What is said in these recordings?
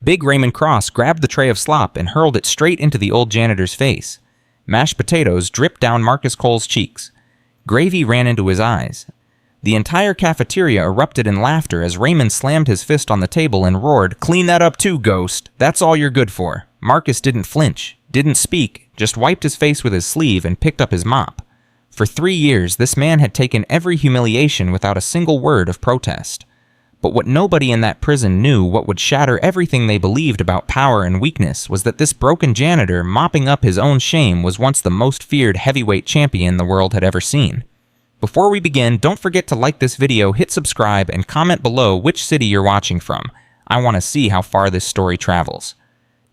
Big Raymond Cross grabbed the tray of slop and hurled it straight into the old janitor's face. Mashed potatoes dripped down Marcus Cole's cheeks. Gravy ran into his eyes. The entire cafeteria erupted in laughter as Raymond slammed his fist on the table and roared, "Clean that up too, Ghost. That's all you're good for." Marcus didn't flinch, didn't speak, just wiped his face with his sleeve and picked up his mop. For 3 years, this man had taken every humiliation without a single word of protest. But what nobody in that prison knew, what would shatter everything they believed about power and weakness, was that this broken janitor mopping up his own shame was once the most feared heavyweight champion the world had ever seen. Before we begin, don't forget to like this video, hit subscribe, and comment below which city you're watching from. I want to see how far this story travels.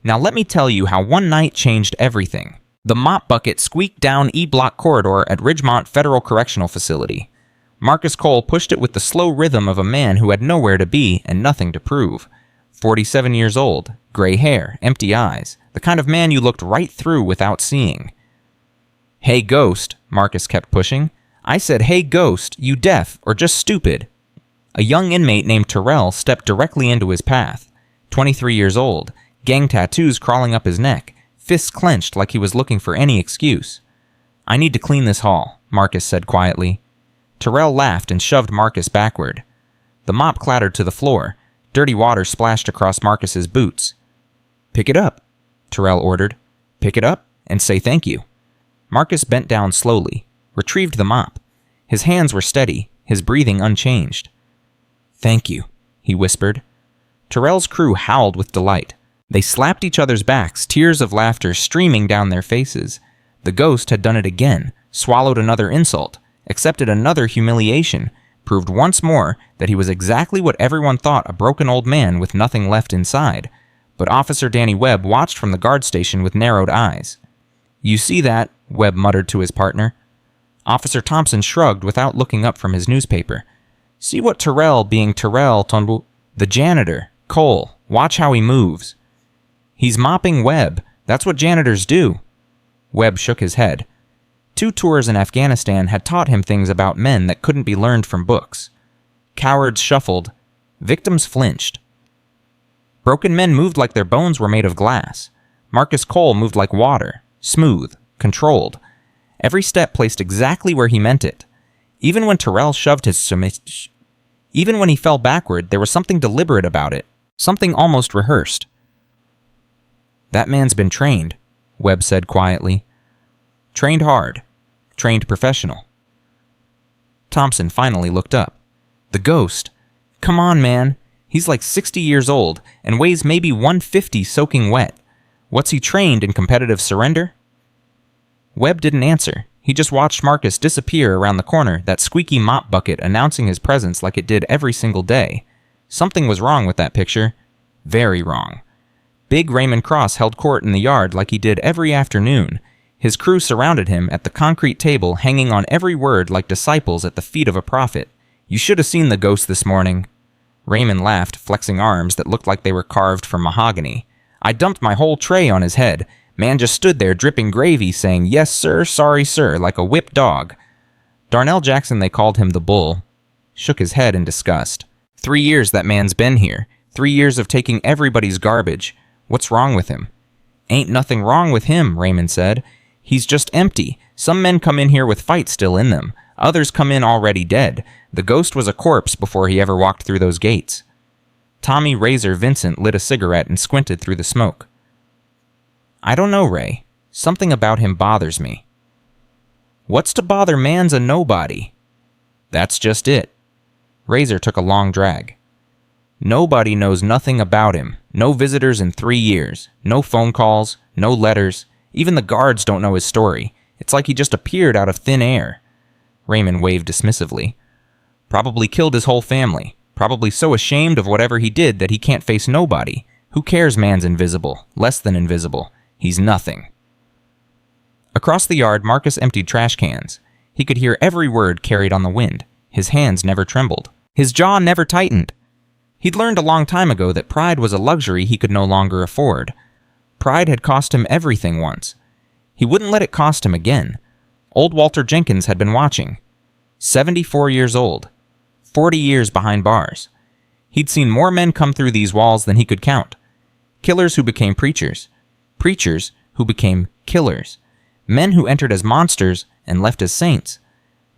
Now let me tell you how one night changed everything. The mop bucket squeaked down E-block corridor at Ridgemont Federal Correctional Facility. Marcus Cole pushed it with the slow rhythm of a man who had nowhere to be and nothing to prove. 47 years old, gray hair, empty eyes, the kind of man you looked right through without seeing. "Hey, Ghost," Marcus kept pushing. "I said, hey, Ghost, you deaf or just stupid?" A young inmate named Terrell stepped directly into his path. 23 years old, gang tattoos crawling up his neck, fists clenched like he was looking for any excuse. "I need to clean this hall," Marcus said quietly. Terrell laughed and shoved Marcus backward. The mop clattered to the floor. Dirty water splashed across Marcus's boots. "Pick it up," Terrell ordered. "Pick it up and say thank you." Marcus bent down slowly, retrieved the mop. His hands were steady, his breathing unchanged. "Thank you," he whispered. Terrell's crew howled with delight. They slapped each other's backs, tears of laughter streaming down their faces. The Ghost had done it again, swallowed another insult, accepted another humiliation, proved once more that he was exactly what everyone thought, a broken old man with nothing left inside. But Officer Danny Webb watched from the guard station with narrowed eyes. "You see that?" Webb muttered to his partner. Officer Thompson shrugged without looking up from his newspaper. "See what Terrell being Terrell Tonbu? The janitor, Cole. Watch how he moves." "He's mopping Webb. That's what janitors do." Webb shook his head. 2 tours in Afghanistan had taught him things about men that couldn't be learned from books. Cowards shuffled. Victims flinched. Broken men moved like their bones were made of glass. Marcus Cole moved like water, smooth, controlled. Every step placed exactly where he meant it. Even when Terrell shoved his Even when he fell backward, there was something deliberate about it, something almost rehearsed. "That man's been trained," Webb said quietly. "Trained hard. Trained professional." Thompson finally looked up. "The Ghost? Come on, man. He's like 60 years old and weighs maybe 150 soaking wet. What's he trained in competitive surrender?" Webb didn't answer. He just watched Marcus disappear around the corner, that squeaky mop bucket announcing his presence like it did every single day. Something was wrong with that picture. Very wrong. Big Raymond Cross held court in the yard like he did every afternoon. His crew surrounded him at the concrete table, hanging on every word like disciples at the feet of a prophet. "You should have seen the Ghost this morning." Raymond laughed, flexing arms that looked like they were carved from mahogany. "I dumped my whole tray on his head. Man just stood there dripping gravy saying, 'Yes, sir, sorry, sir,' like a whipped dog." Darnell Jackson, they called him the Bull, shook his head in disgust. 3 years that man's been here. 3 years of taking everybody's garbage. What's wrong with him?" "Ain't nothing wrong with him," Raymond said. "He's just empty. Some men come in here with fight still in them. Others come in already dead. The Ghost was a corpse before he ever walked through those gates." Tommy Razor Vincent lit a cigarette and squinted through the smoke. "I don't know, Ray. Something about him bothers me." "What's to bother man's a nobody?" "That's just it." Razor took a long drag. "Nobody knows nothing about him. No visitors in 3 years. No phone calls. No letters. Even the guards don't know his story. It's like he just appeared out of thin air." Raymond waved dismissively. "Probably killed his whole family. Probably so ashamed of whatever he did that he can't face nobody. Who cares man's invisible? Less than invisible. He's nothing." Across the yard, Marcus emptied trash cans. He could hear every word carried on the wind. His hands never trembled. His jaw never tightened. He'd learned a long time ago that pride was a luxury he could no longer afford. Pride had cost him everything once. He wouldn't let it cost him again. Old Walter Jenkins had been watching. 74 years old. 40 years behind bars. He'd seen more men come through these walls than he could count. Killers who became preachers. Preachers who became killers. Men who entered as monsters and left as saints.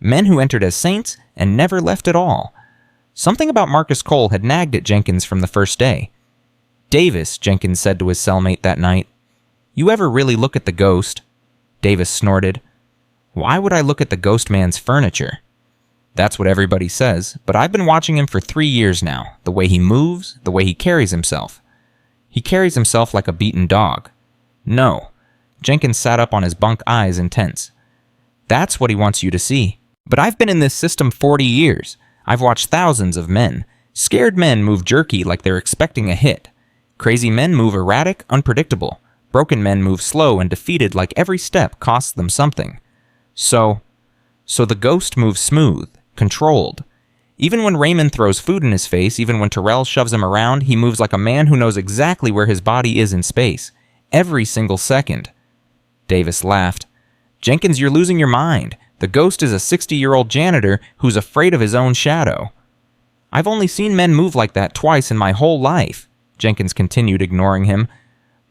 Men who entered as saints and never left at all. Something about Marcus Cole had nagged at Jenkins from the first day. "Davis," Jenkins said to his cellmate that night, "you ever really look at the ghost?" Davis snorted. "Why would I look at the ghost man's furniture?" "That's what everybody says, but I've been watching him for 3 years now, the way he moves, the way he carries himself. He carries himself like a beaten dog." "No." Jenkins sat up on his bunk, eyes intense. "That's what he wants you to see. But I've been in this system 40 years. I've watched thousands of men. Scared men move jerky like they're expecting a hit. Crazy men move erratic, unpredictable. Broken men move slow and defeated like every step costs them something. So the ghost moves smooth, controlled. Even when Raymond throws food in his face, even when Terrell shoves him around, he moves like a man who knows exactly where his body is in space. Every single second." Davis laughed. "Jenkins, you're losing your mind. The ghost is a 60-year-old janitor who's afraid of his own shadow." "I've only seen men move like that twice in my whole life," Jenkins continued, ignoring him.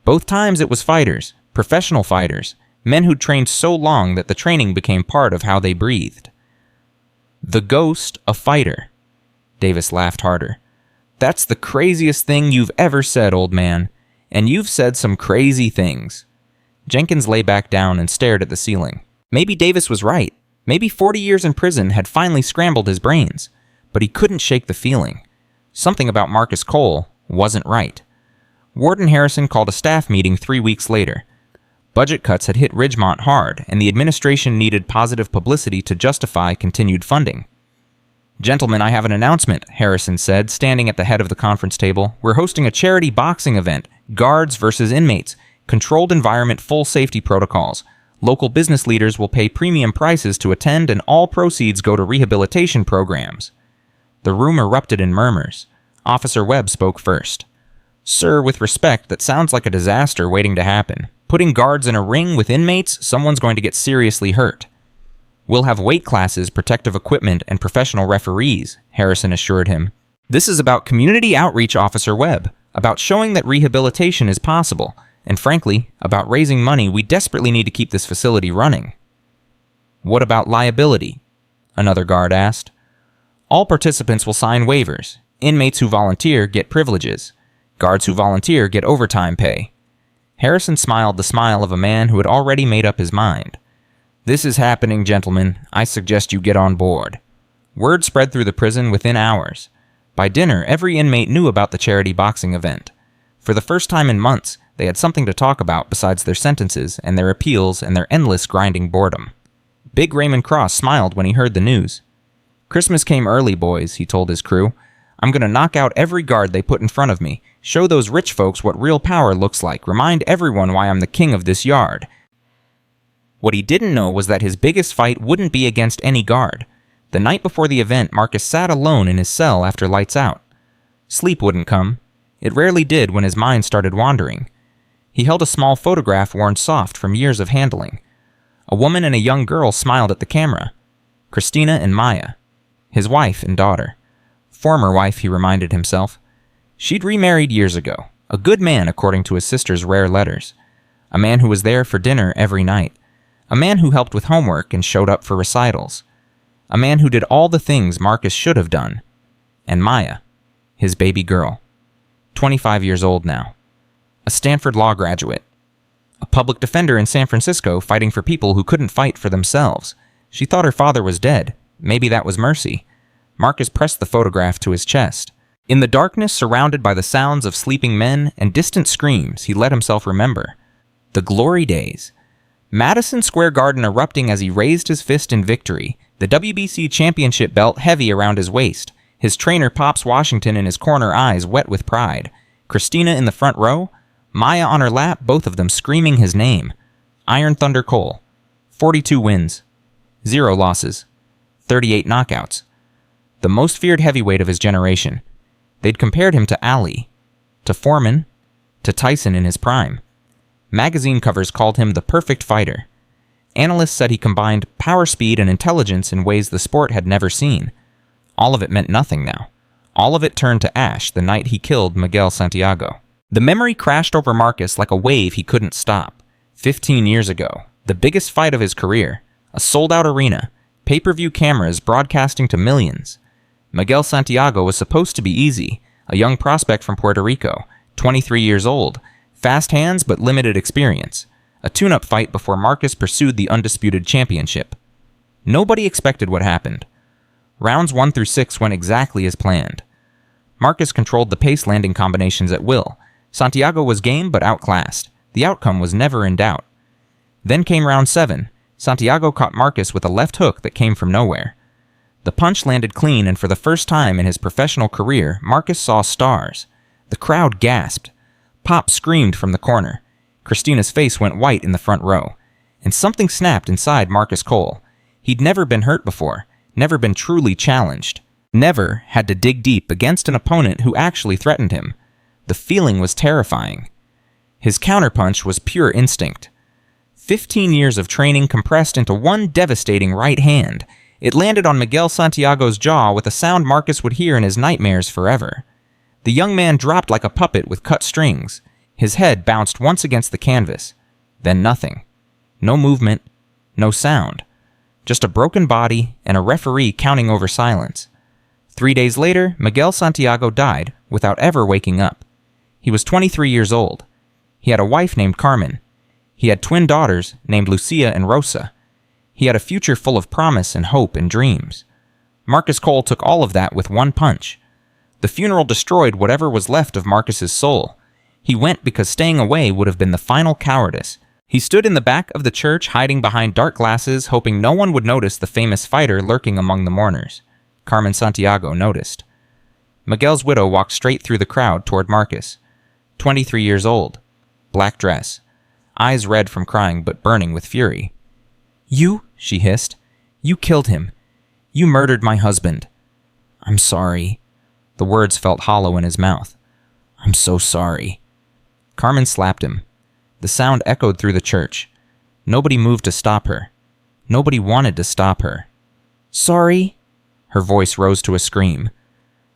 "Both times it was fighters, professional fighters, men who'd trained so long that the training became part of how they breathed." "The ghost a fighter." Davis laughed harder. "That's the craziest thing you've ever said, old man. And you've said some crazy things." Jenkins lay back down and stared at the ceiling. Maybe Davis was right. Maybe 40 years in prison had finally scrambled his brains. But he couldn't shake the feeling. Something about Marcus Cole wasn't right. Warden Harrison called a staff meeting 3 weeks later. Budget cuts had hit Ridgemont hard, and the administration needed positive publicity to justify continued funding. "Gentlemen, I have an announcement," Harrison said, standing at the head of the conference table. "We're hosting a charity boxing event. Guards versus inmates. Controlled environment, full safety protocols. Local business leaders will pay premium prices to attend, and all proceeds go to rehabilitation programs." The room erupted in murmurs. Officer Webb spoke first. "Sir, with respect, that sounds like a disaster waiting to happen. Putting guards in a ring with inmates, someone's going to get seriously hurt." "We'll have weight classes, protective equipment, and professional referees," Harrison assured him. "This is about community outreach, Officer Webb, about showing that rehabilitation is possible, and frankly, about raising money. We desperately need to keep this facility running." "What about liability?" another guard asked. "All participants will sign waivers. Inmates who volunteer get privileges. Guards who volunteer get overtime pay." Harrison smiled the smile of a man who had already made up his mind. "This is happening, gentlemen. I suggest you get on board." Word spread through the prison within hours. By dinner, every inmate knew about the charity boxing event. For the first time in months, they had something to talk about besides their sentences and their appeals and their endless grinding boredom. Big Raymond Cross smiled when he heard the news. "Christmas came early, boys," he told his crew. "I'm going to knock out every guard they put in front of me, show those rich folks what real power looks like, remind everyone why I'm the king of this yard." What he didn't know was that his biggest fight wouldn't be against any guard. The night before the event, Marcus sat alone in his cell after lights out. Sleep wouldn't come. It rarely did when his mind started wandering. He held a small photograph worn soft from years of handling. A woman and a young girl smiled at the camera. Christina and Maya. His wife and daughter. Former wife, he reminded himself. She'd remarried years ago. A good man, according to his sister's rare letters. A man who was there for dinner every night. A man who helped with homework and showed up for recitals. A man who did all the things Marcus should have done. And Maya, his baby girl. 25 years old now. A Stanford law graduate. A public defender in San Francisco fighting for people who couldn't fight for themselves. She thought her father was dead. Maybe that was mercy. Marcus pressed the photograph to his chest. In the darkness, surrounded by the sounds of sleeping men and distant screams, he let himself remember. The glory days. Madison Square Garden erupting as he raised his fist in victory, the WBC championship belt heavy around his waist, his trainer Pops Washington in his corner, eyes wet with pride, Christina in the front row, Maya on her lap, both of them screaming his name. Iron Thunder Cole. 42 wins. 0 losses. 38 knockouts. The most feared heavyweight of his generation. They'd compared him to Ali, to Foreman, to Tyson in his prime. Magazine covers called him the perfect fighter. Analysts said he combined power, speed, and intelligence in ways the sport had never seen. All of it meant nothing now. All of it turned to ash the night he killed Miguel Santiago. The memory crashed over Marcus like a wave he couldn't stop. 15 years ago, the biggest fight of his career, a sold-out arena, pay-per-view cameras broadcasting to millions. Miguel Santiago was supposed to be easy, a young prospect from Puerto Rico, 23 years old, fast hands but limited experience. A tune-up fight before Marcus pursued the undisputed championship. Nobody expected what happened. Rounds 1 through 6 went exactly as planned. Marcus controlled the pace landing combinations at will. Santiago was game but outclassed. The outcome was never in doubt. Then came round 7. Santiago caught Marcus with a left hook that came from nowhere. The punch landed clean, and for the first time in his professional career, Marcus saw stars. The crowd gasped. Pop screamed from the corner. Christina's face went white in the front row. And something snapped inside Marcus Cole. He'd never been hurt before, never been truly challenged, never had to dig deep against an opponent who actually threatened him. The feeling was terrifying. His counterpunch was pure instinct. 15 years of training compressed into one devastating right hand. It landed on Miguel Santiago's jaw with a sound Marcus would hear in his nightmares forever. The young man dropped like a puppet with cut strings. His head bounced once against the canvas. Then nothing. No movement, no sound. Just a broken body and a referee counting over silence. 3 days later, Miguel Santiago died without ever waking up. He was 23 years old. He had a wife named Carmen. He had twin daughters named Lucia and Rosa. He had a future full of promise and hope and dreams. Marcus Cole took all of that with one punch. The funeral destroyed whatever was left of Marcus's soul. He went because staying away would have been the final cowardice. He stood in the back of the church hiding behind dark glasses, hoping no one would notice the famous fighter lurking among the mourners. Carmen Santiago noticed. Miguel's widow walked straight through the crowd toward Marcus. 23 years old. Black dress. Eyes red from crying but burning with fury. "You," she hissed. "You killed him. You murdered my husband. I'm sorry." The words felt hollow in his mouth. "I'm so sorry." Carmen slapped him. The sound echoed through the church. Nobody moved to stop her. Nobody wanted to stop her. "Sorry?" Her voice rose to a scream.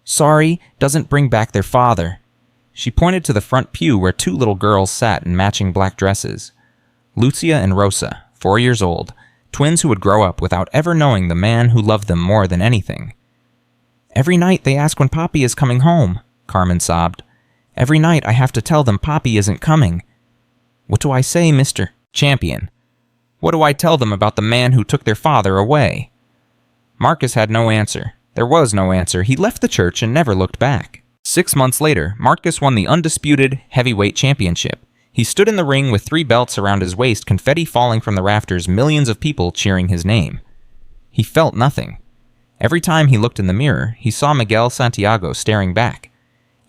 "Sorry doesn't bring back their father." She pointed to the front pew where 2 little girls sat in matching black dresses. Lucia and Rosa, 4 years old, twins who would grow up without ever knowing the man who loved them more than anything. "Every night they ask when Papi is coming home," Carmen sobbed. "Every night I have to tell them Papi isn't coming. What do I say, Mr. Champion? What do I tell them about the man who took their father away?" Marcus had no answer. There was no answer. He left the church and never looked back. 6 months later, Marcus won the undisputed heavyweight championship. He stood in the ring with 3 belts around his waist, confetti falling from the rafters, millions of people cheering his name. He felt nothing. Every time he looked in the mirror, he saw Miguel Santiago staring back.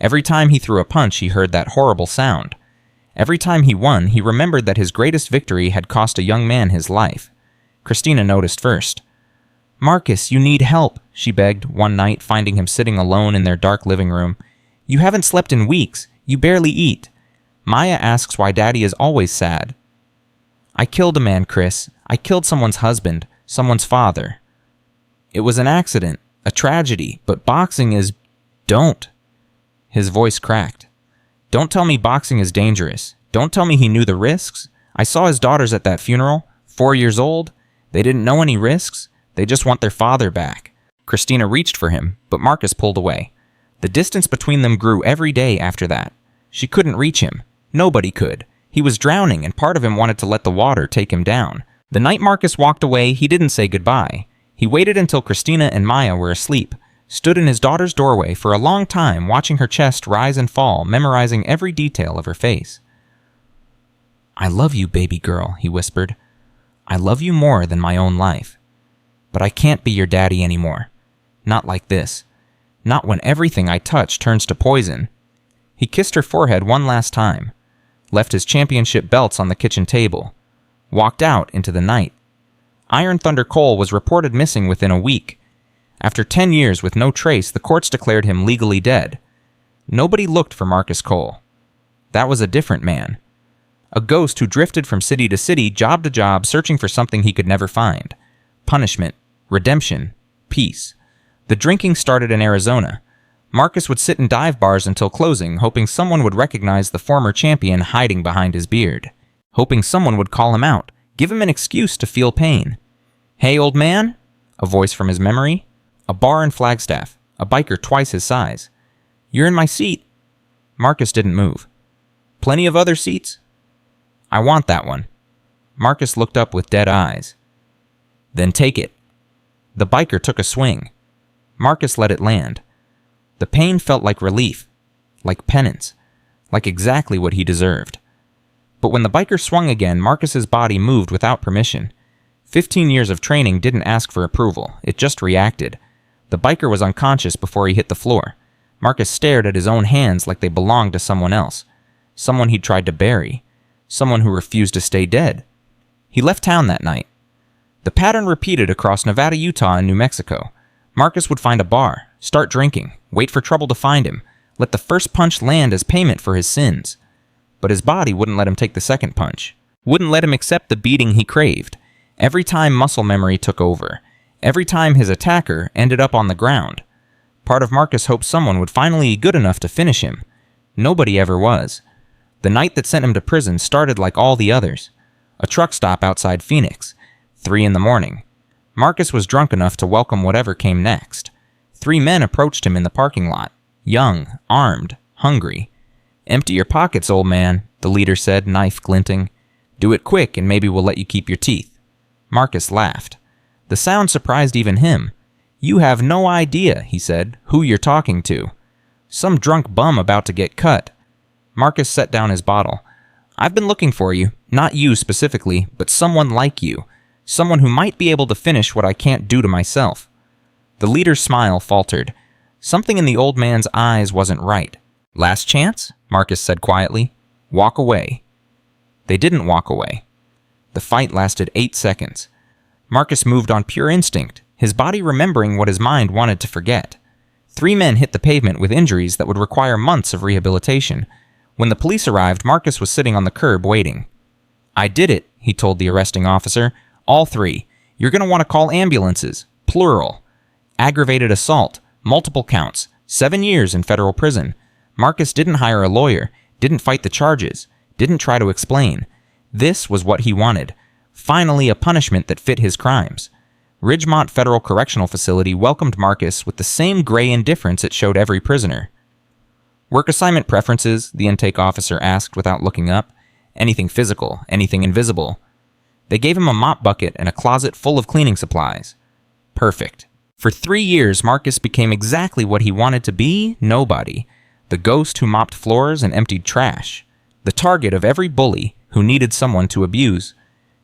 Every time he threw a punch, he heard that horrible sound. Every time he won, he remembered that his greatest victory had cost a young man his life. Christina noticed first. "Marcus, you need help," she begged one night, finding him sitting alone in their dark living room. "You haven't slept in weeks. You barely eat. Maya asks why Daddy is always sad." "I killed a man, Chris. I killed someone's husband, someone's father. It was an accident, a tragedy, but boxing is... Don't." His voice cracked. "Don't tell me boxing is dangerous. Don't tell me he knew the risks. I saw his daughters at that funeral, 4 years old. They didn't know any risks. They just want their father back." Christina reached for him, but Marcus pulled away. The distance between them grew every day after that. She couldn't reach him. Nobody could. He was drowning, and part of him wanted to let the water take him down. The night Marcus walked away, he didn't say goodbye. He waited until Christina and Maya were asleep, stood in his daughter's doorway for a long time, watching her chest rise and fall, memorizing every detail of her face. "I love you, baby girl," he whispered. "I love you more than my own life. But I can't be your daddy anymore. Not like this. Not when everything I touch turns to poison." He kissed her forehead one last time, left his championship belts on the kitchen table, walked out into the night. Iron Thunder Cole was reported missing within a week. After 10 years with no trace, the courts declared him legally dead. Nobody looked for Marcus Cole. That was a different man. A ghost who drifted from city to city, job to job, searching for something he could never find. Punishment, redemption, peace. The drinking started in Arizona. Marcus would sit in dive bars until closing, hoping someone would recognize the former champion hiding behind his beard. Hoping someone would call him out, give him an excuse to feel pain. "Hey, old man?" A voice from his memory. A bar in Flagstaff. A biker twice his size. "You're in my seat." Marcus didn't move. "Plenty of other seats?" "I want that one." Marcus looked up with dead eyes. "Then take it." The biker took a swing. Marcus let it land. The pain felt like relief, like penance, like exactly what he deserved. But when the biker swung again, Marcus's body moved without permission. 15 years of training didn't ask for approval, it just reacted. The biker was unconscious before he hit the floor. Marcus stared at his own hands like they belonged to someone else. Someone he'd tried to bury. Someone who refused to stay dead. He left town that night. The pattern repeated across Nevada, Utah, and New Mexico. Marcus would find a bar, start drinking, wait for trouble to find him, let the first punch land as payment for his sins. But his body wouldn't let him take the second punch. Wouldn't let him accept the beating he craved. Every time muscle memory took over. Every time his attacker ended up on the ground. Part of Marcus hoped someone would finally be good enough to finish him. Nobody ever was. The night that sent him to prison started like all the others. A truck stop outside Phoenix. 3 a.m. Marcus was drunk enough to welcome whatever came next. 3 men approached him in the parking lot. Young, armed, hungry. "Empty your pockets, old man," the leader said, knife glinting. "Do it quick and maybe we'll let you keep your teeth." Marcus laughed. The sound surprised even him. "You have no idea," he said, "who you're talking to. Some drunk bum about to get cut." Marcus set down his bottle. "I've been looking for you, not you specifically, but someone like you. Someone who might be able to finish what I can't do to myself." The leader's smile faltered. Something in the old man's eyes wasn't right. "Last chance?" Marcus said quietly. "Walk away." They didn't walk away. The fight lasted 8 seconds. Marcus moved on pure instinct, his body remembering what his mind wanted to forget. 3 men hit the pavement with injuries that would require months of rehabilitation. When the police arrived, Marcus was sitting on the curb waiting. "I did it," he told the arresting officer. "All 3. You're going to want to call ambulances. Plural. Aggravated assault. Multiple counts. 7 years in federal prison." Marcus didn't hire a lawyer, didn't fight the charges, didn't try to explain. This was what he wanted. Finally, a punishment that fit his crimes. Ridgemont Federal Correctional Facility welcomed Marcus with the same gray indifference it showed every prisoner. "Work assignment preferences?" the intake officer asked without looking up. "Anything physical, anything invisible." They gave him a mop bucket and a closet full of cleaning supplies. Perfect. For 3 years, Marcus became exactly what he wanted to be: nobody. The ghost who mopped floors and emptied trash. The target of every bully who needed someone to abuse.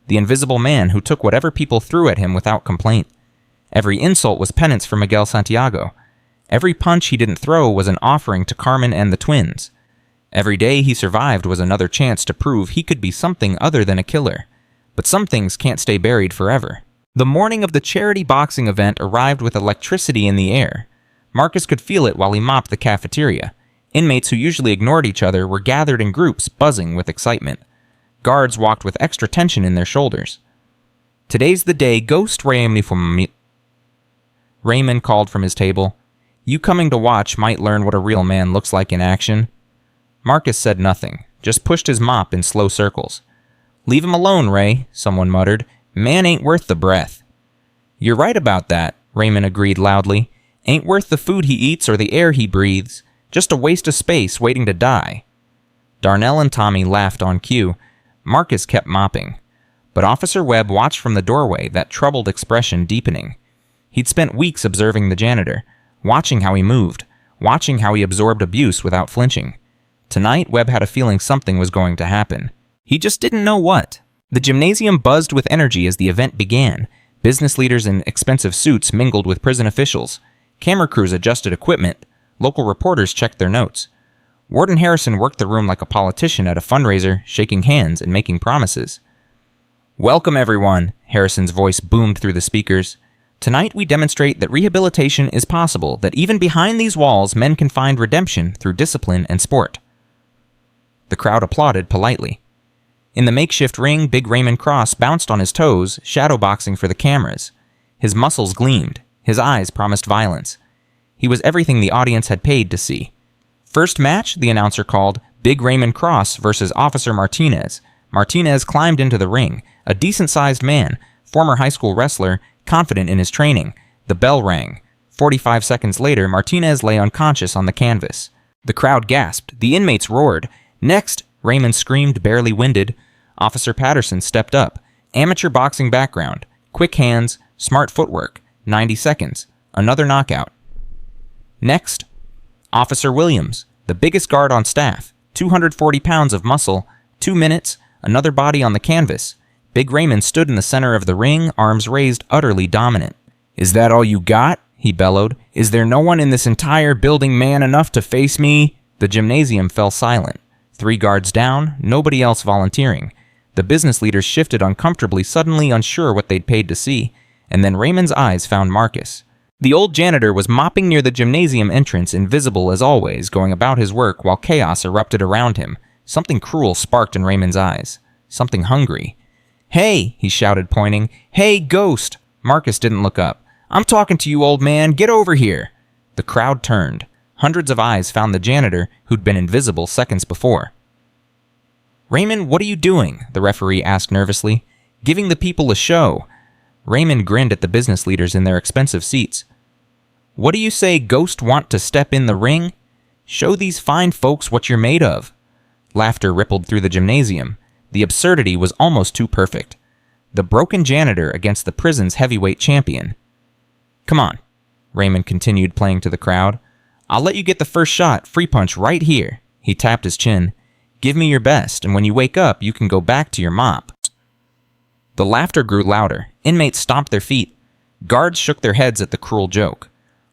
The invisible man who took whatever people threw at him without complaint. Every insult was penance for Miguel Santiago. Every punch he didn't throw was an offering to Carmen and the twins. Every day he survived was another chance to prove he could be something other than a killer. But some things can't stay buried forever. The morning of the charity boxing event arrived with electricity in the air. Marcus could feel it while he mopped the cafeteria. Inmates who usually ignored each other were gathered in groups, buzzing with excitement. Guards walked with extra tension in their shoulders. "Today's the day Ghost Raymond called from his table. You coming to watch might learn what a real man looks like in action." Marcus said nothing, just pushed his mop in slow circles. "Leave him alone, Ray," someone muttered. "Man ain't worth the breath." "You're right about that," Raymond agreed loudly. "Ain't worth the food he eats or the air he breathes. Just a waste of space waiting to die." Darnell and Tommy laughed on cue. Marcus kept mopping. But Officer Webb watched from the doorway, that troubled expression deepening. He'd spent weeks observing the janitor, watching how he moved, watching how he absorbed abuse without flinching. Tonight, Webb had a feeling something was going to happen. He just didn't know what. The gymnasium buzzed with energy as the event began. Business leaders in expensive suits mingled with prison officials. Camera crews adjusted equipment. Local reporters checked their notes. Warden Harrison worked the room like a politician at a fundraiser, shaking hands and making promises. "Welcome, everyone," Harrison's voice boomed through the speakers. "Tonight we demonstrate that rehabilitation is possible, that even behind these walls men can find redemption through discipline and sport." The crowd applauded politely. In the makeshift ring, Big Raymond Cross bounced on his toes, shadowboxing for the cameras. His muscles gleamed. His eyes promised violence. He was everything the audience had paid to see. First match, the announcer called Big Raymond Cross versus Officer Martinez. Martinez climbed into the ring, a decent-sized man, former high school wrestler, confident in his training. The bell rang. 45 seconds later, Martinez lay unconscious on the canvas. The crowd gasped. The inmates roared. Next, Raymond screamed, barely winded. Officer Patterson stepped up. Amateur boxing background. Quick hands, smart footwork. 90 seconds. Another knockout. Next, Officer Williams, the biggest guard on staff. 240 pounds of muscle. 2 minutes. Another body on the canvas. Big Raymond stood in the center of the ring, arms raised, utterly dominant. "Is that all you got?" he bellowed. "Is there no one in this entire building man enough to face me?" The gymnasium fell silent. 3 guards down, nobody else volunteering. The business leaders shifted uncomfortably, suddenly unsure what they'd paid to see, and then Raymond's eyes found Marcus. The old janitor was mopping near the gymnasium entrance, invisible as always, going about his work while chaos erupted around him. Something cruel sparked in Raymond's eyes. Something hungry. "Hey!" he shouted, pointing. "Hey, ghost!" Marcus didn't look up. "I'm talking to you, old man. Get over here!" The crowd turned. Hundreds of eyes found the janitor, who'd been invisible seconds before. "Raymond, what are you doing?" the referee asked nervously. "Giving the people a show." Raymond grinned at the business leaders in their expensive seats. "What do you say, ghost want to step in the ring? Show these fine folks what you're made of." Laughter rippled through the gymnasium. The absurdity was almost too perfect. The broken janitor against the prison's heavyweight champion. "Come on," Raymond continued, playing to the crowd. "I'll let you get the first shot, free punch right here." He tapped his chin. "Give me your best, and when you wake up, you can go back to your mop." The laughter grew louder. Inmates stomped their feet. Guards shook their heads at the cruel joke.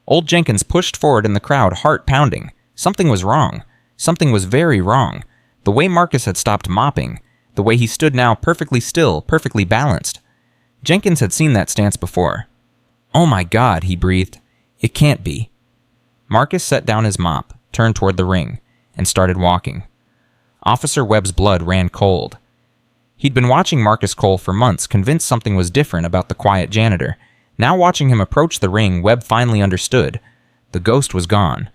Old Jenkins pushed forward in the crowd, heart pounding. Something was wrong. Something was very wrong. The way Marcus had stopped mopping. The way he stood now, perfectly still, perfectly balanced. Jenkins had seen that stance before. "Oh my God," he breathed. "It can't be." Marcus set down his mop, turned toward the ring, and started walking. Officer Webb's blood ran cold. He'd been watching Marcus Cole for months, convinced something was different about the quiet janitor. Now watching him approach the ring, Webb finally understood. The ghost was gone.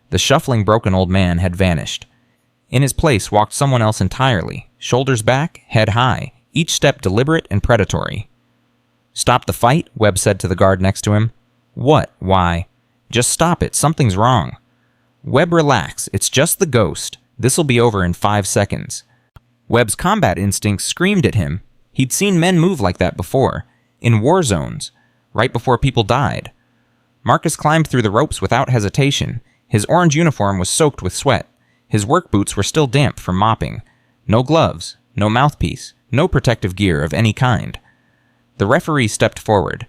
The shuffling, broken old man had vanished. In his place walked someone else entirely, shoulders back, head high, each step deliberate and predatory. "Stop the fight," Webb said to the guard next to him. "What? Why?" "Just stop it. Something's wrong." "Webb, relax. It's just the ghost. This'll be over in 5 seconds." Webb's combat instincts screamed at him. He'd seen men move like that before, in war zones, right before people died. Marcus climbed through the ropes without hesitation. His orange uniform was soaked with sweat. His work boots were still damp from mopping. No gloves, no mouthpiece, no protective gear of any kind. The referee stepped forward.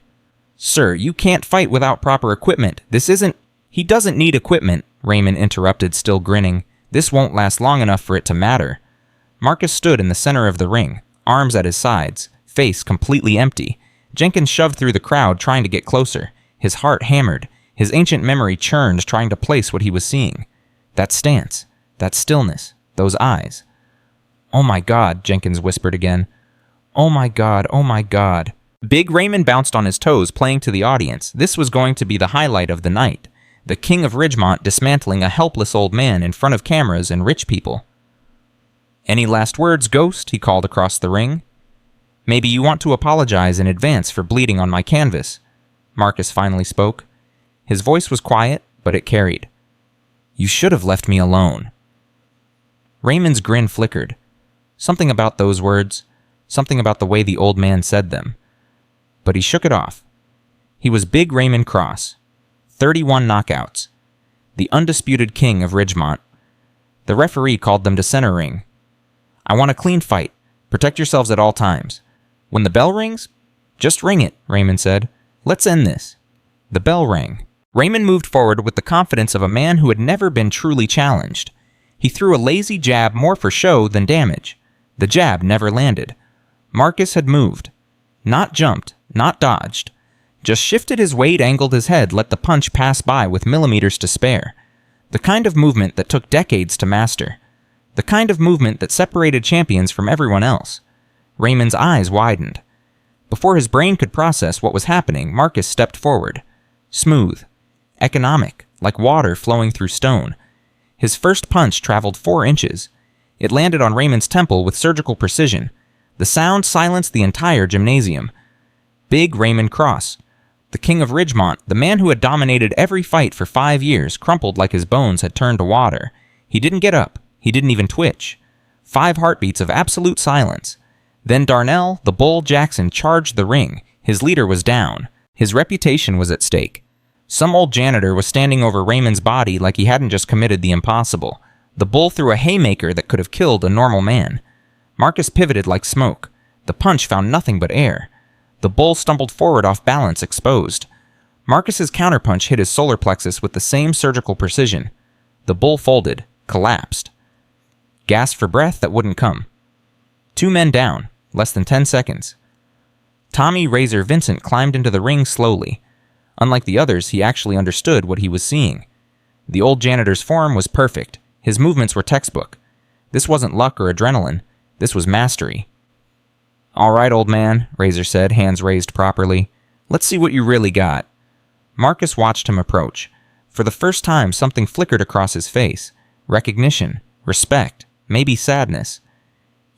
"Sir, you can't fight without proper equipment. This isn't—" "He doesn't need equipment," Raymond interrupted, still grinning. "This won't last long enough for it to matter." Marcus stood in the center of the ring, arms at his sides, face completely empty. Jenkins shoved through the crowd, trying to get closer. His heart hammered. His ancient memory churned, trying to place what he was seeing. That stance, that stillness, those eyes. "Oh my God," Jenkins whispered again. "Oh my God, oh my God." Big Raymond bounced on his toes, playing to the audience. This was going to be the highlight of the night. The king of Ridgemont dismantling a helpless old man in front of cameras and rich people. "Any last words, Ghost?" he called across the ring. "Maybe you want to apologize in advance for bleeding on my canvas." Marcus finally spoke. His voice was quiet, but it carried. "You should have left me alone." Raymond's grin flickered. Something about those words, something about the way the old man said them. But he shook it off. He was Big Raymond Cross. 31 knockouts. The undisputed king of Ridgemont. The referee called them to center ring. "I want a clean fight. Protect yourselves at all times. When the bell rings, just ring it," Raymond said. "Let's end this." The bell rang. Raymond moved forward with the confidence of a man who had never been truly challenged. He threw a lazy jab more for show than damage. The jab never landed. Marcus had moved. Not jumped, not dodged. Just shifted his weight, angled his head, let the punch pass by with millimeters to spare. The kind of movement that took decades to master. The kind of movement that separated champions from everyone else. Raymond's eyes widened. Before his brain could process what was happening, Marcus stepped forward. Smooth. Economic. like water flowing through stone. His first punch traveled 4 inches. It landed on Raymond's temple with surgical precision. The sound silenced the entire gymnasium. Big Raymond Cross, the king of Ridgemont, the man who had dominated every fight for 5 years, crumpled like his bones had turned to water. He didn't get up. He didn't even twitch. 5 heartbeats of absolute silence. Then Darnell, the Bull Jackson, charged the ring. His leader was down. His reputation was at stake. Some old janitor was standing over Raymond's body like he hadn't just committed the impossible. The Bull threw a haymaker that could have killed a normal man. Marcus pivoted like smoke. The punch found nothing but air. The Bull stumbled forward off balance, exposed. Marcus's counterpunch hit his solar plexus with the same surgical precision. The Bull folded, collapsed. Gasped for breath that wouldn't come. 2 men down, less than 10 seconds. Tommy Razor Vincent climbed into the ring slowly. Unlike the others, he actually understood what he was seeing. The old janitor's form was perfect. His movements were textbook. This wasn't luck or adrenaline. This was mastery. "All right, old man," Razor said, hands raised properly. "Let's see what you really got." Marcus watched him approach. For the first time, something flickered across his face. Recognition, respect, maybe sadness.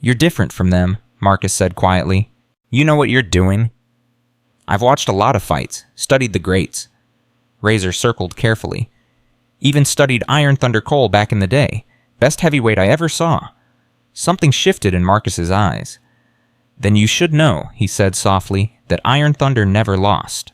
"You're different from them," Marcus said quietly. "You know what you're doing." "I've watched a lot of fights, studied the greats." Razor circled carefully. "Even studied Iron Thunder Cole back in the day. Best heavyweight I ever saw." Something shifted in Marcus's eyes. "Then you should know," he said softly, "that Iron Thunder never lost."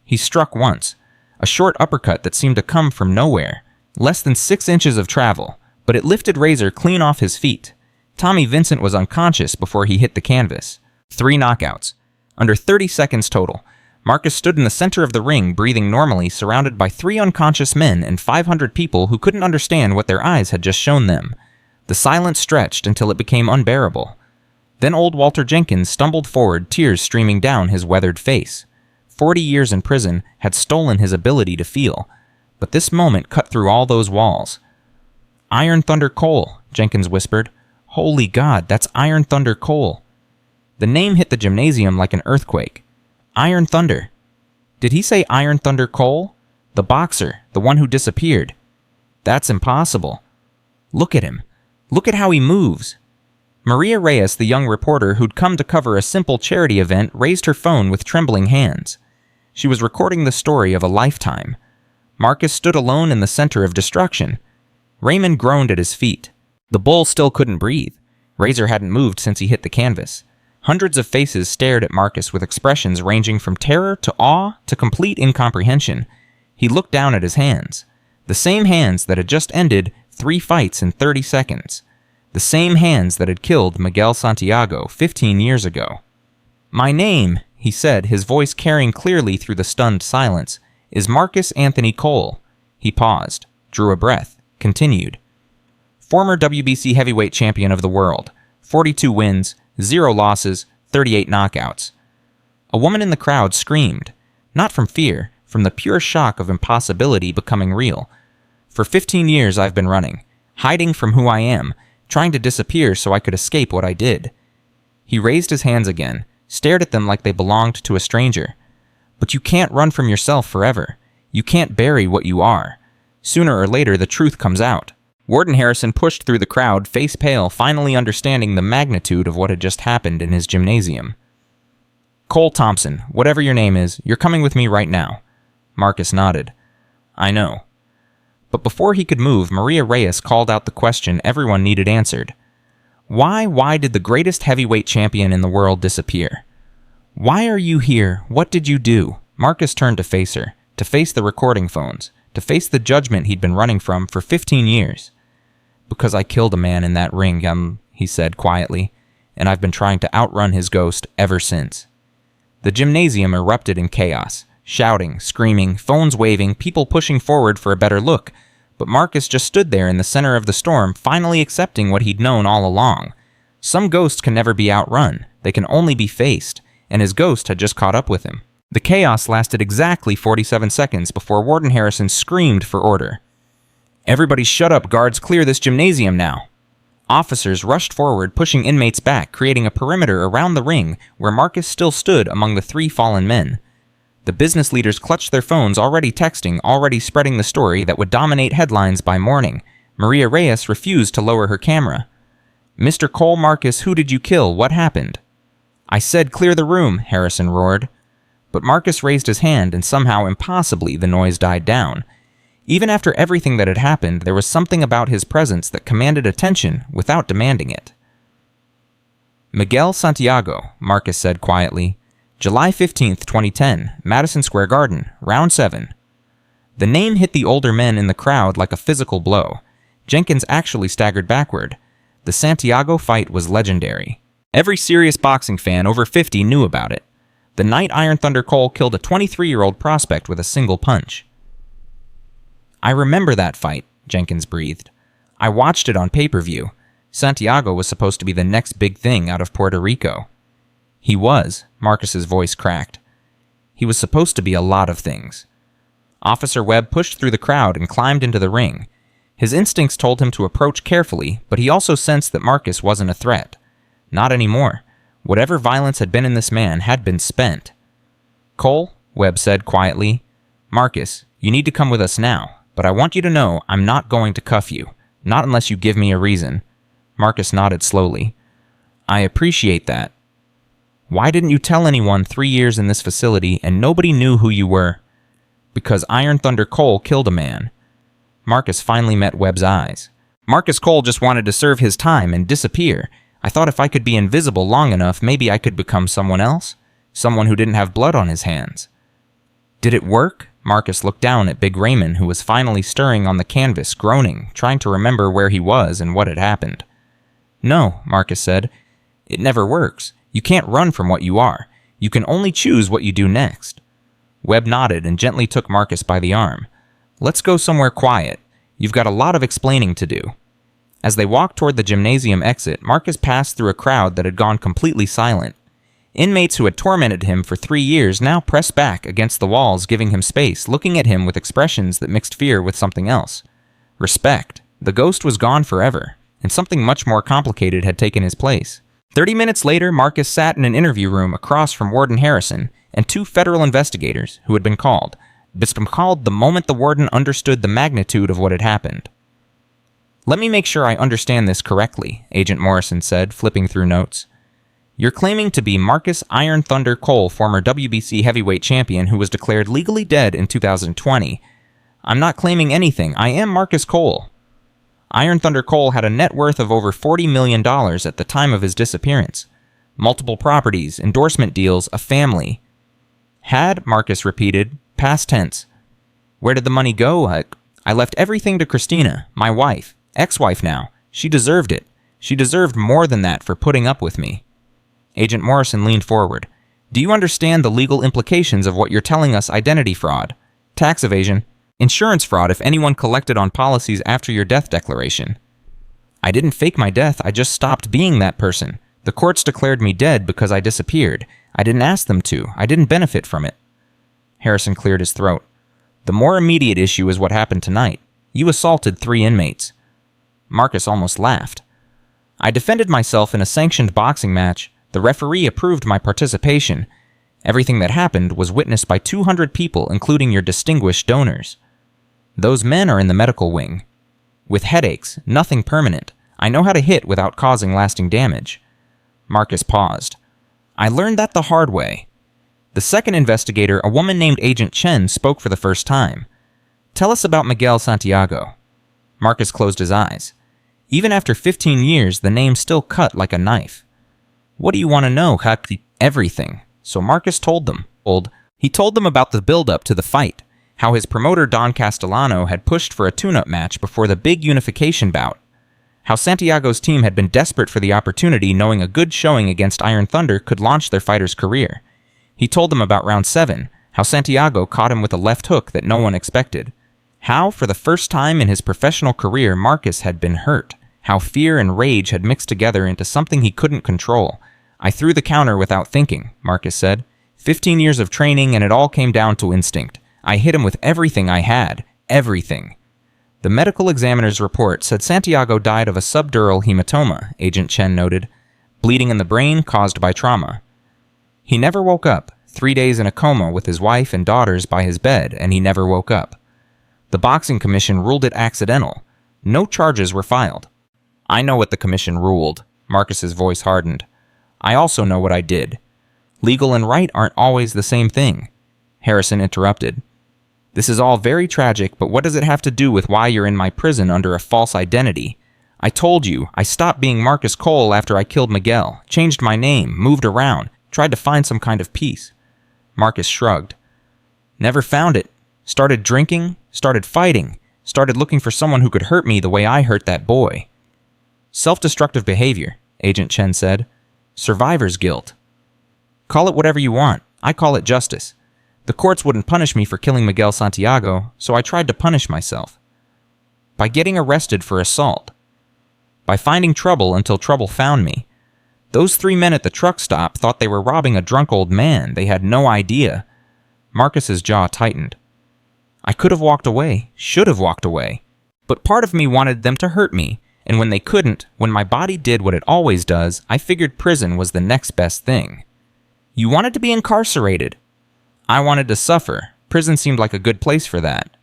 He struck once, a short uppercut that seemed to come from nowhere. Less than 6 inches of travel, but it lifted Razor clean off his feet. Tommy Vincent was unconscious before he hit the canvas. 3 knockouts. Under 30 seconds total. Marcus stood in the center of the ring, breathing normally, surrounded by 3 unconscious men and 500 people who couldn't understand what their eyes had just shown them. The silence stretched until it became unbearable. Then old Walter Jenkins stumbled forward, tears streaming down his weathered face. 40 years in prison had stolen his ability to feel, but this moment cut through all those walls. "Iron Thunder Cole," Jenkins whispered. "Holy God, that's Iron Thunder Cole." The name hit the gymnasium like an earthquake. Iron Thunder. Did he say Iron Thunder Cole? The boxer, the one who disappeared. That's impossible. Look at him. Look at how he moves. Maria Reyes, the young reporter who'd come to cover a simple charity event, raised her phone with trembling hands. She was recording the story of a lifetime. Marcus stood alone in the center of destruction. Raymond groaned at his feet. The Bull still couldn't breathe. Razor hadn't moved since he hit the canvas. Hundreds of faces stared at Marcus with expressions ranging from terror to awe to complete incomprehension. He looked down at his hands. The same hands that had just ended 3 fights in 30 seconds. The same hands that had killed Miguel Santiago 15 years ago. "My name," he said, his voice carrying clearly through the stunned silence, "is Marcus Anthony Cole." He paused, drew a breath, continued. "Former WBC heavyweight champion of the world. 42 wins, 0 losses, 38 knockouts." A woman in the crowd screamed, not from fear, from the pure shock of impossibility becoming real. "For 15 years I've been running, hiding from who I am, trying to disappear so I could escape what I did." He raised his hands again, stared at them like they belonged to a stranger. "But you can't run from yourself forever. You can't bury what you are. Sooner or later the truth comes out." Warden Harrison pushed through the crowd, face pale, finally understanding the magnitude of what had just happened in his gymnasium. "Cole Thompson, whatever your name is, you're coming with me right now." Marcus nodded. "I know." But before he could move, Maria Reyes called out the question everyone needed answered. Why did the greatest heavyweight champion in the world disappear? "Why are you here? What did you do?" Marcus turned to face her, to face the recording phones, to face the judgment he'd been running from for 15 years. "Because I killed a man in that ring, he said quietly, "and I've been trying to outrun his ghost ever since." The gymnasium erupted in chaos, shouting, screaming, phones waving, people pushing forward for a better look, but Marcus just stood there in the center of the storm, finally accepting what he'd known all along. Some ghosts can never be outrun, they can only be faced, and his ghost had just caught up with him. The chaos lasted exactly 47 seconds before Warden Harrison screamed for order. "Everybody shut up, guards, clear this gymnasium now." Officers rushed forward, pushing inmates back, creating a perimeter around the ring where Marcus still stood among the 3 fallen men. The business leaders clutched their phones, already texting, already spreading the story that would dominate headlines by morning. Maria Reyes refused to lower her camera. "Mr. Cole Marcus, who did you kill? What happened?" "I said clear the room," Harrison roared. But Marcus raised his hand, and somehow, impossibly, the noise died down. Even after everything that had happened, there was something about his presence that commanded attention without demanding it. "Miguel Santiago," Marcus said quietly. "July 15th, 2010, Madison Square Garden, round 7. The name hit the older men in the crowd like a physical blow. Jenkins actually staggered backward. The Santiago fight was legendary. Every serious boxing fan over 50 knew about it. The night Iron Thunder Cole killed a 23-year-old prospect with a single punch. "I remember that fight," Jenkins breathed. "I watched it on pay-per-view. Santiago was supposed to be the next big thing out of Puerto Rico." "He was," Marcus's voice cracked. "He was supposed to be a lot of things." Officer Webb pushed through the crowd and climbed into the ring. His instincts told him to approach carefully, but he also sensed that Marcus wasn't a threat. Not anymore. Whatever violence had been in this man had been spent. "Cole," Webb said quietly, "Marcus, you need to come with us now, but I want you to know I'm not going to cuff you, not unless you give me a reason." Marcus nodded slowly. "I appreciate that." "Why didn't you tell anyone 3 years in this facility and nobody knew who you were?" "Because Iron Thunder Cole killed a man." Marcus finally met Webb's eyes. "Marcus Cole just wanted to serve his time and disappear. I thought if I could be invisible long enough, maybe I could become someone else. Someone who didn't have blood on his hands." "Did it work?" Marcus looked down at Big Raymond, who was finally stirring on the canvas, groaning, trying to remember where he was and what had happened. "No," Marcus said. "It never works. You can't run from what you are. You can only choose what you do next." Webb nodded and gently took Marcus by the arm. "Let's go somewhere quiet. You've got a lot of explaining to do." As they walked toward the gymnasium exit, Marcus passed through a crowd that had gone completely silent. Inmates who had tormented him for 3 years now pressed back against the walls, giving him space, looking at him with expressions that mixed fear with something else. Respect. The ghost was gone forever, and something much more complicated had taken his place. 30 minutes later, Marcus sat in an interview room across from Warden Harrison and 2 federal investigators who had been called the moment the warden understood the magnitude of what had happened. "Let me make sure I understand this correctly," Agent Morrison said, flipping through notes. "You're claiming to be Marcus Iron Thunder Cole, former WBC heavyweight champion who was declared legally dead in 2020. I'm not claiming anything. I am Marcus Cole. Iron Thunder Cole had a net worth of over $40 million at the time of his disappearance. Multiple properties, endorsement deals, a family." "Had," Marcus repeated, past tense. "Where did the money go? I left everything to Christina, my wife. Ex-wife now. She deserved it. She deserved more than that for putting up with me." Agent Morrison leaned forward. "Do you understand the legal implications of what you're telling us? Identity fraud, tax evasion, insurance fraud if anyone collected on policies after your death declaration." "I didn't fake my death. I just stopped being that person. The courts declared me dead because I disappeared. I didn't ask them to. I didn't benefit from it." Harrison cleared his throat. "The more immediate issue is what happened tonight. You assaulted 3 inmates." Marcus almost laughed. "I defended myself in a sanctioned boxing match. The referee approved my participation. Everything that happened was witnessed by 200 people, including your distinguished donors. Those men are in the medical wing. With headaches, nothing permanent. I know how to hit without causing lasting damage." Marcus paused. "I learned that the hard way." The second investigator, a woman named Agent Chen, spoke for the first time. "Tell us about Miguel Santiago." Marcus closed his eyes. Even after 15 years, the name still cut like a knife. "What do you want to know, Huck?" "Everything." So Marcus told them. He told them about the build-up to the fight, how his promoter Don Castellano had pushed for a tune-up match before the big unification bout, how Santiago's team had been desperate for the opportunity, knowing a good showing against Iron Thunder could launch their fighter's career. He told them about round 7, how Santiago caught him with a left hook that no one expected. How, for the first time in his professional career, Marcus had been hurt. How fear and rage had mixed together into something he couldn't control. "I threw the counter without thinking," Marcus said. 15 years of training, and it all came down to instinct. I hit him with everything I had. Everything. The medical examiner's report said Santiago died of a subdural hematoma, Agent Chen noted. Bleeding in the brain caused by trauma. He never woke up. 3 days in a coma with his wife and daughters by his bed, and he never woke up. The boxing commission ruled it accidental. No charges were filed. I know what the commission ruled. Marcus's voice hardened. I also know what I did. Legal and right aren't always the same thing. Harrison interrupted. This is all very tragic, but what does it have to do with why you're in my prison under a false identity? I told you, I stopped being Marcus Cole after I killed Miguel, changed my name, moved around, tried to find some kind of peace. Marcus shrugged. Never found it. Started drinking, started fighting, started looking for someone who could hurt me the way I hurt that boy. Self-destructive behavior, Agent Chen said. Survivor's guilt. Call it whatever you want. I call it justice. The courts wouldn't punish me for killing Miguel Santiago, so I tried to punish myself. By getting arrested for assault. By finding trouble until trouble found me. Those 3 men at the truck stop thought they were robbing a drunk old man. They had no idea. Marcus's jaw tightened. I could have walked away, should have walked away. But part of me wanted them to hurt me, and when they couldn't, when my body did what it always does, I figured prison was the next best thing. You wanted to be incarcerated. I wanted to suffer. Prison seemed like a good place for that.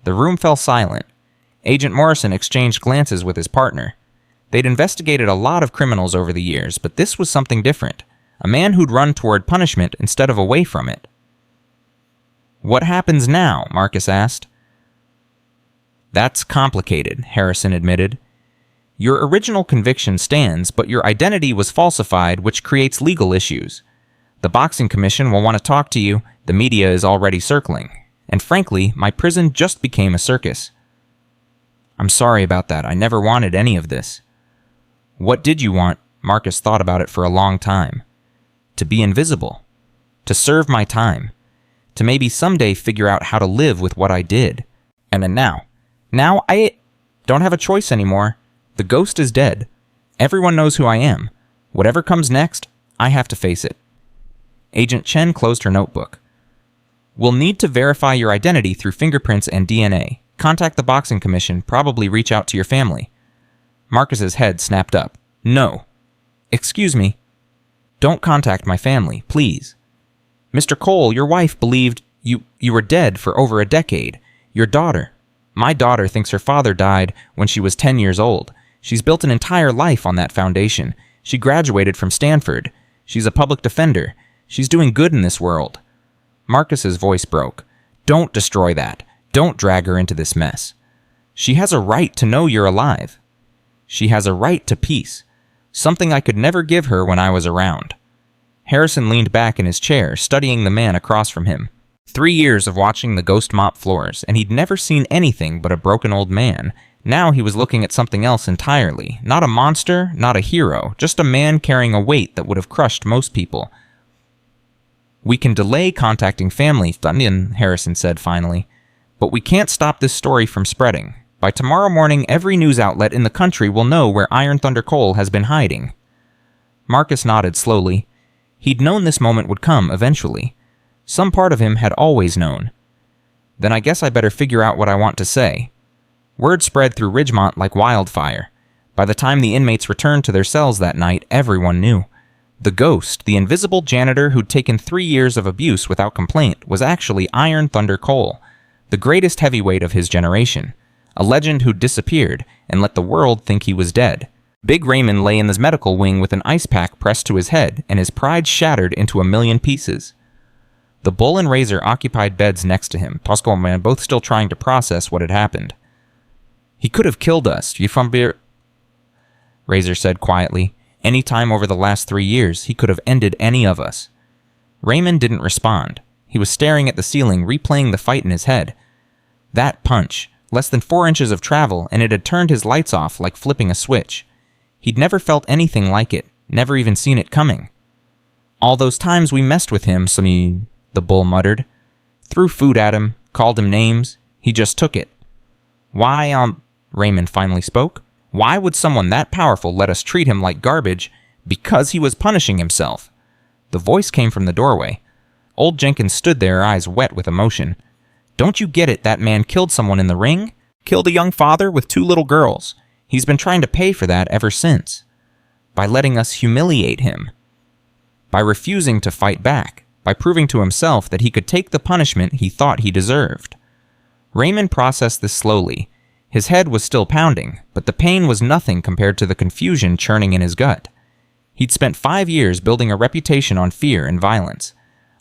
The room fell silent. Agent Morrison exchanged glances with his partner. They'd investigated a lot of criminals over the years, but this was something different. A man who'd run toward punishment instead of away from it. What happens now? Marcus asked. That's complicated, Harrison admitted. Your original conviction stands, but your identity was falsified, which creates legal issues. The boxing commission will want to talk to you. The media is already circling. And frankly, my prison just became a circus. I'm sorry about that. I never wanted any of this. What did you want? Marcus thought about it for a long time. To be invisible. To serve my time. To maybe someday figure out how to live with what I did. And then now I don't have a choice anymore. The ghost is dead. Everyone knows who I am. Whatever comes next, I have to face it. Agent Chen closed her notebook. We'll need to verify your identity through fingerprints and DNA. Contact the boxing commission, probably reach out to your family. Marcus's head snapped up. No. Excuse me. Don't contact my family, please. Mr. Cole, your wife believed you were dead for over a decade. Your daughter. My daughter thinks her father died when she was 10 years old. She's built an entire life on that foundation. She graduated from Stanford. She's a public defender. She's doing good in this world. Marcus's voice broke. Don't destroy that. Don't drag her into this mess. She has a right to know you're alive. She has a right to peace. Something I could never give her when I was around. Harrison leaned back in his chair, studying the man across from him. 3 years of watching the ghost mop floors, and he'd never seen anything but a broken old man. Now he was looking at something else entirely. Not a monster, not a hero, just a man carrying a weight that would have crushed most people. We can delay contacting family, Harrison said finally. But we can't stop this story from spreading. By tomorrow morning, every news outlet in the country will know where Iron Thunder Cole has been hiding. Marcus nodded slowly. He'd known this moment would come eventually. Some part of him had always known. Then I guess I better figure out what I want to say. Word spread through Ridgemont like wildfire. By the time the inmates returned to their cells that night, everyone knew. The ghost, the invisible janitor who'd taken 3 years of abuse without complaint, was actually Iron Thunder Cole, the greatest heavyweight of his generation, a legend who'd disappeared and let the world think he was dead. Big Raymond lay in the medical wing with an ice pack pressed to his head and his pride shattered into a million pieces. The Bull and Razor occupied beds next to him, Tosco and Man both still trying to process what had happened. He could have killed us, Razor said quietly. Any time over the last 3 years, he could have ended any of us. Raymond didn't respond. He was staring at the ceiling, replaying the fight in his head. That punch, less than 4 inches of travel, and it had turned his lights off like flipping a switch. He'd never felt anything like it, never even seen it coming. All those times we messed with him, the Bull muttered. Threw food at him, called him names. He just took it. Why, Raymond finally spoke. Why would someone that powerful let us treat him like garbage because he was punishing himself? The voice came from the doorway. Old Jenkins stood there, eyes wet with emotion. Don't you get it? That man killed someone in the ring? Killed a young father with 2 little girls. He's been trying to pay for that ever since. By letting us humiliate him. By refusing to fight back. by proving to himself that he could take the punishment he thought he deserved. Raymond processed this slowly. His head was still pounding, but the pain was nothing compared to the confusion churning in his gut. He'd spent 5 years building a reputation on fear and violence.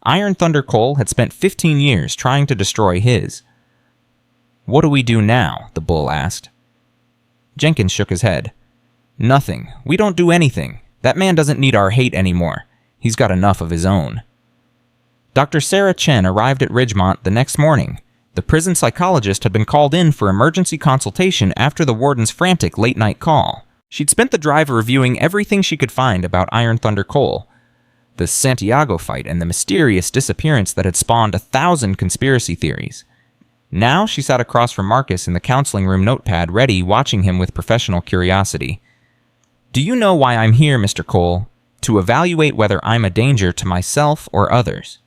Iron Thunder Cole had spent 15 years trying to destroy his. "What do we do now?" the bull asked. Jenkins shook his head. "Nothing. We don't do anything. That man doesn't need our hate anymore. He's got enough of his own." Dr. Sarah Chen arrived at Ridgemont the next morning. The prison psychologist had been called in for emergency consultation after the warden's frantic late-night call. She'd spent the drive reviewing everything she could find about Iron Thunder Cole, the Santiago fight, and the mysterious disappearance that had spawned 1,000 conspiracy theories. Now she sat across from Marcus in the counseling room notepad ready, watching him with professional curiosity. "Do you know why I'm here, Mr. Cole? To evaluate whether I'm a danger to myself or others."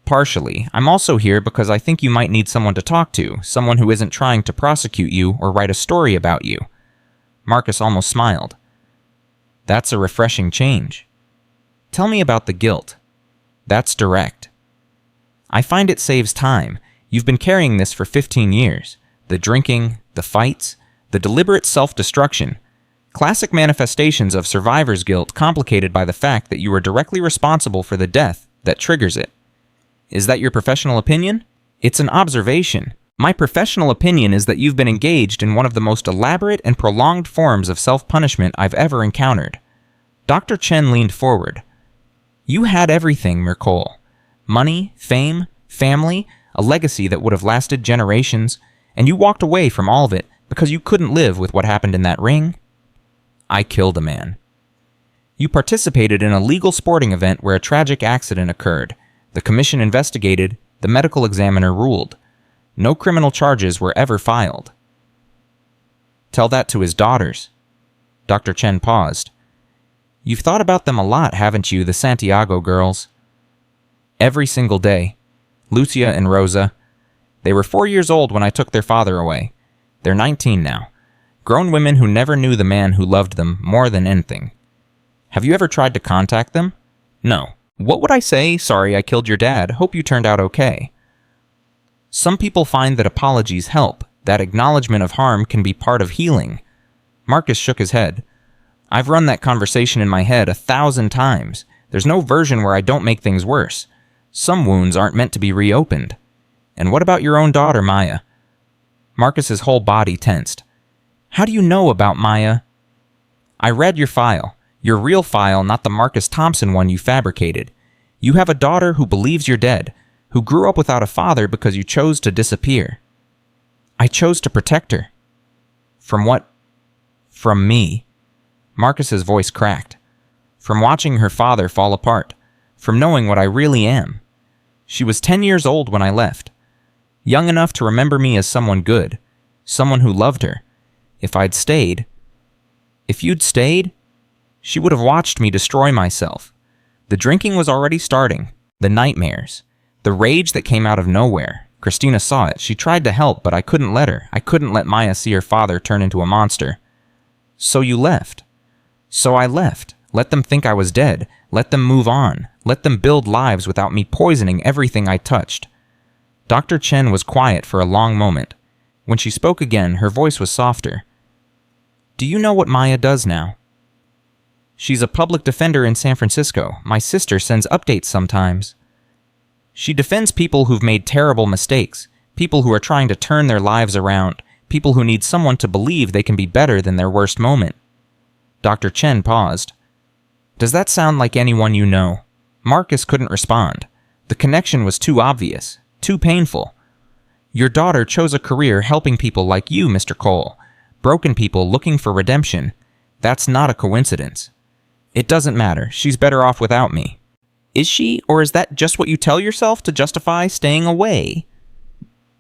"Partially. I'm also here because I think you might need someone to talk to, someone who isn't trying to prosecute you or write a story about you." Marcus almost smiled. "That's a refreshing change. Tell me about the guilt." "That's direct. I find it saves time. You've been carrying this for 15 years. The drinking, the fights, the deliberate self-destruction. Classic manifestations of survivor's guilt complicated by the fact that you were directly responsible for the death that triggers it. Is that your professional opinion? It's an observation. My professional opinion is that you've been engaged in one of the most elaborate and prolonged forms of self-punishment I've ever encountered." Dr. Chen leaned forward. "You had everything, Mercole. Money, fame, family, a legacy that would have lasted generations, and you walked away from all of it because you couldn't live with what happened in that ring." "I killed a man." "You participated in a legal sporting event where a tragic accident occurred. The commission investigated, the medical examiner ruled. No criminal charges were ever filed." "Tell that to his daughters." Dr. Chen paused. "You've thought about them a lot, haven't you, the Santiago girls?" "Every single day. Lucia and Rosa. They were 4 years old when I took their father away. They're 19 now. Grown women who never knew the man who loved them more than anything. Have you ever tried to contact them?" "No. What would I say? Sorry, I killed your dad. Hope you turned out okay." Some people find that apologies help. That acknowledgement of harm can be part of healing. Marcus shook his head. "I've run that conversation in my head 1,000 times. There's no version where I don't make things worse. Some wounds aren't meant to be reopened. And what about your own daughter, Maya?" Marcus's whole body tensed. "How do you know about Maya?" "I read your file. Your real file, not the Marcus Thompson one you fabricated. You have a daughter who believes you're dead, who grew up without a father because you chose to disappear." "I chose to protect her." "From what?" "From me." Marcus's voice cracked. "From watching her father fall apart. From knowing what I really am. She was 10 years old when I left. Young enough to remember me as someone good. Someone who loved her. If I'd stayed..." "If you'd stayed?" "She would have watched me destroy myself. The drinking was already starting. The nightmares. The rage that came out of nowhere. Christina saw it. She tried to help, but I couldn't let her. I couldn't let Maya see her father turn into a monster." "So you left?" "So I left. Let them think I was dead. Let them move on. Let them build lives without me poisoning everything I touched." Dr. Chen was quiet for a long moment. When she spoke again, her voice was softer. "Do you know what Maya does now?" "She's a public defender in San Francisco. My sister sends updates sometimes. She defends people who've made terrible mistakes, people who are trying to turn their lives around, people who need someone to believe they can be better than their worst moment." Dr. Chen paused. "Does that sound like anyone you know?" Marcus couldn't respond. The connection was too obvious, too painful. "Your daughter chose a career helping people like you, Mr. Cole. Broken people looking for redemption. That's not a coincidence. It doesn't matter. She's better off without me." "Is she, or is that just what you tell yourself to justify staying away?"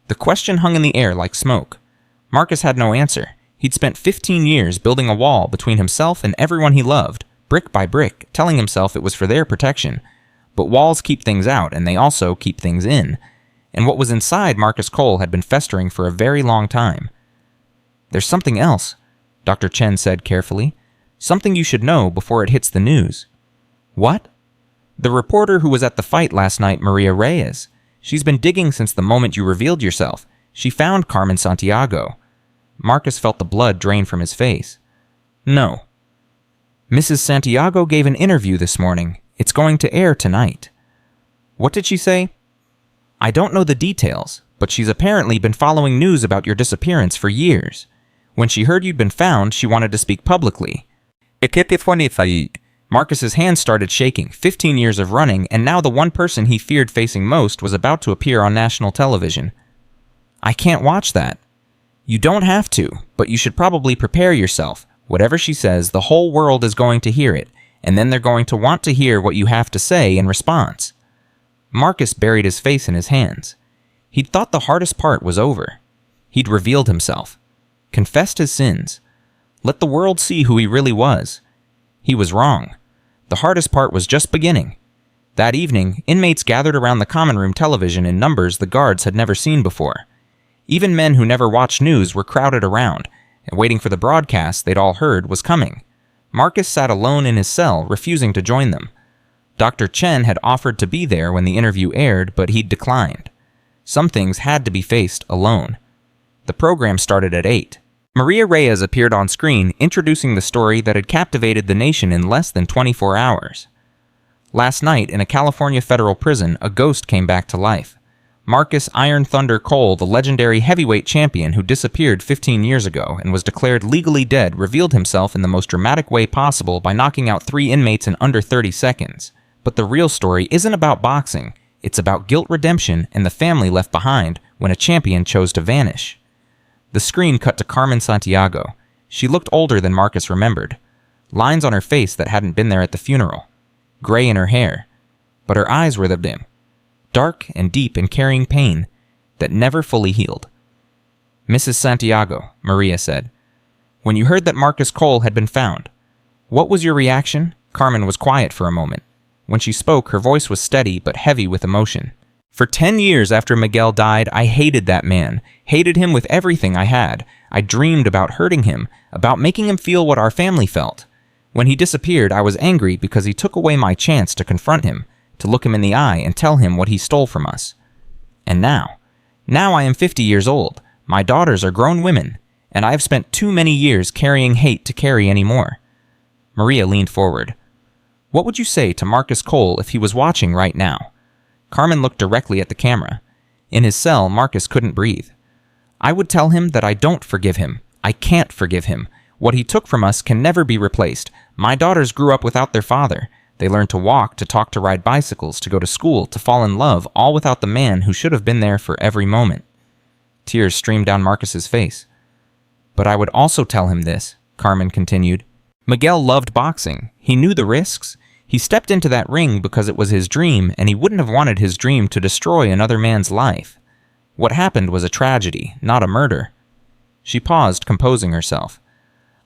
The question hung in the air like smoke. Marcus had no answer. He'd spent 15 years building a wall between himself and everyone he loved, brick by brick, telling himself it was for their protection. But walls keep things out, and they also keep things in. And what was inside Marcus Cole had been festering for a very long time. "There's something else," Dr. Chen said carefully. "Something you should know before it hits the news." "What?" The reporter who was at the fight last night, Maria Reyes. She's been digging since the moment you revealed yourself. She found Carmen Santiago. Marcus felt the blood drain from his face. No. Mrs. Santiago gave an interview this morning. It's going to air tonight. What did she say? I don't know the details, but she's apparently been following news about your disappearance for years. When she heard you'd been found, she wanted to speak publicly. Marcus's hands started shaking. 15 years of running, and now the one person he feared facing most was about to appear on national television. I can't watch that. You don't have to, but you should probably prepare yourself. Whatever she says, the whole world is going to hear it, and then they're going to want to hear what you have to say in response. Marcus buried his face in his hands. He'd thought the hardest part was over. He'd revealed himself, confessed his sins, let the world see who he really was. He was wrong. The hardest part was just beginning. That evening, inmates gathered around the common room television in numbers the guards had never seen before. Even men who never watched news were crowded around, and waiting for the broadcast they'd all heard was coming. Marcus sat alone in his cell, refusing to join them. Dr. Chen had offered to be there when the interview aired, but he'd declined. Some things had to be faced alone. The program started at 8. Maria Reyes appeared on screen, introducing the story that had captivated the nation in less than 24 hours. Last night, in a California federal prison, a ghost came back to life. Marcus Iron Thunder Cole, the legendary heavyweight champion who disappeared 15 years ago and was declared legally dead, revealed himself in the most dramatic way possible by knocking out 3 inmates in under 30 seconds. But the real story isn't about boxing. It's about guilt redemption and the family left behind when a champion chose to vanish. The screen cut to Carmen Santiago. She looked older than Marcus remembered. Lines on her face that hadn't been there at the funeral. Gray in her hair. But her eyes were the dim. Dark and deep and carrying pain that never fully healed. Mrs. Santiago, Maria said, when you heard that Marcus Cole had been found, what was your reaction? Carmen was quiet for a moment. When she spoke, her voice was steady but heavy with emotion. For 10 years after Miguel died, I hated that man, hated him with everything I had. I dreamed about hurting him, about making him feel what our family felt. When he disappeared, I was angry because he took away my chance to confront him, to look him in the eye and tell him what he stole from us. And now I am 50 years old. My daughters are grown women, and I have spent too many years carrying hate to carry any more. Maria leaned forward. What would you say to Marcus Cole if he was watching right now? Carmen looked directly at the camera. In his cell, Marcus couldn't breathe. I would tell him that I don't forgive him. I can't forgive him. What he took from us can never be replaced. My daughters grew up without their father. They learned to walk, to talk, to ride bicycles, to go to school, to fall in love, all without the man who should have been there for every moment. Tears streamed down Marcus's face. But I would also tell him this, Carmen continued. Miguel loved boxing. He knew the risks. He stepped into that ring because it was his dream, and he wouldn't have wanted his dream to destroy another man's life. What happened was a tragedy, not a murder. She paused, composing herself.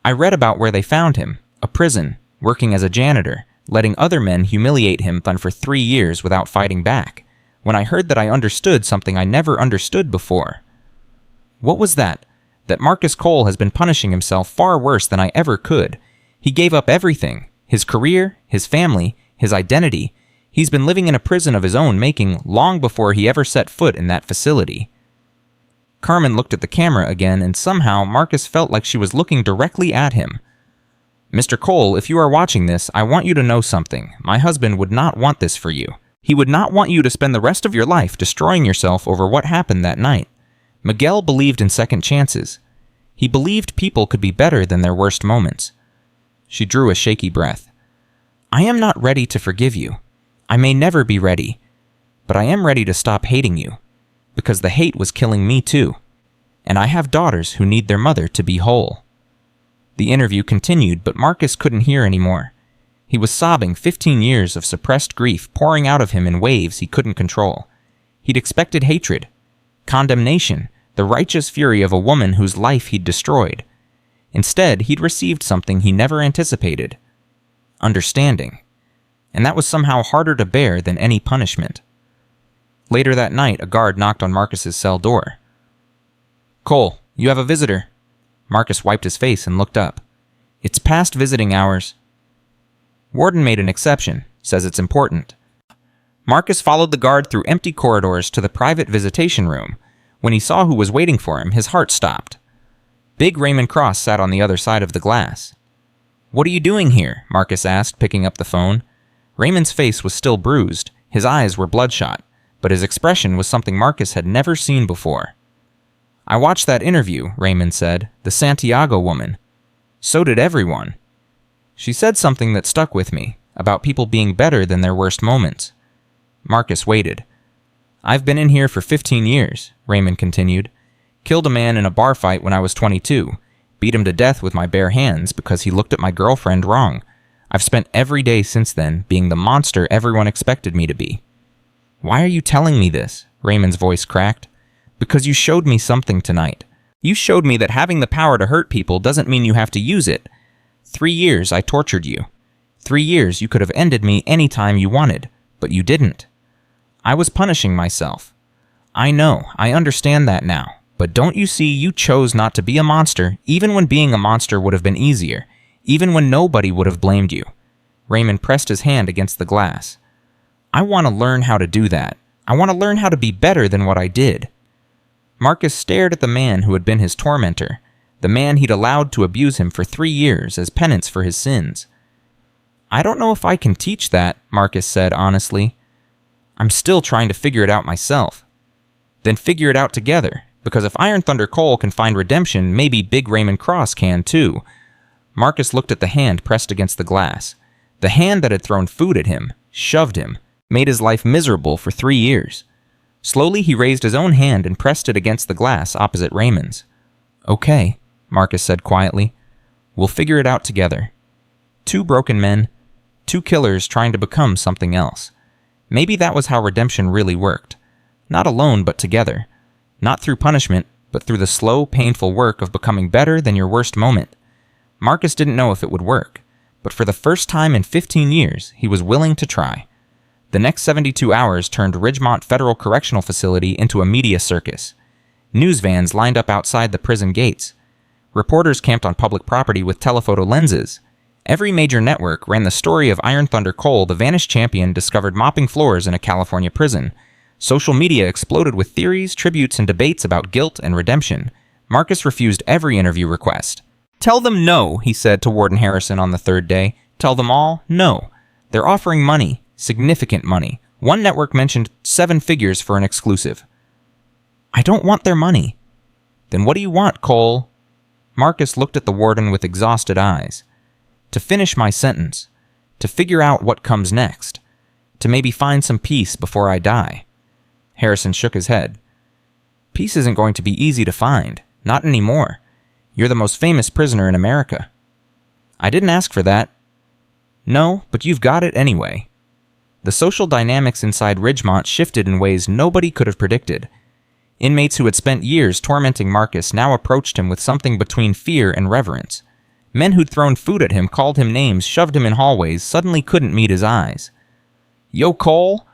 I read about where they found him, a prison, working as a janitor, letting other men humiliate him for 3 years without fighting back. When I heard that, I understood something I never understood before. What was that? That Marcus Cole has been punishing himself far worse than I ever could. He gave up everything. His career, his family, his identity. He's been living in a prison of his own making long before he ever set foot in that facility. Carmen looked at the camera again, and somehow Marcus felt like she was looking directly at him. Mr. Cole, if you are watching this, I want you to know something. My husband would not want this for you. He would not want you to spend the rest of your life destroying yourself over what happened that night. Miguel believed in second chances. He believed people could be better than their worst moments. She drew a shaky breath. I am not ready to forgive you. I may never be ready, but I am ready to stop hating you, because the hate was killing me too, and I have daughters who need their mother to be whole. The interview continued, but Marcus couldn't hear anymore. He was sobbing, 15 years of suppressed grief pouring out of him in waves he couldn't control. He'd expected hatred, condemnation, the righteous fury of a woman whose life he'd destroyed. Instead, he'd received something he never anticipated. Understanding. And that was somehow harder to bear than any punishment. Later that night, a guard knocked on Marcus's cell door. Cole, you have a visitor. Marcus wiped his face and looked up. It's past visiting hours. Warden made an exception, says it's important. Marcus followed the guard through empty corridors to the private visitation room. When he saw who was waiting for him, his heart stopped. Big Raymond Cross sat on the other side of the glass. "What are you doing here?" Marcus asked, picking up the phone. Raymond's face was still bruised, his eyes were bloodshot, but his expression was something Marcus had never seen before. "I watched that interview," Raymond said, "the Santiago woman. So did everyone. She said something that stuck with me, about people being better than their worst moments." Marcus waited. "I've been in here for 15 years, Raymond continued. "Killed a man in a bar fight when I was 22. Beat him to death with my bare hands because he looked at my girlfriend wrong. I've spent every day since then being the monster everyone expected me to be." "Why are you telling me this?" Raymond's voice cracked. "Because you showed me something tonight. You showed me that having the power to hurt people doesn't mean you have to use it. 3 years I tortured you. 3 years you could have ended me any time you wanted, but you didn't. I was punishing myself. I know, I understand that now, but don't you see you chose not to be a monster even when being a monster would have been easier, even when nobody would have blamed you." Raymond pressed his hand against the glass. "I want to learn how to do that. I want to learn how to be better than what I did." Marcus stared at the man who had been his tormentor, the man he'd allowed to abuse him for 3 years as penance for his sins. "I don't know if I can teach that," Marcus said honestly. "I'm still trying to figure it out myself." "Then figure it out together, because if Iron Thunder Cole can find redemption, maybe Big Raymond Cross can too." Marcus looked at the hand pressed against the glass. The hand that had thrown food at him, shoved him, made his life miserable for 3 years. Slowly he raised his own hand and pressed it against the glass opposite Raymond's. "Okay," Marcus said quietly. "We'll figure it out together. 2 broken men, 2 killers trying to become something else. Maybe that was how redemption really worked. Not alone, but together. Not through punishment, but through the slow, painful work of becoming better than your worst moment." Marcus didn't know if it would work, but for the first time in 15 years, he was willing to try. The next 72 hours turned Ridgemont Federal Correctional Facility into a media circus. News vans lined up outside the prison gates. Reporters camped on public property with telephoto lenses. Every major network ran the story of Iron Thunder Cole, the vanished champion discovered mopping floors in a California prison. Social media exploded with theories, tributes, and debates about guilt and redemption. Marcus refused every interview request. "Tell them no," he said to Warden Harrison on the 3rd day. "Tell them all no. They're offering money, significant money. One network mentioned 7 figures for an exclusive." "I don't want their money." "Then what do you want, Cole?" Marcus looked at the warden with exhausted eyes. "To finish my sentence. To figure out what comes next. To maybe find some peace before I die." Harrison shook his head. "Peace isn't going to be easy to find. Not anymore. You're the most famous prisoner in America." "I didn't ask for that." "No, but you've got it anyway." The social dynamics inside Ridgemont shifted in ways nobody could have predicted. Inmates who had spent years tormenting Marcus now approached him with something between fear and reverence. Men who'd thrown food at him, called him names, shoved him in hallways, suddenly couldn't meet his eyes. "Yo, Cole!"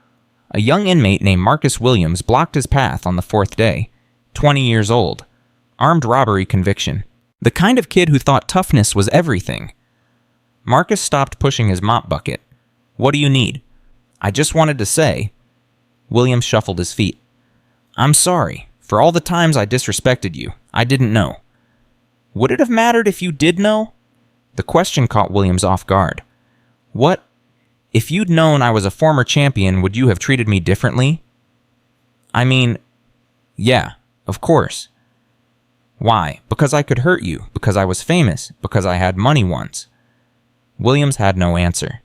A young inmate named Marcus Williams blocked his path on the 4th day. 20 years old. Armed robbery conviction. The kind of kid who thought toughness was everything. Marcus stopped pushing his mop bucket. "What do you need?" "I just wanted to say..." Williams shuffled his feet. "I'm sorry. For all the times I disrespected you. I didn't know." "Would it have mattered if you did know?" The question caught Williams off guard. "What? If you'd known I was a former champion, would you have treated me differently?" "I mean, yeah, of course." "Why? Because I could hurt you, because I was famous, because I had money once." Williams had no answer.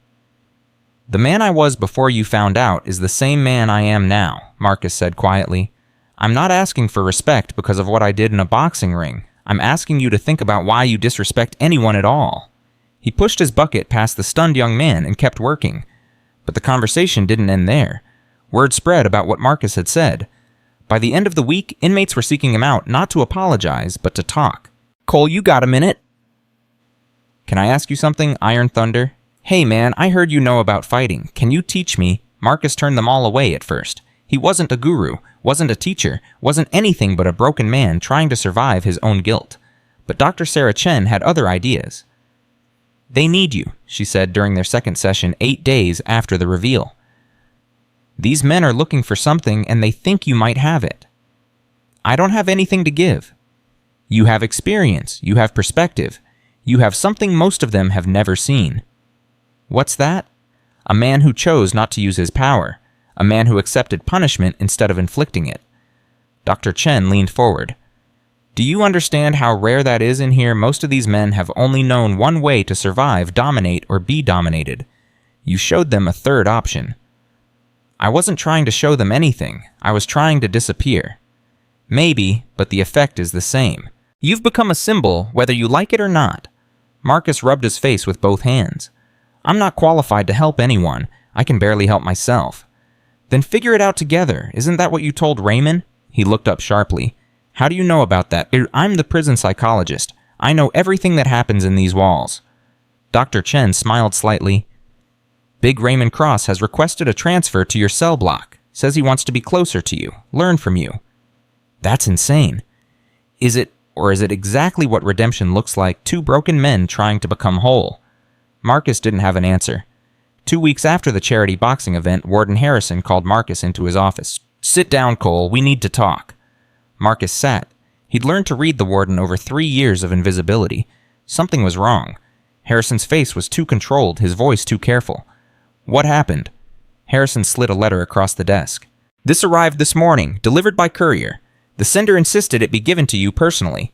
"The man I was before you found out is the same man I am now," Marcus said quietly. "I'm not asking for respect because of what I did in a boxing ring. I'm asking you to think about why you disrespect anyone at all." He pushed his bucket past the stunned young man and kept working. But the conversation didn't end there. Word spread about what Marcus had said. By the end of the week, inmates were seeking him out not to apologize, but to talk. "Cole, you got a minute?" "Can I ask you something, Iron Thunder?" "Hey man, I heard you know about fighting. Can you teach me?" Marcus turned them all away at first. He wasn't a guru, wasn't a teacher, wasn't anything but a broken man trying to survive his own guilt. But Dr. Sarah Chen had other ideas. "They need you," she said during their second session 8 days after the reveal. These men are looking for something and they think you might have it. I don't have anything to give. You have experience, you have perspective, you have something most of them have never seen. What's that? A man who chose not to use his power, a man who accepted punishment instead of inflicting it. Dr. Chen leaned forward. Do you understand how rare that is in here? Most of these men have only known one way to survive, dominate, or be dominated. You showed them a third option. I wasn't trying to show them anything. I was trying to disappear. Maybe, but the effect is the same. You've become a symbol, whether you like it or not. Marcus rubbed his face with both hands. I'm not qualified to help anyone. I can barely help myself. Then figure it out together. Isn't that what you told Raymond? He looked up sharply. How do you know about that? I'm the prison psychologist. I know everything that happens in these walls. Dr. Chen smiled slightly. Big Raymond Cross has requested a transfer to your cell block. Says he wants to be closer to you, learn from you. That's insane. Is it exactly what redemption looks like? Two broken men trying to become whole. Marcus didn't have an answer. 2 weeks after the charity boxing event, Warden Harrison called Marcus into his office. Sit down, Cole. We need to talk. Marcus sat. He'd learned to read the warden over 3 years of invisibility. Something was wrong. Harrison's face was too controlled, his voice too careful. What happened? Harrison slid a letter across the desk. This arrived this morning, delivered by courier. The sender insisted it be given to you personally.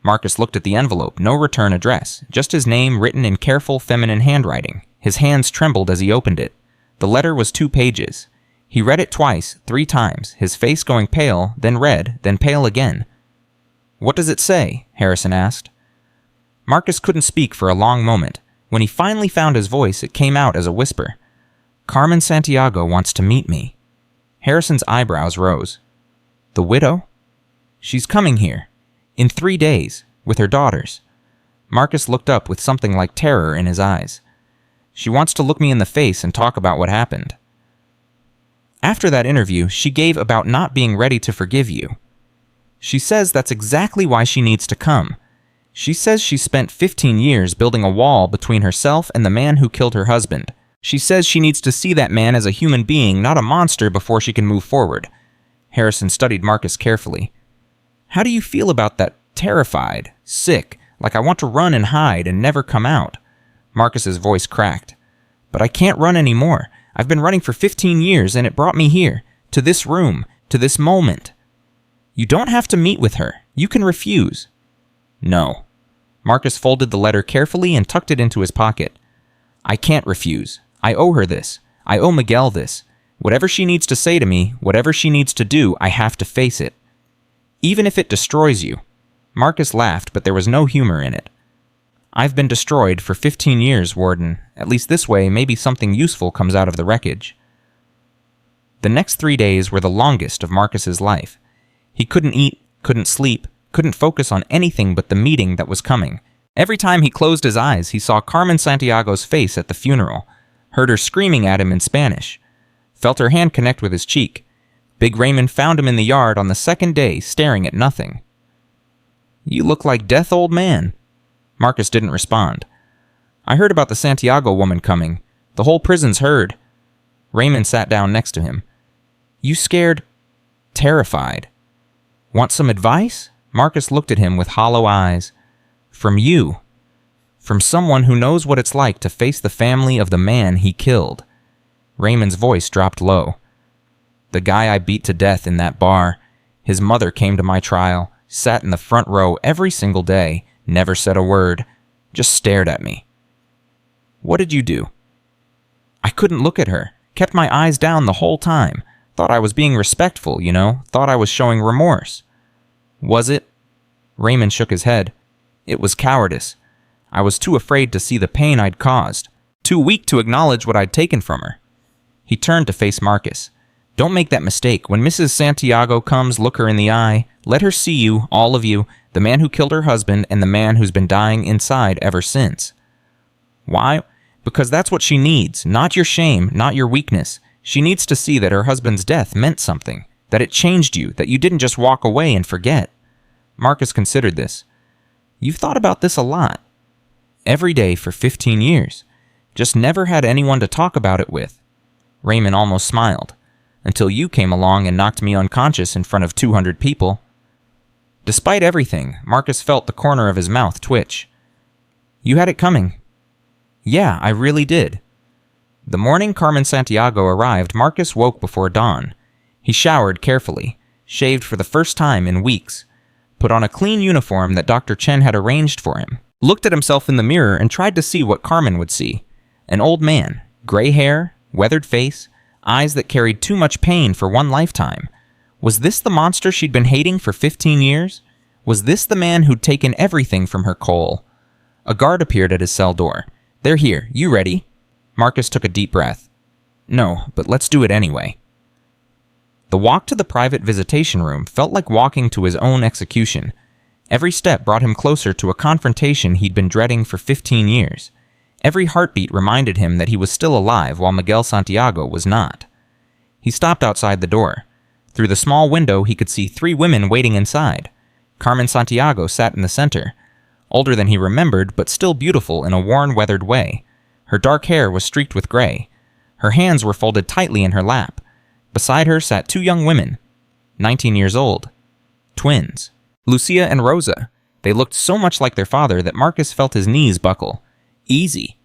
Marcus looked at the envelope, no return address, just his name written in careful feminine handwriting. His hands trembled as he opened it. The letter was 2 pages. He read it twice, 3 times, his face going pale, then red, then pale again. What does it say? Harrison asked. Marcus couldn't speak for a long moment. When he finally found his voice, it came out as a whisper. Carmen Santiago wants to meet me. Harrison's eyebrows rose. The widow? She's coming here. In 3 days, with her daughters. Marcus looked up with something like terror in his eyes. She wants to look me in the face and talk about what happened. After that interview, she gave about not being ready to forgive you. She says that's exactly why she needs to come. She says she spent 15 years building a wall between herself and the man who killed her husband. She says she needs to see that man as a human being, not a monster, before she can move forward. Harrison studied Marcus carefully. How do you feel about that? Terrified, sick, like I want to run and hide and never come out. Marcus's voice cracked. But I can't run anymore. I've been running for 15 years and it brought me here, to this room, to this moment. You don't have to meet with her. You can refuse. No. Marcus folded the letter carefully and tucked it into his pocket. I can't refuse. I owe her this. I owe Miguel this. Whatever she needs to say to me, whatever she needs to do, I have to face it. Even if it destroys you. Marcus laughed, but there was no humor in it. I've been destroyed for 15 years, Warden. At least this way, maybe something useful comes out of the wreckage. The next 3 days were the longest of Marcus's life. He couldn't eat, couldn't sleep, couldn't focus on anything but the meeting that was coming. Every time he closed his eyes, he saw Carmen Santiago's face at the funeral, heard her screaming at him in Spanish, felt her hand connect with his cheek. Big Raymond found him in the yard on the second day, staring at nothing. You look like death, old man. Marcus didn't respond. I heard about the Santiago woman coming. The whole prison's heard. Raymond sat down next to him. You scared? Terrified. Want some advice? Marcus looked at him with hollow eyes. From you. From someone who knows what it's like to face the family of the man he killed. Raymond's voice dropped low. The guy I beat to death in that bar. His mother came to my trial, sat in the front row every single day, never said a word, just stared at me. What did you do? I couldn't look at her, kept my eyes down the whole time. Thought I was being respectful, thought I was showing remorse. Was it? Raymond shook his head. It was cowardice. I was too afraid to see the pain I'd caused, too weak to acknowledge what I'd taken from her. He turned to face Marcus. Don't make that mistake. When Mrs. Santiago comes, look her in the eye. Let her see you, all of you, the man who killed her husband and the man who's been dying inside ever since. Why? Because that's what she needs, not your shame, not your weakness. She needs to see that her husband's death meant something, that it changed you, that you didn't just walk away and forget. Marcus considered this. You've thought about this a lot. Every day for 15 years. Just never had anyone to talk about it with. Raymond almost smiled. until you came along and knocked me unconscious in front of 200 people. Despite everything, Marcus felt the corner of his mouth twitch. You had it coming. Yeah, I really did. The morning Carmen Santiago arrived, Marcus woke before dawn. He showered carefully, shaved for the first time in weeks, put on a clean uniform that Dr. Chen had arranged for him, looked at himself in the mirror and tried to see what Carmen would see. An old man, gray hair, weathered face, eyes that carried too much pain for one lifetime. Was this the monster she'd been hating for 15 years? Was this the man who'd taken everything from her, Cole? A guard appeared at his cell door. They're here. You ready? Marcus took a deep breath. No, but let's do it anyway. The walk to the private visitation room felt like walking to his own execution. Every step brought him closer to a confrontation he'd been dreading for 15 years. Every heartbeat reminded him that he was still alive while Miguel Santiago was not. He stopped outside the door. Through the small window, he could see 3 women waiting inside. Carmen Santiago sat in the center, older than he remembered, but still beautiful in a worn, weathered way. Her dark hair was streaked with gray. Her hands were folded tightly in her lap. Beside her sat 2 young women, 19 years old. Twins. Lucia and Rosa. They looked so much like their father that Marcus felt his knees buckle. Easy.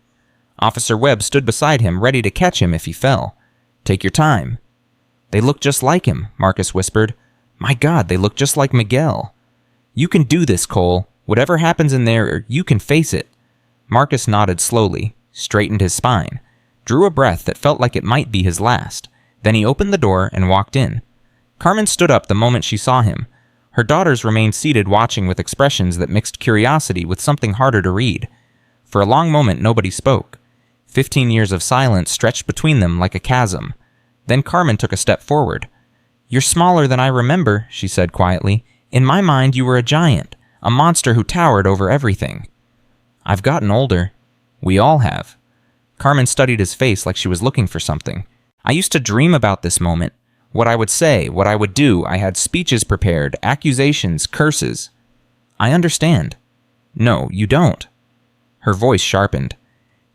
Officer Webb stood beside him, ready to catch him if he fell. Take your time. They look just like him, Marcus whispered. My God, they look just like Miguel. You can do this, Cole. Whatever happens in there, you can face it. Marcus nodded slowly, straightened his spine, drew a breath that felt like it might be his last. Then he opened the door and walked in. Carmen stood up the moment she saw him. Her daughters remained seated watching with expressions that mixed curiosity with something harder to read. For a long moment nobody spoke. 15 years of silence stretched between them like a chasm. Then Carmen took a step forward. You're smaller than I remember, she said quietly. In my mind you were a giant, a monster who towered over everything. I've gotten older. We all have. Carmen studied his face like she was looking for something. I used to dream about this moment. What I would say, what I would do. I had speeches prepared, accusations, curses. I understand. No, you don't. Her voice sharpened.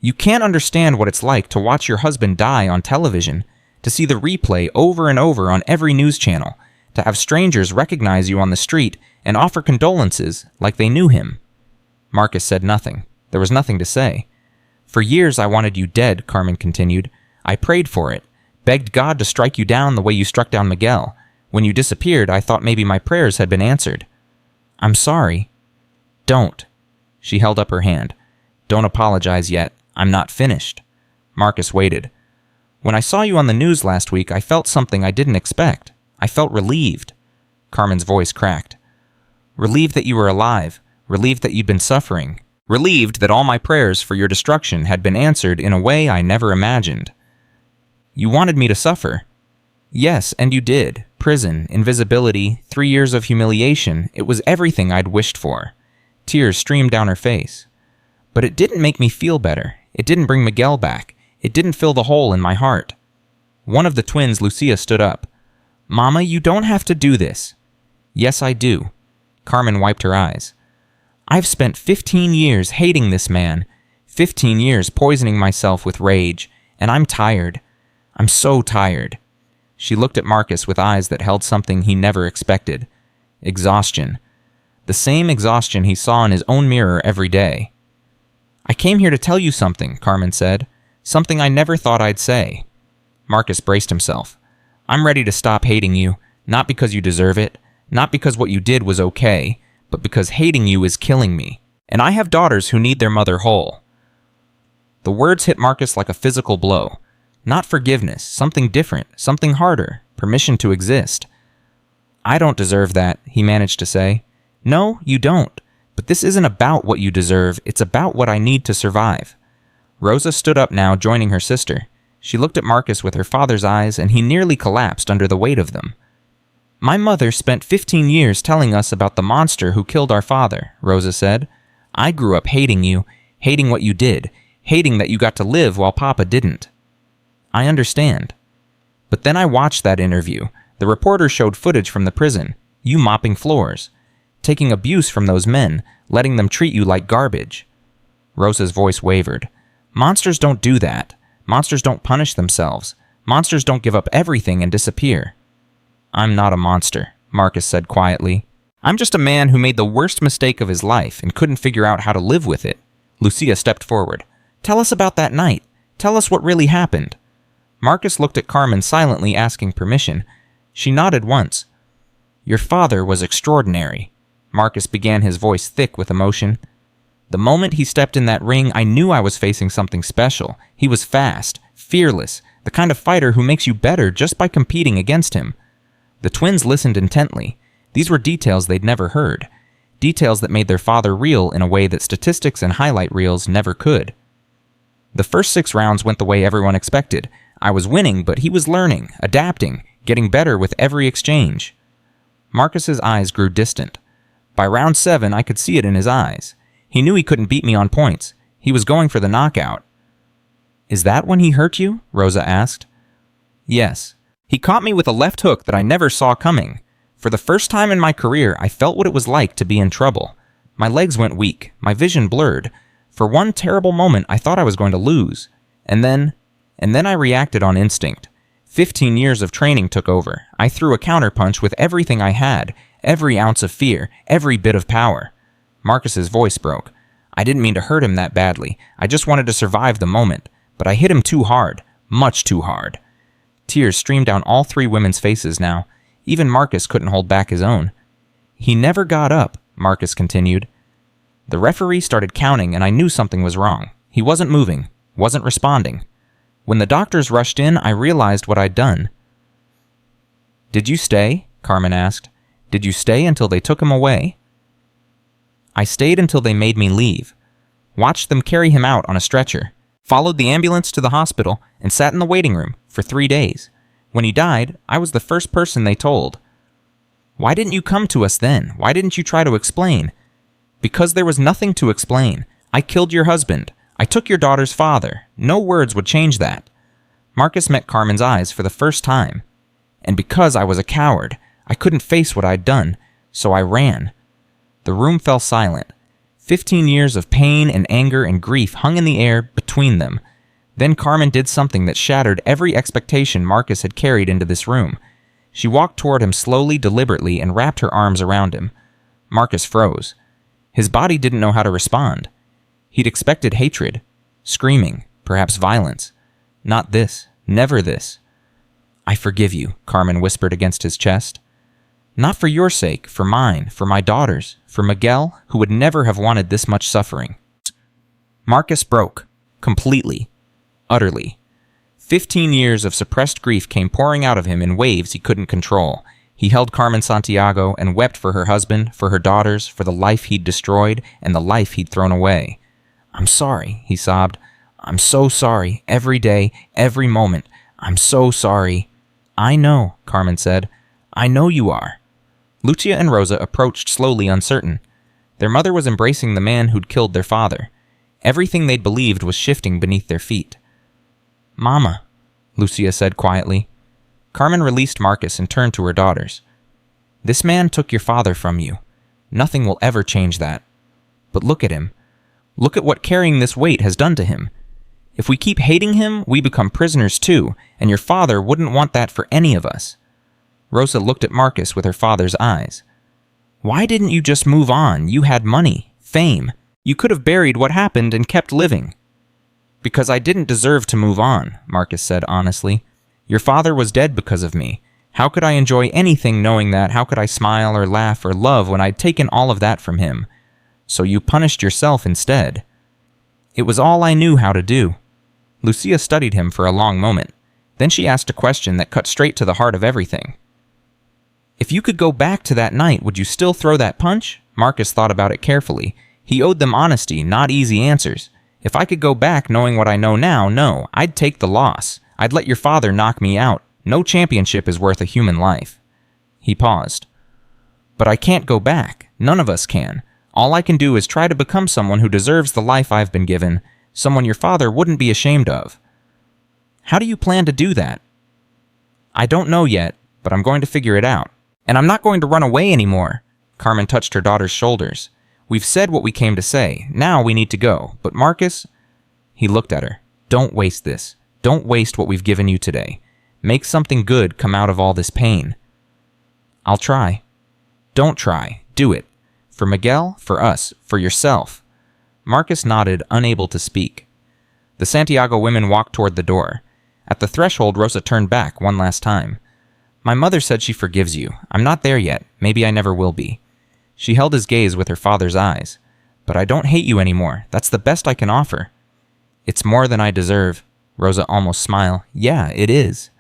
You can't understand what it's like to watch your husband die on television, to see the replay over and over on every news channel, to have strangers recognize you on the street and offer condolences like they knew him. Marcus said nothing. There was nothing to say. For years I wanted you dead, Carmen continued. I prayed for it, begged God to strike you down the way you struck down Miguel. When you disappeared, I thought maybe my prayers had been answered. I'm sorry. Don't. She held up her hand. Don't apologize yet. I'm not finished. Marcus waited. When I saw you on the news last week, I felt something I didn't expect. I felt relieved. Carmen's voice cracked. Relieved that you were alive. Relieved that you'd been suffering. Relieved that all my prayers for your destruction had been answered in a way I never imagined. You wanted me to suffer. Yes, and you did. Prison, invisibility, 3 years of humiliation. It was everything I'd wished for. Tears streamed down her face. But it didn't make me feel better. It didn't bring Miguel back. It didn't fill the hole in my heart. One of the twins, Lucia, stood up. Mama, you don't have to do this. Yes, I do. Carmen wiped her eyes. I've spent 15 years hating this man. 15 years poisoning myself with rage. And I'm tired. I'm so tired. She looked at Marcus with eyes that held something he never expected. Exhaustion. The same exhaustion he saw in his own mirror every day. I came here to tell you something, Carmen said. Something I never thought I'd say. Marcus braced himself. I'm ready to stop hating you, not because you deserve it, not because what you did was okay, but because hating you is killing me. And I have daughters who need their mother whole. The words hit Marcus like a physical blow. Not forgiveness, something different, something harder, permission to exist. I don't deserve that, he managed to say. No, you don't. But this isn't about what you deserve, it's about what I need to survive. Rosa stood up now, joining her sister. She looked at Marcus with her father's eyes, and he nearly collapsed under the weight of them. My mother spent 15 years telling us about the monster who killed our father, Rosa said. I grew up hating you, hating what you did, hating that you got to live while Papa didn't. I understand. But then I watched that interview. The reporter showed footage from the prison, you mopping floors, taking abuse from those men, letting them treat you like garbage. Rosa's voice wavered. Monsters don't do that. Monsters don't punish themselves. Monsters don't give up everything and disappear. I'm not a monster, Marcus said quietly. I'm just a man who made the worst mistake of his life and couldn't figure out how to live with it. Lucia stepped forward. Tell us about that night. Tell us what really happened. Marcus looked at Carmen silently asking permission. She nodded once. Your father was extraordinary. Marcus began, his voice thick with emotion. The moment he stepped in that ring, I knew I was facing something special. He was fast, fearless, the kind of fighter who makes you better just by competing against him. The twins listened intently. These were details they'd never heard. Details that made their father real in a way that statistics and highlight reels never could. The first 6 rounds went the way everyone expected. I was winning, but he was learning, adapting, getting better with every exchange. Marcus's eyes grew distant. By round 7, I could see it in his eyes. He knew he couldn't beat me on points. He was going for the knockout. Is that when he hurt you? Rosa asked. Yes. He caught me with a left hook that I never saw coming. For the first time in my career, I felt what it was like to be in trouble. My legs went weak, my vision blurred. For one terrible moment, I thought I was going to lose. And then I reacted on instinct. 15 years of training took over. I threw a counterpunch with everything I had, every ounce of fear, every bit of power. Marcus's voice broke. I didn't mean to hurt him that badly. I just wanted to survive the moment. But I hit him too hard, much too hard. Tears streamed down all 3 women's faces now. Even Marcus couldn't hold back his own. He never got up, Marcus continued. The referee started counting and I knew something was wrong. He wasn't moving, wasn't responding. When the doctors rushed in, I realized what I'd done. Did you stay? Carmen asked. Did you stay until they took him away? I stayed until they made me leave. Watched them carry him out on a stretcher. Followed the ambulance to the hospital and sat in the waiting room for 3 days. When he died, I was the first person they told. Why didn't you come to us then? Why didn't you try to explain? Because there was nothing to explain. I killed your husband. I took your daughter's father. No words would change that. Marcus met Carmen's eyes for the first time. And because I was a coward, I couldn't face what I'd done, so I ran. The room fell silent. 15 years of pain and anger and grief hung in the air between them. Then Carmen did something that shattered every expectation Marcus had carried into this room. She walked toward him slowly, deliberately, and wrapped her arms around him. Marcus froze. His body didn't know how to respond. He'd expected hatred, screaming, perhaps violence. Not this, never this. I forgive you, Carmen whispered against his chest. Not for your sake, for mine, for my daughter's, for Miguel, who would never have wanted this much suffering. Marcus broke, completely, utterly. 15 years of suppressed grief came pouring out of him in waves he couldn't control. He held Carmen Santiago and wept for her husband, for her daughters, for the life he'd destroyed and the life he'd thrown away. I'm sorry, he sobbed. I'm so sorry, every day, every moment. I'm so sorry. I know, Carmen said. I know you are. Lucia and Rosa approached slowly, uncertain. Their mother was embracing the man who'd killed their father. Everything they'd believed was shifting beneath their feet. Mama, Lucia said quietly. Carmen released Marcus and turned to her daughters. This man took your father from you. Nothing will ever change that. But look at him. Look at what carrying this weight has done to him. If we keep hating him, we become prisoners too, and your father wouldn't want that for any of us. Rosa looked at Marcus with her father's eyes. Why didn't you just move on? You had money, fame. You could have buried what happened and kept living. Because I didn't deserve to move on, Marcus said honestly. Your father was dead because of me. How could I enjoy anything knowing that? How could I smile or laugh or love when I'd taken all of that from him? So you punished yourself instead. It was all I knew how to do. Lucia studied him for a long moment. Then she asked a question that cut straight to the heart of everything. If you could go back to that night, would you still throw that punch? Marcus thought about it carefully. He owed them honesty, not easy answers. If I could go back knowing what I know now, no, I'd take the loss. I'd let your father knock me out. No championship is worth a human life. He paused. But I can't go back. None of us can. All I can do is try to become someone who deserves the life I've been given, someone your father wouldn't be ashamed of. How do you plan to do that? I don't know yet, but I'm going to figure it out. And I'm not going to run away anymore. Carmen touched her daughter's shoulders. We've said what we came to say. Now we need to go. But Marcus... He looked at her. Don't waste this. Don't waste what we've given you today. Make something good come out of all this pain. I'll try. Don't try. Do it. For Miguel, for us, for yourself. Marcus nodded, unable to speak. The Santiago women walked toward the door. At the threshold, Rosa turned back one last time. My mother said she forgives you. I'm not there yet. Maybe I never will be. She held his gaze with her father's eyes. But I don't hate you anymore. That's the best I can offer. It's more than I deserve. Rosa almost smiled. Yeah, it is.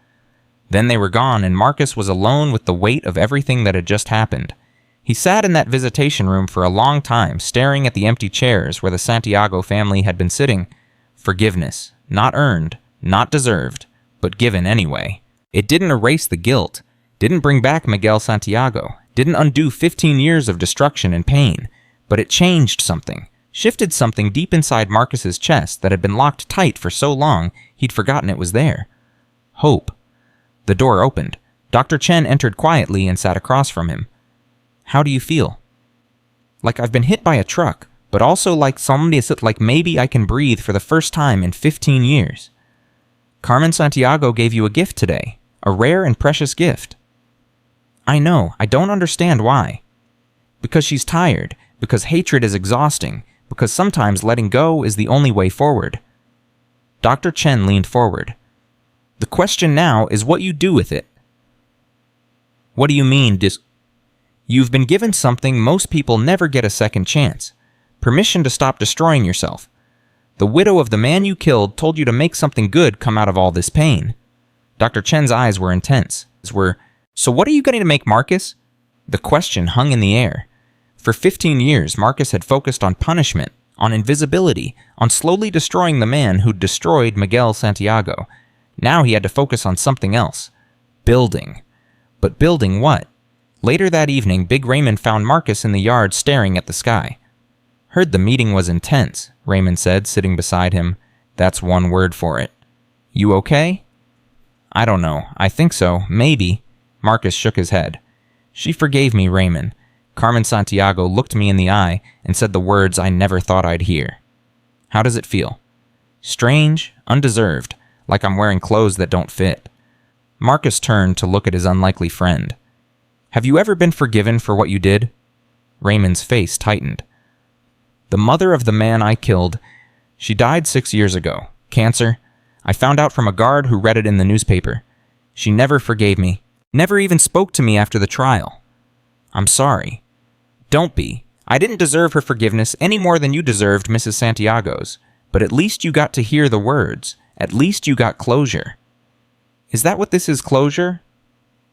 Then they were gone, and Marcus was alone with the weight of everything that had just happened. He sat in that visitation room for a long time, staring at the empty chairs where the Santiago family had been sitting. Forgiveness. Not earned, not deserved, but given anyway. It didn't erase the guilt, didn't bring back Miguel Santiago, didn't undo 15 years of destruction and pain, but it changed something, shifted something deep inside Marcus's chest that had been locked tight for so long he'd forgotten it was there. Hope. The door opened. Dr. Chen entered quietly and sat across from him. How do you feel? Like I've been hit by a truck, but also like maybe I can breathe for the first time in 15 years. Carmen Santiago gave you a gift today, a rare and precious gift. I know, I don't understand why. Because she's tired, because hatred is exhausting, because sometimes letting go is the only way forward. Dr. Chen leaned forward. The question now is what you do with it. What do you mean, You've been given something most people never get a second chance. Permission to stop destroying yourself. The widow of the man you killed told you to make something good come out of all this pain. Dr. Chen's eyes were intense. So what are you going to make, Marcus? The question hung in the air. For 15 years, Marcus had focused on punishment, on invisibility, on slowly destroying the man who'd destroyed Miguel Santiago. Now he had to focus on something else. Building. But building what? Later that evening, Big Raymond found Marcus in the yard staring at the sky. Heard the meeting was intense, Raymond said, sitting beside him. That's one word for it. You okay? I don't know. I think so. Maybe. Marcus shook his head. She forgave me, Raymond. Carmen Santiago looked me in the eye and said the words I never thought I'd hear. How does it feel? Strange, undeserved, like I'm wearing clothes that don't fit. Marcus turned to look at his unlikely friend. Have you ever been forgiven for what you did? Raymond's face tightened. The mother of the man I killed, she died 6 years ago. Cancer. I found out from a guard who read it in the newspaper. She never forgave me. Never even spoke to me after the trial. I'm sorry. Don't be. I didn't deserve her forgiveness any more than you deserved Mrs. Santiago's. But at least you got to hear the words. At least you got closure. Is that what this is, closure?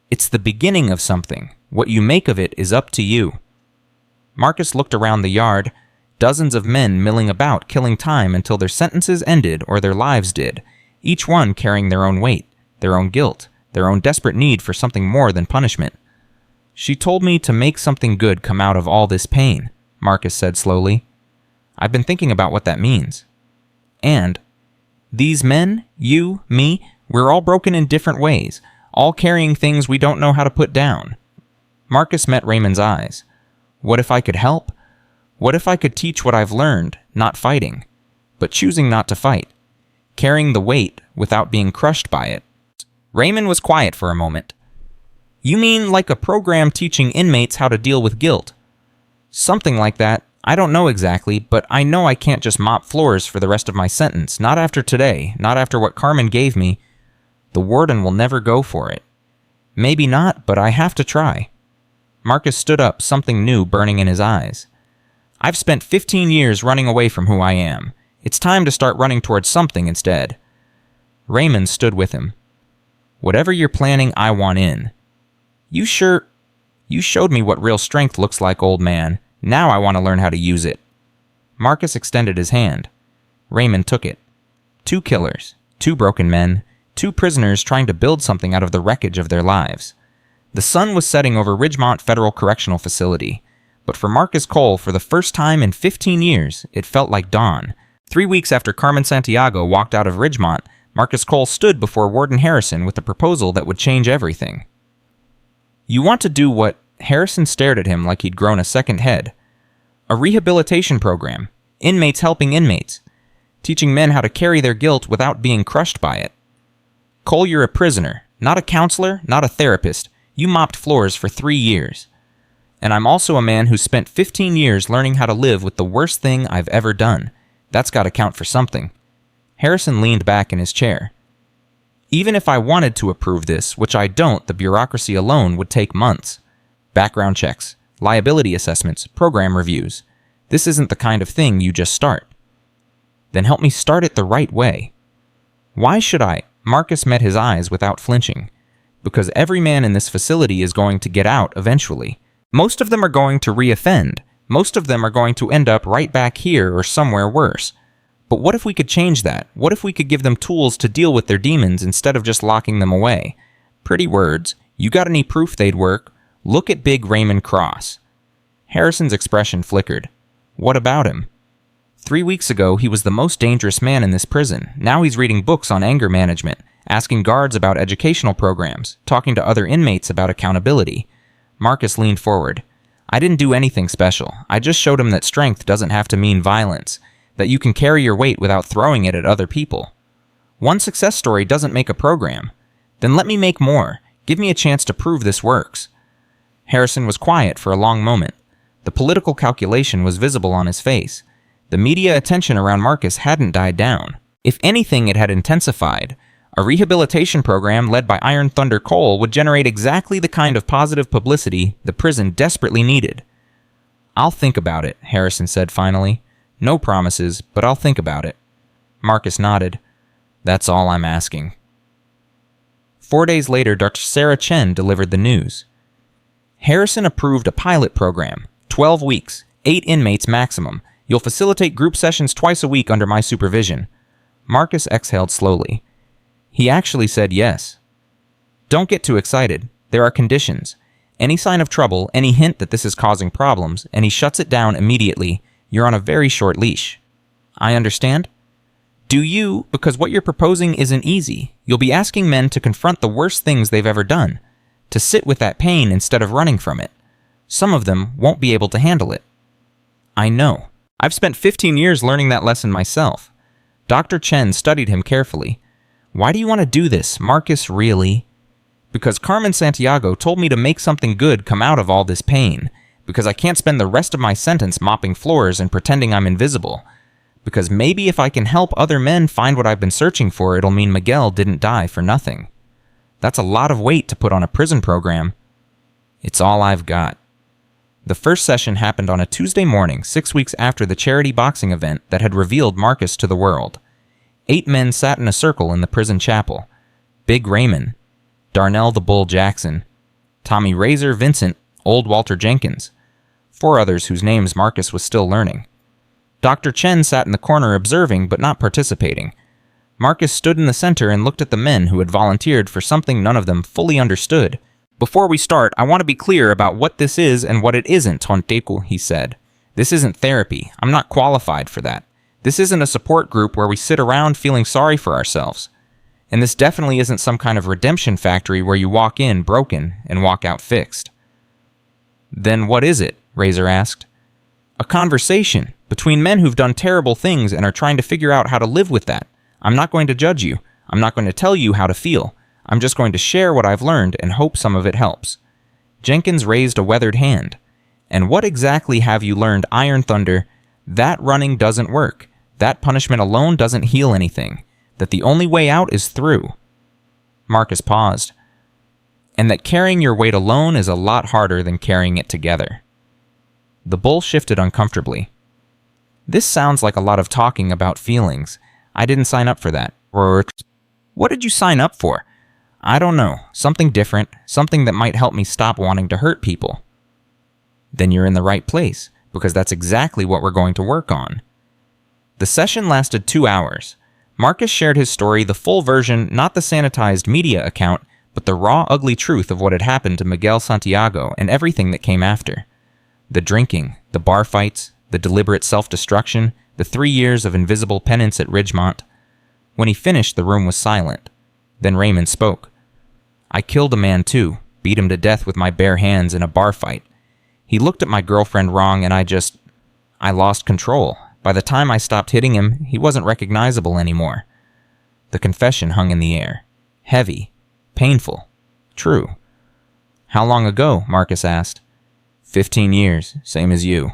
It's the beginning of something. What you make of it is up to you. Marcus looked around the yard. Dozens of men milling about, killing time until their sentences ended or their lives did, each one carrying their own weight, their own guilt, their own desperate need for something more than punishment. She told me to make something good come out of all this pain, Marcus said slowly. I've been thinking about what that means. And these men, you, me, we're all broken in different ways, all carrying things we don't know how to put down. Marcus met Raymond's eyes. What if I could help? What if I could teach what I've learned, not fighting, but choosing not to fight, carrying the weight without being crushed by it? Raymond was quiet for a moment. You mean like a program teaching inmates how to deal with guilt? Something like that. I don't know exactly, but I know I can't just mop floors for the rest of my sentence, not after today, not after what Carmen gave me. The warden will never go for it. Maybe not, but I have to try. Marcus stood up, something new burning in his eyes. I've spent 15 years running away from who I am. It's time to start running towards something instead. Raymond stood with him. Whatever you're planning, I want in. You showed me what real strength looks like, old man. Now I want to learn how to use it. Marcus extended his hand. Raymond took it. 2 killers, 2 broken men, 2 prisoners trying to build something out of the wreckage of their lives. The sun was setting over Ridgemont Federal Correctional Facility. But for Marcus Cole, for the first time in 15 years, it felt like dawn. 3 weeks after Carmen Santiago walked out of Ridgemont, Marcus Cole stood before Warden Harrison with a proposal that would change everything. You want to do what? Harrison stared at him like he'd grown a second head. A rehabilitation program. Inmates helping inmates. Teaching men how to carry their guilt without being crushed by it. Cole, you're a prisoner. Not a counselor, not a therapist. You mopped floors for 3 years. And I'm also a man who spent 15 years learning how to live with the worst thing I've ever done. That's got to count for something. Harrison leaned back in his chair. Even if I wanted to approve this, which I don't, the bureaucracy alone would take months. Background checks, liability assessments, program reviews. This isn't the kind of thing you just start. Then help me start it the right way. Why should I? Marcus met his eyes without flinching. Because every man in this facility is going to get out eventually. Most of them are going to reoffend. Most of them are going to end up right back here or somewhere worse. But what if we could change that? What if we could give them tools to deal with their demons instead of just locking them away? Pretty words. You got any proof they'd work? Look at Big Raymond Cross. Harrison's expression flickered. What about him? 3 weeks ago, he was the most dangerous man in this prison. Now he's reading books on anger management, asking guards about educational programs, talking to other inmates about accountability. Marcus leaned forward. I didn't do anything special. I just showed him that strength doesn't have to mean violence, that you can carry your weight without throwing it at other people. One success story doesn't make a program. Then let me make more. Give me a chance to prove this works. Harrison was quiet for a long moment. The political calculation was visible on his face. The media attention around Marcus hadn't died down. If anything, it had intensified. A rehabilitation program led by Iron Thunder Cole would generate exactly the kind of positive publicity the prison desperately needed. I'll think about it, Harrison said finally. No promises, but I'll think about it. Marcus nodded. That's all I'm asking. 4 days later, Dr. Sarah Chen delivered the news. Harrison approved a pilot program. 12 weeks, 8 inmates maximum. You'll facilitate group sessions twice a week under my supervision. Marcus exhaled slowly. He actually said yes. Don't get too excited. There are conditions. Any sign of trouble, any hint that this is causing problems, and he shuts it down immediately, you're on a very short leash. I understand? Do you? Because what you're proposing isn't easy. You'll be asking men to confront the worst things they've ever done, to sit with that pain instead of running from it. Some of them won't be able to handle it. I know. I've spent 15 years learning that lesson myself. Dr. Chen studied him carefully. Why do you want to do this, Marcus, really? Because Carmen Santiago told me to make something good come out of all this pain. Because I can't spend the rest of my sentence mopping floors and pretending I'm invisible. Because maybe if I can help other men find what I've been searching for, it'll mean Miguel didn't die for nothing. That's a lot of weight to put on a prison program. It's all I've got. The first session happened on a Tuesday morning, 6 weeks after the charity boxing event that had revealed Marcus to the world. 8 men sat in a circle in the prison chapel. Big Raymond, Darnell the Bull Jackson, Tommy Razor Vincent, Old Walter Jenkins, 4 others whose names Marcus was still learning. Dr. Chen sat in the corner observing but not participating. Marcus stood in the center and looked at the men who had volunteered for something none of them fully understood. Before we start, I want to be clear about what this is and what it isn't, Tonteku, he said. This isn't therapy. I'm not qualified for that. This isn't a support group where we sit around feeling sorry for ourselves. And this definitely isn't some kind of redemption factory where you walk in broken and walk out fixed. Then what is it? Razor asked. A conversation between men who've done terrible things and are trying to figure out how to live with that. I'm not going to judge you. I'm not going to tell you how to feel. I'm just going to share what I've learned and hope some of it helps. Jenkins raised a weathered hand. And what exactly have you learned, Iron Thunder? That running doesn't work. That punishment alone doesn't heal anything. That the only way out is through. Marcus paused. And that carrying your weight alone is a lot harder than carrying it together. The bull shifted uncomfortably. This sounds like a lot of talking about feelings. I didn't sign up for that. Or what did you sign up for? I don't know. Something different. Something that might help me stop wanting to hurt people. Then you're in the right place, because that's exactly what we're going to work on. The session lasted 2 hours. Marcus shared his story, the full version, not the sanitized media account, but the raw, ugly truth of what had happened to Miguel Santiago and everything that came after. The drinking, the bar fights, the deliberate self-destruction, the 3 years of invisible penance at Ridgemont. When he finished, the room was silent. Then Raymond spoke. I killed a man too, beat him to death with my bare hands in a bar fight. He looked at my girlfriend wrong and I lost control. By the time I stopped hitting him, he wasn't recognizable anymore. The confession hung in the air. Heavy. Painful. True. How long ago? Marcus asked. 15 years, same as you.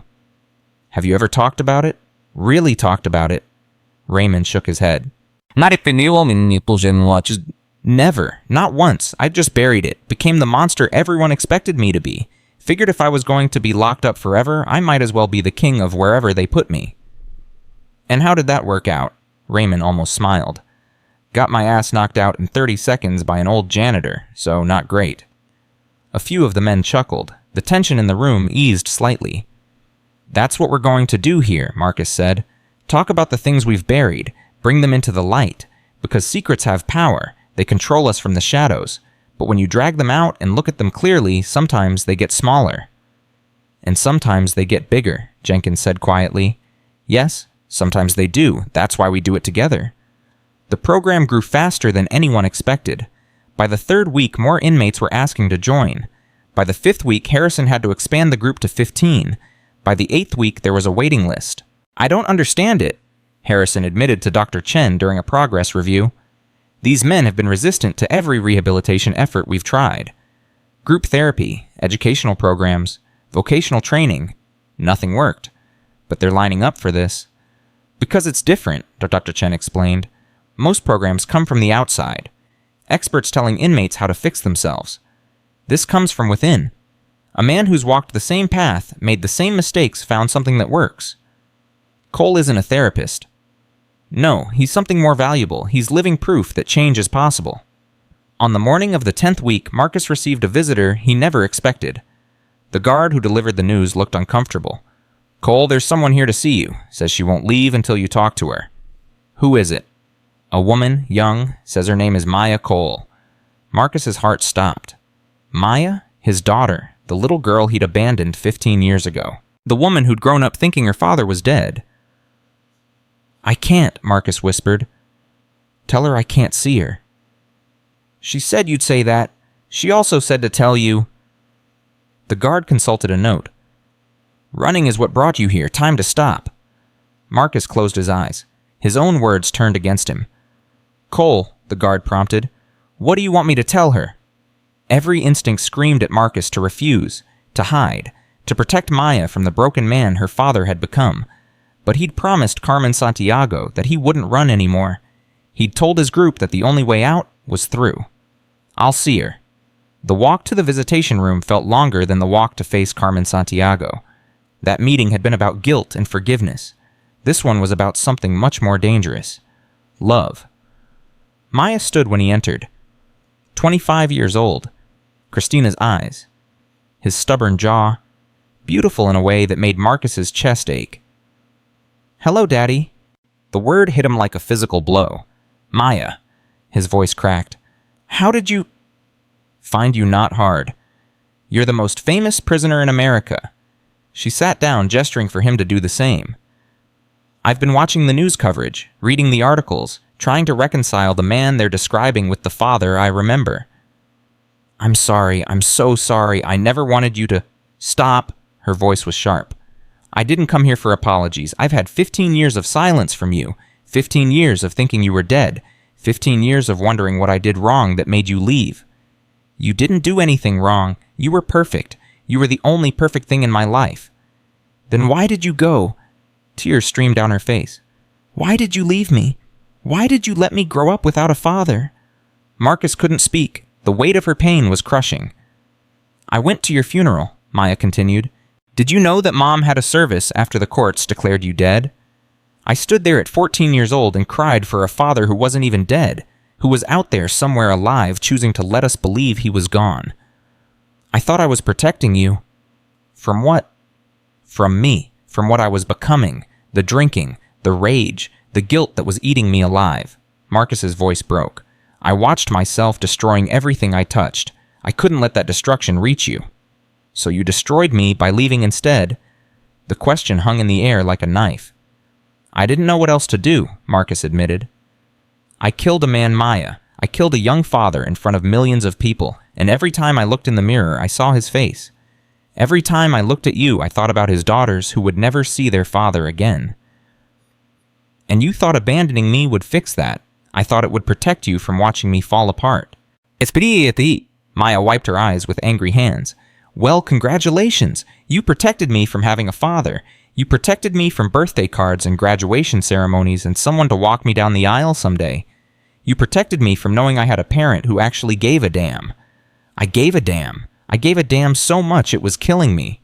Have you ever talked about it? Really talked about it? Raymond shook his head. Never. Not once. I just buried it. Became the monster everyone expected me to be. Figured if I was going to be locked up forever, I might as well be the king of wherever they put me. And how did that work out? Raymond almost smiled. Got my ass knocked out in 30 seconds by an old janitor, so not great. A few of the men chuckled. The tension in the room eased slightly. That's what we're going to do here, Marcus said. Talk about the things we've buried, bring them into the light, because secrets have power. They control us from the shadows. But when you drag them out and look at them clearly, sometimes they get smaller. And sometimes they get bigger, Jenkins said quietly. Yes, sometimes they do. That's why we do it together. The program grew faster than anyone expected. By the 3rd week, more inmates were asking to join. By the 5th week, Harrison had to expand the group to 15. By the 8th week, there was a waiting list. I don't understand it, Harrison admitted to Dr. Chen during a progress review. These men have been resistant to every rehabilitation effort we've tried. Group therapy, educational programs, vocational training. Nothing worked. But they're lining up for this. Because it's different, Dr. Chen explained. Most programs come from the outside. Experts telling inmates how to fix themselves. This comes from within. A man who's walked the same path, made the same mistakes, found something that works. Cole isn't a therapist. No, he's something more valuable. He's living proof that change is possible. On the morning of the 10th week, Marcus received a visitor he never expected. The guard who delivered the news looked uncomfortable. Cole, there's someone here to see you. Says she won't leave until you talk to her. Who is it? A woman, young, says her name is Maya Cole. Marcus's heart stopped. Maya? His daughter, the little girl he'd abandoned 15 years ago. The woman who'd grown up thinking her father was dead. I can't, Marcus whispered. Tell her I can't see her. She said you'd say that. She also said to tell you... The guard consulted a note. Running is what brought you here. Time to stop. Marcus closed his eyes. His own words turned against him. Cole, the guard prompted, what do you want me to tell her? Every instinct screamed at Marcus to refuse, to hide, to protect Maya from the broken man her father had become. But he'd promised Carmen Santiago that he wouldn't run anymore. He'd told his group that the only way out was through. I'll see her. The walk to the visitation room felt longer than the walk to face Carmen Santiago. That meeting had been about guilt and forgiveness. This one was about something much more dangerous. Love. Maya stood when he entered. 25 years old. Christina's eyes. His stubborn jaw. Beautiful in a way that made Marcus's chest ache. Hello, Daddy. The word hit him like a physical blow. Maya. His voice cracked. How did you... Find you not hard. You're the most famous prisoner in America. She sat down, gesturing for him to do the same. I've been watching the news coverage, reading the articles, trying to reconcile the man they're describing with the father I remember. I'm sorry. I'm so sorry. I never wanted you to... Stop. Her voice was sharp. I didn't come here for apologies. I've had 15 years of silence from you. 15 years of thinking you were dead. 15 years of wondering what I did wrong that made you leave. You didn't do anything wrong. You were perfect. You were the only perfect thing in my life. Then why did you go? Tears streamed down her face. Why did you leave me? Why did you let me grow up without a father? Marcus couldn't speak. The weight of her pain was crushing. I went to your funeral, Maya continued. Did you know that Mom had a service after the courts declared you dead? I stood there at 14 years old and cried for a father who wasn't even dead, who was out there somewhere alive choosing to let us believe he was gone. I thought I was protecting you. From what? From me, from what I was becoming, the drinking, the rage, the guilt that was eating me alive. Marcus's voice broke. I watched myself destroying everything I touched. I couldn't let that destruction reach you. So you destroyed me by leaving instead. The question hung in the air like a knife. I didn't know what else to do, Marcus admitted. I killed a man, Maya. I killed a young father in front of millions of people, and every time I looked in the mirror, I saw his face. Every time I looked at you, I thought about his daughters who would never see their father again. And you thought abandoning me would fix that. I thought it would protect you from watching me fall apart. It's pretty. Maya wiped her eyes with angry hands. Well, congratulations. You protected me from having a father. You protected me from birthday cards and graduation ceremonies and someone to walk me down the aisle someday. You protected me from knowing I had a parent who actually gave a damn. I gave a damn. I gave a damn so much it was killing me.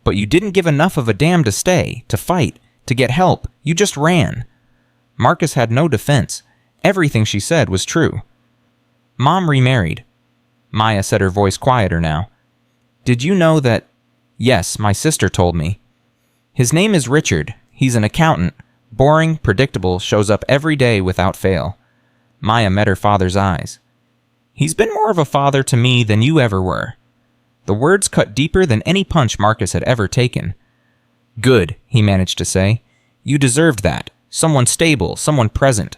But you didn't give enough of a damn to stay, to fight, to get help. You just ran. Marcus had no defense. Everything she said was true. Mom remarried. Maya said, her voice quieter now. Did you know that... Yes, my sister told me. His name is Richard. He's an accountant. Boring, predictable, shows up every day without fail. Maya met her father's eyes. He's been more of a father to me than you ever were. The words cut deeper than any punch Marcus had ever taken. Good, he managed to say. You deserved that. Someone stable, someone present.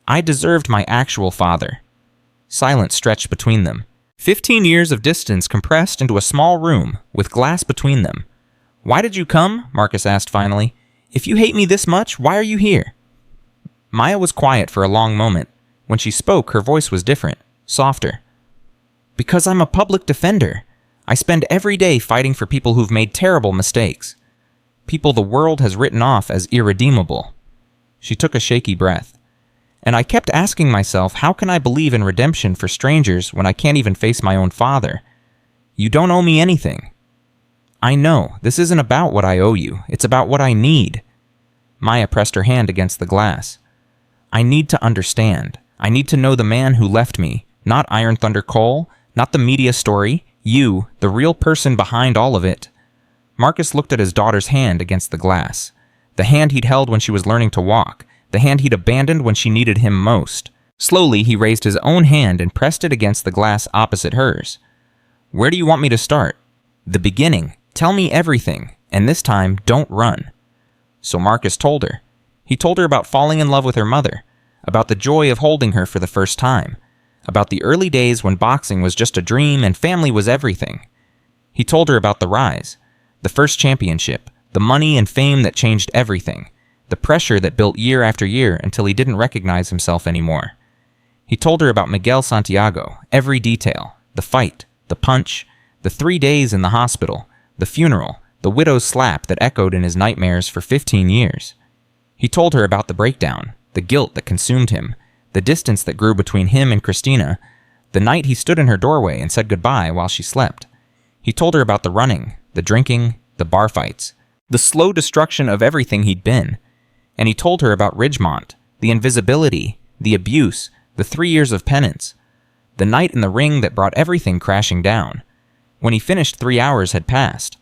I deserved my actual father. Silence stretched between them. 15 years of distance compressed into a small room with glass between them. Why did you come? Marcus asked finally. If you hate me this much, why are you here? Maya was quiet for a long moment. When she spoke, her voice was different, softer. Because I'm a public defender. I spend every day fighting for people who've made terrible mistakes. People the world has written off as irredeemable. She took a shaky breath. And I kept asking myself, how can I believe in redemption for strangers when I can't even face my own father? You don't owe me anything. I know, this isn't about what I owe you. It's about what I need. Maya pressed her hand against the glass. I need to understand. I need to know the man who left me. Not Iron Thunder Cole, not the media story. You, the real person behind all of it. Marcus looked at his daughter's hand against the glass. The hand he'd held when she was learning to walk. The hand he'd abandoned when she needed him most. Slowly, he raised his own hand and pressed it against the glass opposite hers. Where do you want me to start? The beginning. Tell me everything, and this time, don't run. So Marcus told her. He told her about falling in love with her mother, about the joy of holding her for the first time, about the early days when boxing was just a dream and family was everything. He told her about the rise, the first championship, the money and fame that changed everything, the pressure that built year after year until he didn't recognize himself anymore. He told her about Miguel Santiago, every detail, the fight, the punch, the 3 days in the hospital, the funeral, the widow's slap that echoed in his nightmares for 15 years. He told her about the breakdown, the guilt that consumed him, the distance that grew between him and Christina, the night he stood in her doorway and said goodbye while she slept. He told her about the running, the drinking, the bar fights, the slow destruction of everything he'd been. And he told her about Ridgemont, the invisibility, the abuse, the 3 years of penance, the night in the ring that brought everything crashing down. When he finished, 3 hours had passed.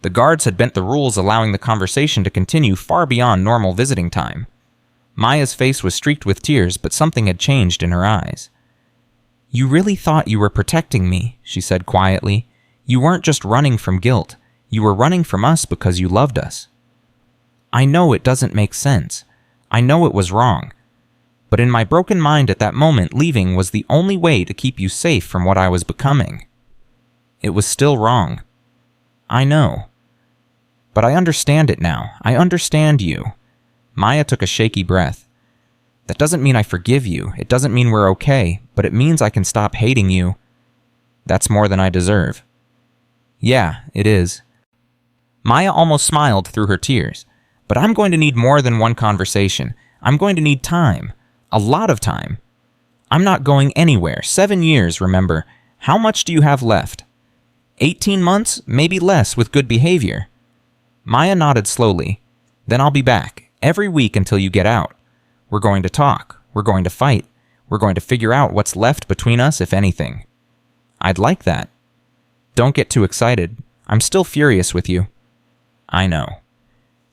The guards had bent the rules, allowing the conversation to continue far beyond normal visiting time. Maya's face was streaked with tears, but something had changed in her eyes. You really thought you were protecting me, she said quietly. You weren't just running from guilt. You were running from us because you loved us. I know it doesn't make sense. I know it was wrong. But in my broken mind at that moment, leaving was the only way to keep you safe from what I was becoming. It was still wrong. I know. But I understand it now. I understand you. Maya took a shaky breath. That doesn't mean I forgive you. It doesn't mean we're okay, but it means I can stop hating you. That's more than I deserve. Yeah, it is. Maya almost smiled through her tears. But I'm going to need more than one conversation. I'm going to need time. A lot of time. I'm not going anywhere. 7 years, remember. How much do you have left? 18 months? Maybe less with good behavior. Maya nodded slowly. Then I'll be back. Every week until you get out. We're going to talk. We're going to fight. We're going to figure out what's left between us, if anything. I'd like that. Don't get too excited. I'm still furious with you. I know.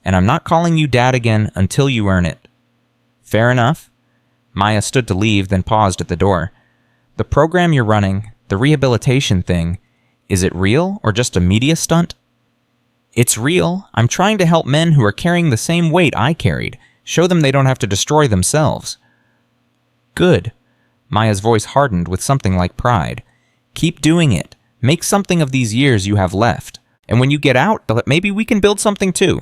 And I'm not calling you Dad again until you earn it. Fair enough? Maya stood to leave, then paused at the door. The program you're running, the rehabilitation thing, is it real or just a media stunt? It's real. I'm trying to help men who are carrying the same weight I carried, show them they don't have to destroy themselves. Good. Maya's voice hardened with something like pride. Keep doing it. Make something of these years you have left. And when you get out, maybe we can build something too.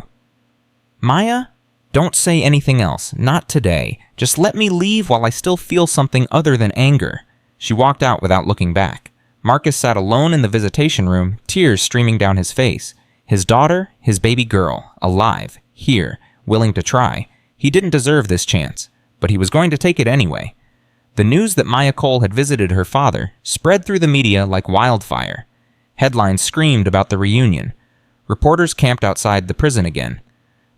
Maya, don't say anything else. Not today. Just let me leave while I still feel something other than anger. She walked out without looking back. Marcus sat alone in the visitation room, tears streaming down his face. His daughter, his baby girl, alive, here, willing to try. He didn't deserve this chance, but he was going to take it anyway. The news that Maya Cole had visited her father spread through the media like wildfire. Headlines screamed about the reunion. Reporters camped outside the prison again.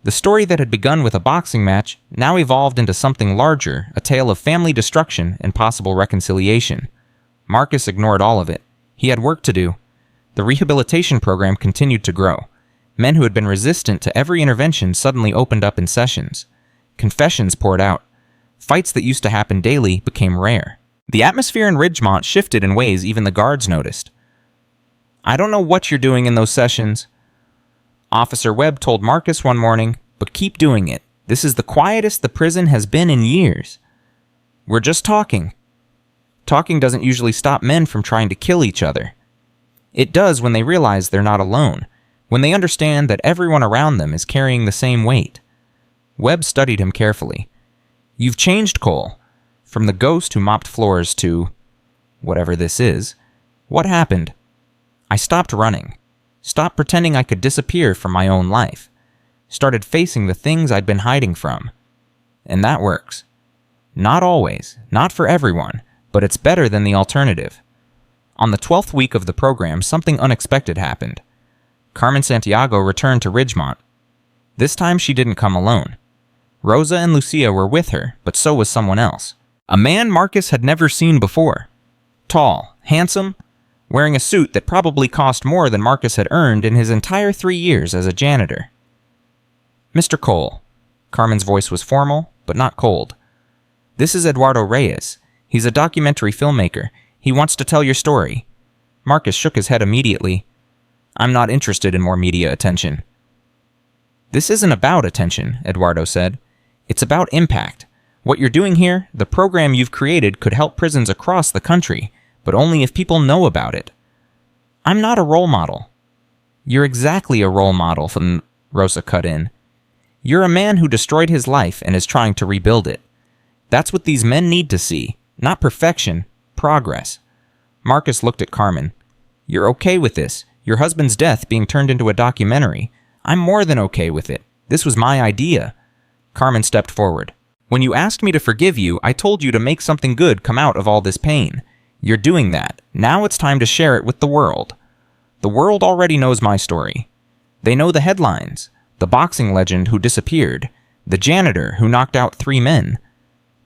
The story that had begun with a boxing match now evolved into something larger, a tale of family destruction and possible reconciliation. Marcus ignored all of it. He had work to do. The rehabilitation program continued to grow. Men who had been resistant to every intervention suddenly opened up in sessions. Confessions poured out. Fights that used to happen daily became rare. The atmosphere in Ridgemont shifted in ways even the guards noticed. "I don't know what you're doing in those sessions," Officer Webb told Marcus one morning, "but keep doing it. This is the quietest the prison has been in years. We're just talking." Talking doesn't usually stop men from trying to kill each other. It does when they realize they're not alone, when they understand that everyone around them is carrying the same weight. Webb studied him carefully. "You've changed, Cole. From the ghost who mopped floors to whatever this is. What happened?" "I stopped running. Stopped pretending I could disappear from my own life. Started facing the things I'd been hiding from. And that works. Not always, not for everyone, but it's better than the alternative." On the 12th week of the program, something unexpected happened. Carmen Santiago returned to Ridgemont. This time she didn't come alone. Rosa and Lucia were with her, but so was someone else. A man Marcus had never seen before. Tall, handsome, wearing a suit that probably cost more than Marcus had earned in his entire 3 years as a janitor. "Mr. Cole." Carmen's voice was formal, but not cold. "This is Eduardo Reyes. He's a documentary filmmaker. He wants to tell your story." Marcus shook his head immediately. "I'm not interested in more media attention." "This isn't about attention," Eduardo said. "It's about impact. What you're doing here, the program you've created, could help prisons across the country, but only if people know about it." "I'm not a role model." "You're exactly a role model," Rosa cut in. "You're a man who destroyed his life and is trying to rebuild it. That's what these men need to see. Not perfection, progress." Marcus looked at Carmen. "You're okay with this, your husband's death being turned into a documentary. I'm more than okay with it. This was my idea." Carmen stepped forward. "When you asked me to forgive you, I told you to make something good come out of all this pain. You're doing that. Now it's time to share it with the world. The world already knows my story. They know the headlines, the boxing legend who disappeared, the janitor who knocked out 3 men.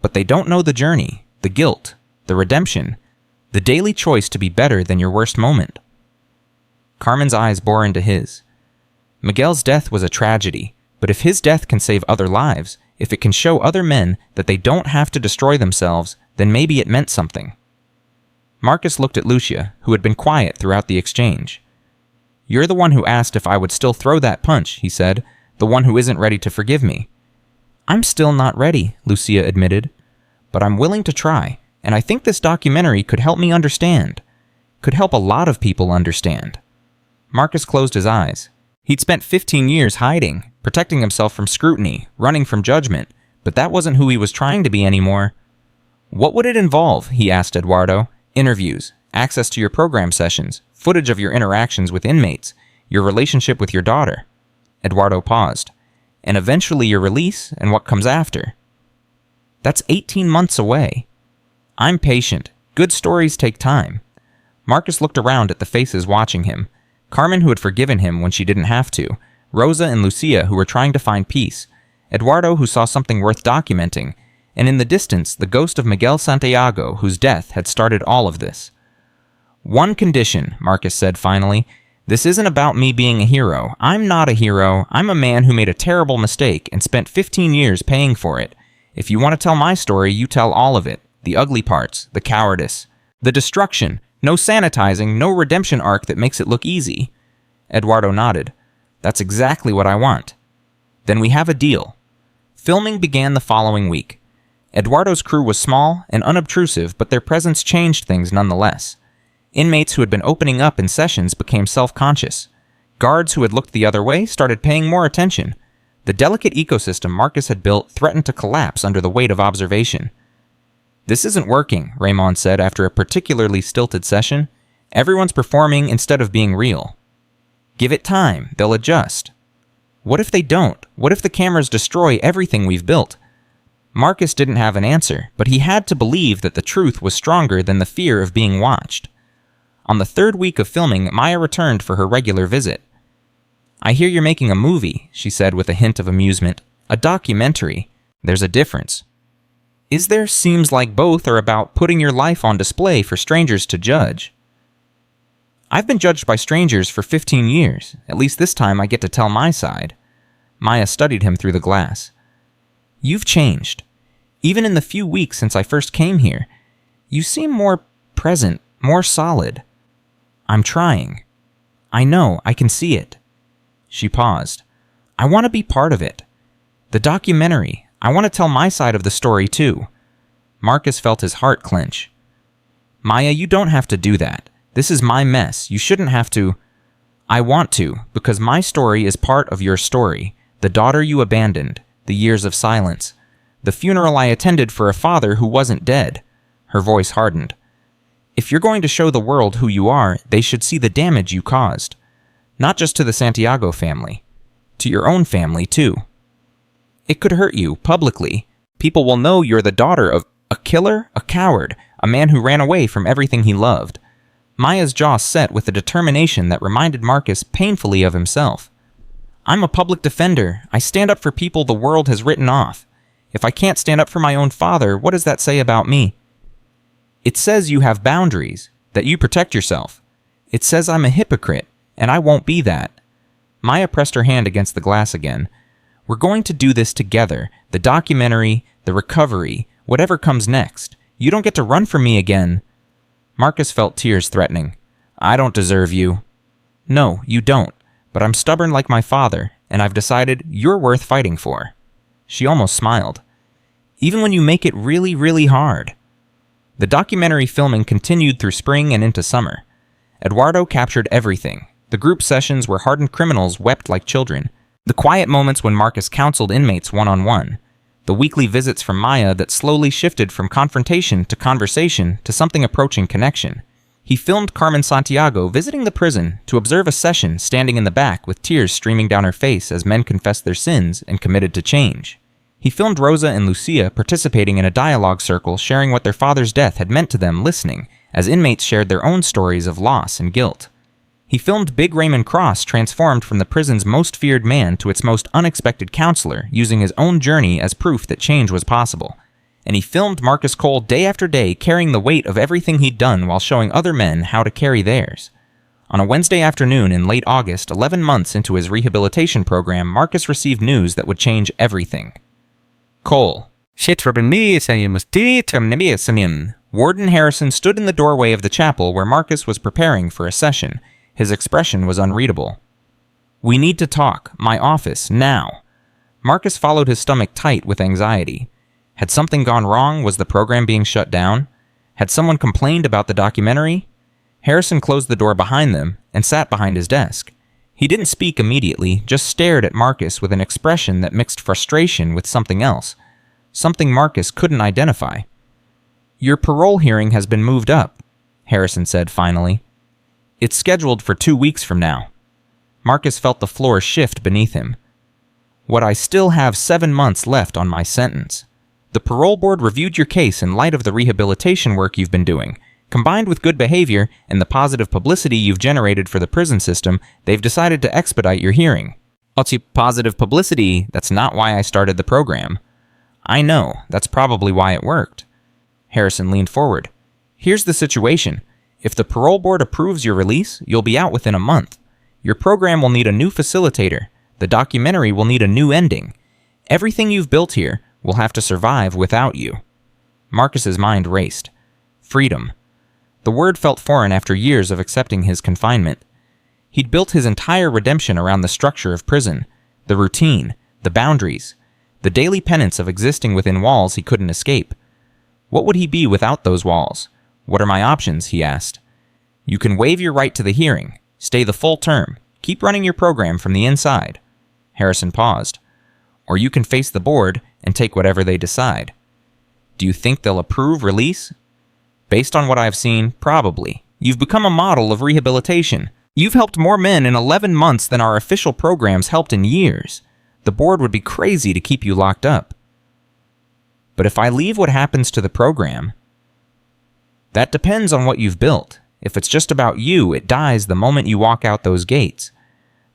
But they don't know the journey, the guilt, the redemption, the daily choice to be better than your worst moment." Carmen's eyes bore into his. Miguel's death was a tragedy, but if his death can save other lives, if it can show other men that they don't have to destroy themselves, then maybe it meant something. Marcus looked at Lucia, who had been quiet throughout the exchange. "You're the one who asked if I would still throw that punch," he said, "the one who isn't ready to forgive me." "I'm still not ready," Lucia admitted. "But I'm willing to try, and I think this documentary could help me understand. Could help a lot of people understand." Marcus closed his eyes. He'd spent 15 years hiding, protecting himself from scrutiny, running from judgment, but that wasn't who he was trying to be anymore. "What would it involve?" he asked Eduardo. "Interviews, access to your program sessions, footage of your interactions with inmates, your relationship with your daughter." Eduardo paused. "And eventually your release and what comes after." "That's 18 months away." "I'm patient. Good stories take time." Marcus looked around at the faces watching him. Carmen, who had forgiven him when she didn't have to. Rosa and Lucia, who were trying to find peace. Eduardo, who saw something worth documenting. And in the distance, the ghost of Miguel Santiago, whose death had started all of this. "One condition," Marcus said finally. "This isn't about me being a hero. I'm not a hero. I'm a man who made a terrible mistake and spent 15 years paying for it. If you want to tell my story, you tell all of it. The ugly parts, the cowardice, the destruction. No sanitizing, no redemption arc that makes it look easy." Eduardo nodded. "That's exactly what I want." "Then we have a deal." Filming began the following week. Eduardo's crew was small and unobtrusive, but their presence changed things nonetheless. Inmates who had been opening up in sessions became self-conscious. Guards who had looked the other way started paying more attention. The delicate ecosystem Marcus had built threatened to collapse under the weight of observation. This isn't working, Raymond said after a particularly stilted session. Everyone's performing instead of being real. Give it time, they'll adjust. What if they don't? What if the cameras destroy everything we've built? Marcus didn't have an answer, but he had to believe that the truth was stronger than the fear of being watched. On the third week of filming, Maya returned for her regular visit. I hear you're making a movie, she said with a hint of amusement. A documentary. There's a difference. Is there? Seems like both are about putting your life on display for strangers to judge. I've been judged by strangers for 15 years. At least this time I get to tell my side. Maya studied him through the glass. You've changed. Even in the few weeks since I first came here, you seem more present, more solid. I'm trying. I know, I can see it. She paused. I want to be part of it. The documentary. I want to tell my side of the story too. Marcus felt his heart clench. Maya, you don't have to do that. This is my mess. You shouldn't have to. I want to, because my story is part of your story. The daughter you abandoned. The years of silence. The funeral I attended for a father who wasn't dead. Her voice hardened. If you're going to show the world who you are, they should see the damage you caused. Not just to the Santiago family. To your own family, too. It could hurt you, publicly. People will know you're the daughter of a killer, a coward, a man who ran away from everything he loved. Maya's jaw set with a determination that reminded Marcus painfully of himself. I'm a public defender. I stand up for people the world has written off. If I can't stand up for my own father, what does that say about me? It says you have boundaries, that you protect yourself. It says I'm a hypocrite, and I won't be that. Maya pressed her hand against the glass again. We're going to do this together. The documentary, the recovery, whatever comes next. You don't get to run from me again. Marcus felt tears threatening. I don't deserve you. No, you don't. But I'm stubborn like my father, and I've decided you're worth fighting for. She almost smiled. Even when you make it really, really hard. The documentary filming continued through spring and into summer. Eduardo captured everything. The group sessions where hardened criminals wept like children. The quiet moments when Marcus counseled inmates one-on-one. The weekly visits from Maya that slowly shifted from confrontation to conversation to something approaching connection. He filmed Carmen Santiago visiting the prison to observe a session standing in the back with tears streaming down her face as men confessed their sins and committed to change. He filmed Rosa and Lucia participating in a dialogue circle sharing what their father's death had meant to them listening as inmates shared their own stories of loss and guilt. He filmed Big Raymond Cross transformed from the prison's most feared man to its most unexpected counselor, using his own journey as proof that change was possible. And he filmed Marcus Cole day after day carrying the weight of everything he'd done while showing other men how to carry theirs. On a Wednesday afternoon in late August, 11 months into his rehabilitation program, Marcus received news that would change everything. Cole. Warden Harrison stood in the doorway of the chapel where Marcus was preparing for a session. His expression was unreadable. We need to talk. My office, now. Marcus followed his stomach tight with anxiety. Had something gone wrong? Was the program being shut down? Had someone complained about the documentary? Harrison closed the door behind them and sat behind his desk. He didn't speak immediately, just stared at Marcus with an expression that mixed frustration with something else. Something Marcus couldn't identify. Your parole hearing has been moved up, Harrison said finally. It's scheduled for 2 weeks from now. Marcus felt the floor shift beneath him. What I still have 7 months left on my sentence. The parole board reviewed your case in light of the rehabilitation work you've been doing. Combined with good behavior and the positive publicity you've generated for the prison system, they've decided to expedite your hearing. Positive publicity, that's not why I started the program. I know, that's probably why it worked. Harrison leaned forward. Here's the situation. If the parole board approves your release, you'll be out within a month. Your program will need a new facilitator. The documentary will need a new ending. Everything you've built here will have to survive without you. Marcus's mind raced. Freedom. The word felt foreign after years of accepting his confinement. He'd built his entire redemption around the structure of prison, the routine, the boundaries, the daily penance of existing within walls he couldn't escape. What would he be without those walls? What are my options? He asked. You can waive your right to the hearing, stay the full term, keep running your program from the inside. Harrison paused. Or you can face the board and take whatever they decide. Do you think they'll approve release? Based on what I've seen, probably. You've become a model of rehabilitation. You've helped more men in 11 months than our official programs helped in years. The board would be crazy to keep you locked up. But if I leave, what happens to the program? That depends on what you've built. If it's just about you, it dies the moment you walk out those gates.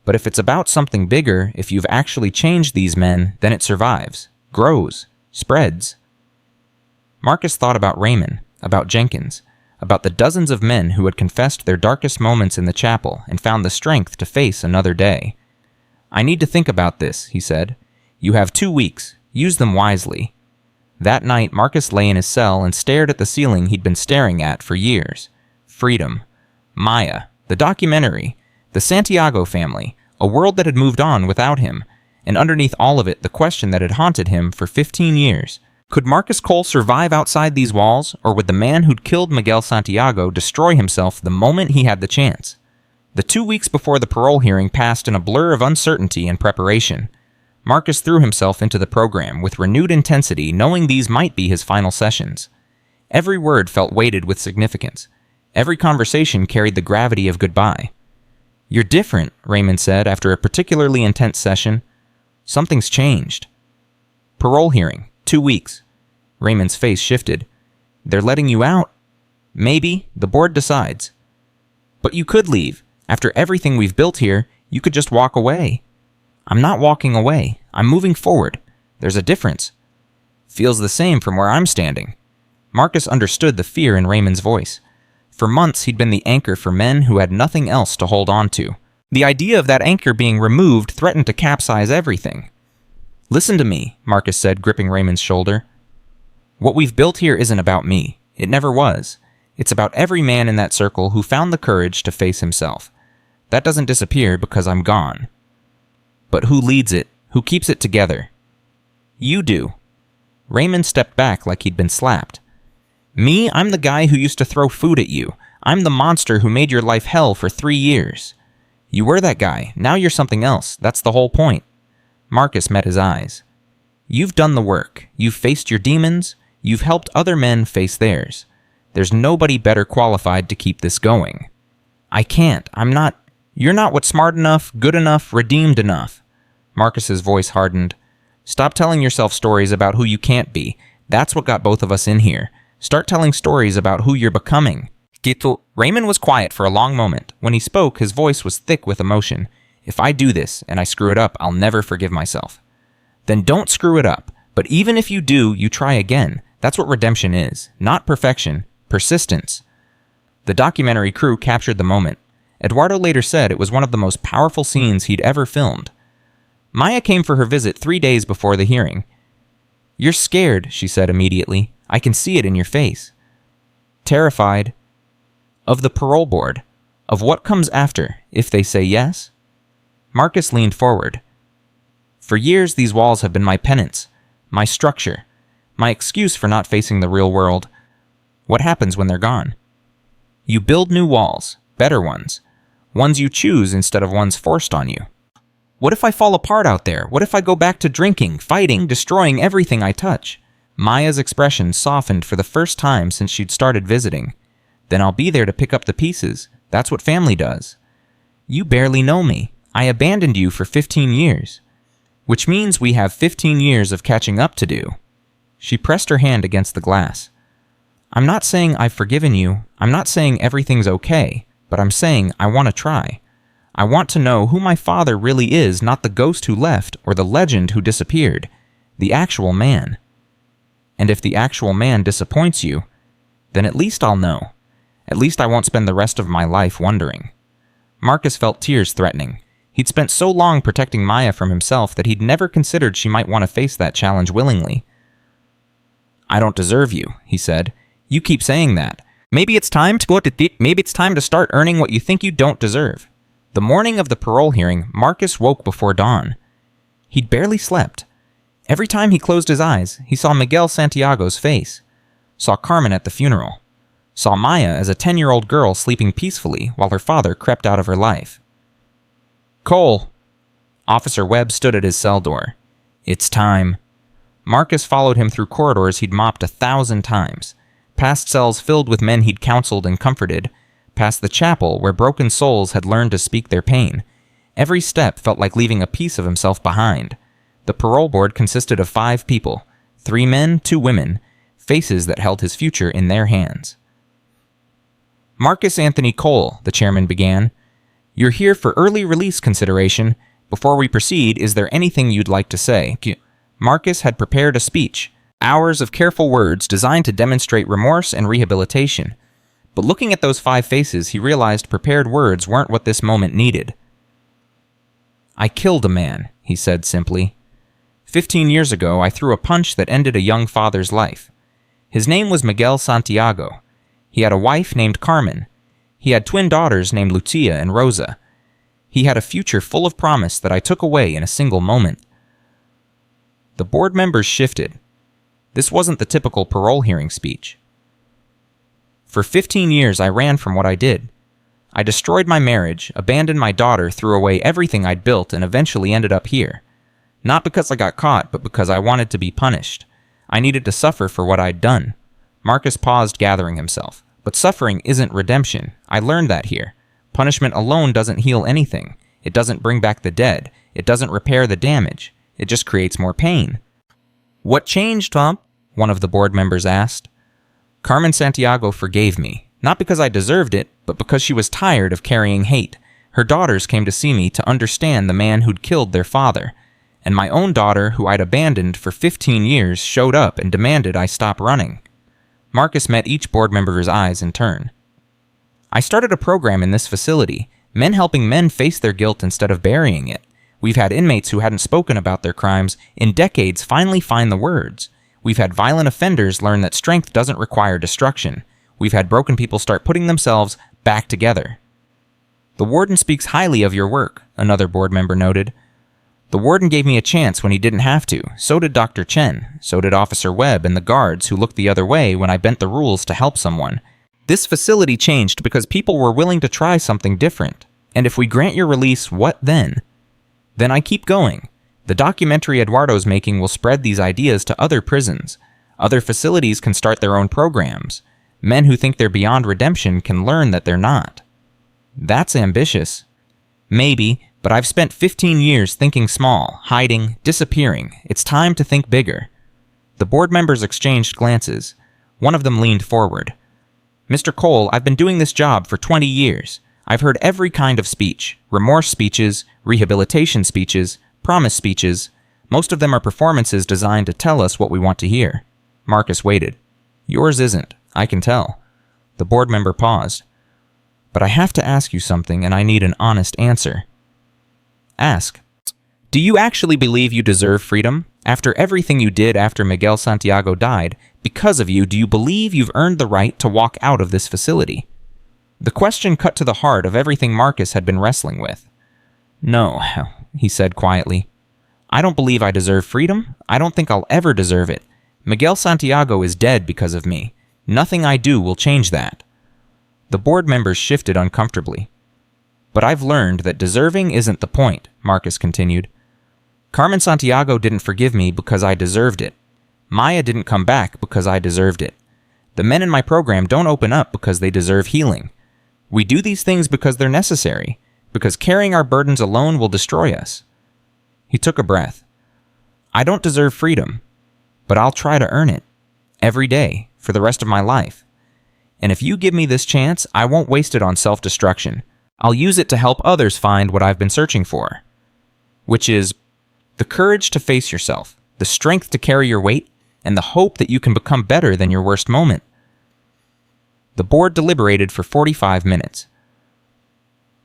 But if it's about something bigger, if you've actually changed these men, then it survives, grows, spreads. Marcus thought about Raymond, about Jenkins, about the dozens of men who had confessed their darkest moments in the chapel and found the strength to face another day. I need to think about this, he said. You have 2 weeks. Use them wisely. That night, Marcus lay in his cell and stared at the ceiling he'd been staring at for years. Freedom. Maya. The documentary. The Santiago family. A world that had moved on without him. And underneath all of it, the question that had haunted him for 15 years. Could Marcus Cole survive outside these walls, or would the man who'd killed Miguel Santiago destroy himself the moment he had the chance? The 2 weeks before the parole hearing passed in a blur of uncertainty and preparation. Marcus threw himself into the program with renewed intensity, knowing these might be his final sessions. Every word felt weighted with significance. Every conversation carried the gravity of goodbye. You're different, Raymond said after a particularly intense session. Something's changed. Parole hearing, 2 weeks. Raymond's face shifted. They're letting you out? Maybe. The board decides. But you could leave. After everything we've built here, you could just walk away. I'm not walking away. I'm moving forward. There's a difference. Feels the same from where I'm standing. Marcus understood the fear in Raymond's voice. For months, he'd been the anchor for men who had nothing else to hold on to. The idea of that anchor being removed threatened to capsize everything. Listen to me, Marcus said, gripping Raymond's shoulder. What we've built here isn't about me. It never was. It's about every man in that circle who found the courage to face himself. That doesn't disappear because I'm gone. But who leads it? Who keeps it together? You do. Raymond stepped back like he'd been slapped. Me? I'm the guy who used to throw food at you. I'm the monster who made your life hell for 3 years. You were that guy. Now you're something else. That's the whole point. Marcus met his eyes. You've done the work. You've faced your demons. You've helped other men face theirs. There's nobody better qualified to keep this going. I can't. I'm not. You're not what's smart enough, good enough, redeemed enough. Marcus's voice hardened. Stop telling yourself stories about who you can't be. That's what got both of us in here. Start telling stories about who you're becoming. Raymond was quiet for a long moment. When he spoke, his voice was thick with emotion. If I do this and I screw it up, I'll never forgive myself. Then don't screw it up. But even if you do, you try again. That's what redemption is. Not perfection. Persistence. The documentary crew captured the moment. Eduardo later said it was one of the most powerful scenes he'd ever filmed. Maya came for her visit 3 days before the hearing. You're scared, she said immediately. I can see it in your face. Terrified. Of the parole board. Of what comes after, if they say yes? Marcus leaned forward. For years, these walls have been my penance, my structure, my excuse for not facing the real world. What happens when they're gone? You build new walls, better ones you choose instead of ones forced on you. What if I fall apart out there? What if I go back to drinking, fighting, destroying everything I touch? Maya's expression softened for the first time since she'd started visiting. Then I'll be there to pick up the pieces. That's what family does. You barely know me. I abandoned you for 15 years. Which means we have 15 years of catching up to do. She pressed her hand against the glass. I'm not saying I've forgiven you. I'm not saying everything's okay. But I'm saying I want to try. I want to know who my father really is, not the ghost who left or the legend who disappeared. The actual man. And if the actual man disappoints you, then at least I'll know. At least I won't spend the rest of my life wondering. Marcus felt tears threatening. He'd spent so long protecting Maya from himself that he'd never considered she might want to face that challenge willingly. I don't deserve you, he said. You keep saying that. Maybe it's time to start earning what you think you don't deserve. The morning of the parole hearing, Marcus woke before dawn. He'd barely slept. Every time he closed his eyes, he saw Miguel Santiago's face, saw Carmen at the funeral, saw Maya as a 10-year-old girl sleeping peacefully while her father crept out of her life. Cole! Officer Webb stood at his cell door. It's time. Marcus followed him through corridors he'd mopped 1,000 times, past cells filled with men he'd counseled and comforted, past the chapel where broken souls had learned to speak their pain. Every step felt like leaving a piece of himself behind. The parole board consisted of 5 people, 3 men, 2 women, faces that held his future in their hands. Marcus Anthony Cole, the chairman began. You're here for early release consideration. Before we proceed, is there anything you'd like to say? Marcus had prepared a speech, hours of careful words designed to demonstrate remorse and rehabilitation. But looking at those 5 faces, he realized prepared words weren't what this moment needed. I killed a man, he said simply. 15 years ago, I threw a punch that ended a young father's life. His name was Miguel Santiago. He had a wife named Carmen. He had twin daughters named Lucia and Rosa. He had a future full of promise that I took away in a single moment. The board members shifted. This wasn't the typical parole hearing speech. For 15 years, I ran from what I did. I destroyed my marriage, abandoned my daughter, threw away everything I'd built, and eventually ended up here. Not because I got caught, but because I wanted to be punished. I needed to suffer for what I'd done. Marcus paused, gathering himself. But suffering isn't redemption. I learned that here. Punishment alone doesn't heal anything. It doesn't bring back the dead. It doesn't repair the damage. It just creates more pain. What changed, Tom? One of the board members asked. Carmen Santiago forgave me. Not because I deserved it, but because she was tired of carrying hate. Her daughters came to see me to understand the man who'd killed their father. And my own daughter, who I'd abandoned for 15 years, showed up and demanded I stop running. Marcus met each board member's eyes in turn. I started a program in this facility, men helping men face their guilt instead of burying it. We've had inmates who hadn't spoken about their crimes in decades finally find the words. We've had violent offenders learn that strength doesn't require destruction. We've had broken people start putting themselves back together. The warden speaks highly of your work, another board member noted. The warden gave me a chance when he didn't have to. So did Dr. Chen. So did Officer Webb and the guards who looked the other way when I bent the rules to help someone. This facility changed because people were willing to try something different. And if we grant your release, what then? Then I keep going. The documentary Eduardo's making will spread these ideas to other prisons. Other facilities can start their own programs. Men who think they're beyond redemption can learn that they're not. That's ambitious. Maybe, but I've spent 15 years thinking small, hiding, disappearing. It's time to think bigger. The board members exchanged glances. One of them leaned forward. Mr. Cole, I've been doing this job for 20 years. I've heard every kind of speech. Remorse speeches, rehabilitation speeches, promise speeches. Most of them are performances designed to tell us what we want to hear. Marcus waited. Yours isn't, I can tell. The board member paused. But I have to ask you something, and I need an honest answer. Ask. Do you actually believe you deserve freedom? After everything you did after Miguel Santiago died, because of you, do you believe you've earned the right to walk out of this facility? The question cut to the heart of everything Marcus had been wrestling with. No, he said quietly. I don't believe I deserve freedom. I don't think I'll ever deserve it. Miguel Santiago is dead because of me. Nothing I do will change that. The board members shifted uncomfortably. But I've learned that deserving isn't the point, Marcus continued. Carmen Santiago didn't forgive me because I deserved it. Maya didn't come back because I deserved it. The men in my program don't open up because they deserve healing. We do these things because they're necessary, because carrying our burdens alone will destroy us. He took a breath. I don't deserve freedom, but I'll try to earn it. Every day, for the rest of my life. And if you give me this chance, I won't waste it on self-destruction. I'll use it to help others find what I've been searching for, which is the courage to face yourself, the strength to carry your weight, and the hope that you can become better than your worst moment. The board deliberated for 45 minutes.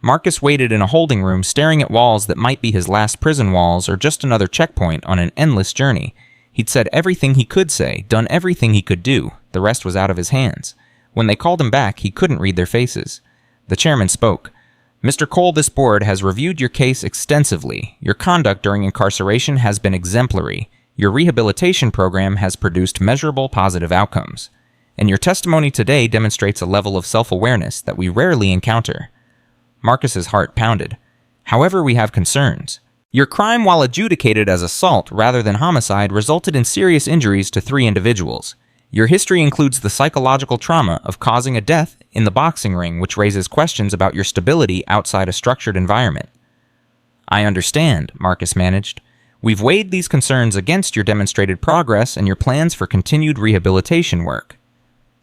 Marcus waited in a holding room, staring at walls that might be his last prison walls or just another checkpoint on an endless journey. He'd said everything he could say, done everything he could do. The rest was out of his hands. When they called him back, he couldn't read their faces. The chairman spoke. Mr. Cole, this board has reviewed your case extensively. Your conduct during incarceration has been exemplary. Your rehabilitation program has produced measurable positive outcomes. And your testimony today demonstrates a level of self-awareness that we rarely encounter. Marcus's heart pounded. However, we have concerns. Your crime, while adjudicated as assault rather than homicide, resulted in serious injuries to 3 individuals. Your history includes the psychological trauma of causing a death in the boxing ring, which raises questions about your stability outside a structured environment. I understand, Marcus managed. We've weighed these concerns against your demonstrated progress and your plans for continued rehabilitation work.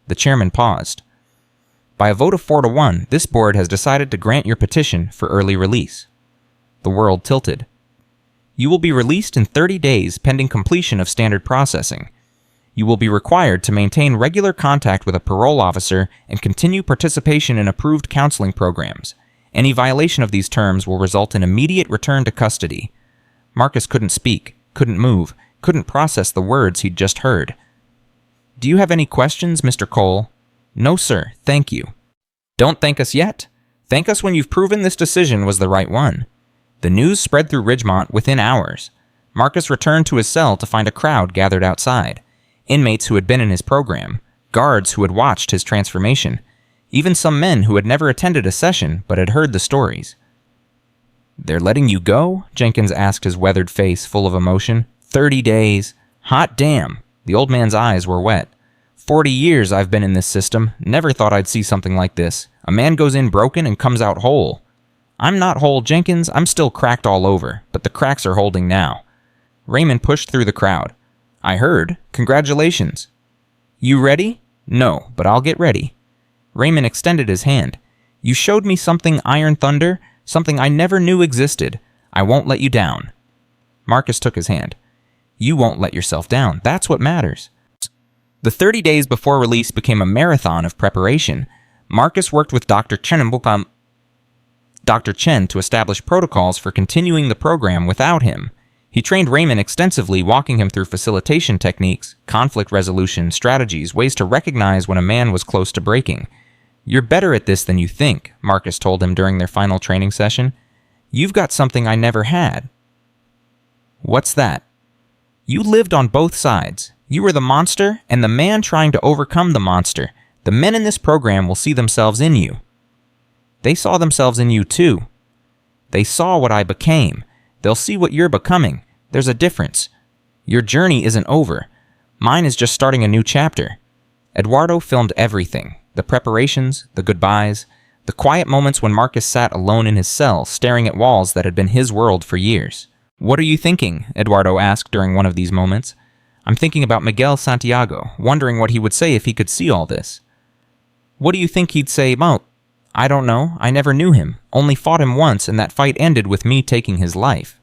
The chairman paused. By a vote of 4-1, this board has decided to grant your petition for early release. The world tilted. You will be released in 30 days pending completion of standard processing. You will be required to maintain regular contact with a parole officer and continue participation in approved counseling programs. Any violation of these terms will result in immediate return to custody. Marcus couldn't speak, couldn't move, couldn't process the words he'd just heard. Do you have any questions, Mr. Cole? No, sir, thank you. Don't thank us yet. Thank us when you've proven this decision was the right one. The news spread through Ridgemont within hours. Marcus returned to his cell to find a crowd gathered outside. Inmates who had been in his program, guards who had watched his transformation, even some men who had never attended a session but had heard the stories. They're letting you go? Jenkins asked, his weathered face full of emotion. 30 days. Hot damn. The old man's eyes were wet. 40 years I've been in this system. Never thought I'd see something like this. A man goes in broken and comes out whole. I'm not whole, Jenkins. I'm still cracked all over, but the cracks are holding now. Raymond pushed through the crowd. I heard. Congratulations. You ready? No, but I'll get ready. Raymond extended his hand. You showed me something, Iron Thunder, something I never knew existed. I won't let you down. Marcus took his hand. You won't let yourself down. That's what matters. The 30 days before release became a marathon of preparation. Marcus worked with Dr. Chen to establish protocols for continuing the program without him. He trained Raymond extensively, walking him through facilitation techniques, conflict resolution, strategies, ways to recognize when a man was close to breaking. You're better at this than you think, Marcus told him during their final training session. You've got something I never had. What's that? You lived on both sides. You were the monster and the man trying to overcome the monster. The men in this program will see themselves in you. They saw themselves in you too. They saw what I became. They'll see what you're becoming. There's a difference. Your journey isn't over. Mine is just starting a new chapter. Eduardo filmed everything. The preparations, the goodbyes, the quiet moments when Marcus sat alone in his cell, staring at walls that had been his world for years. What are you thinking? Eduardo asked during one of these moments. I'm thinking about Miguel Santiago, wondering what he would say if he could see all this. What do you think he'd say about? I don't know. I never knew him. Only fought him once, and that fight ended with me taking his life.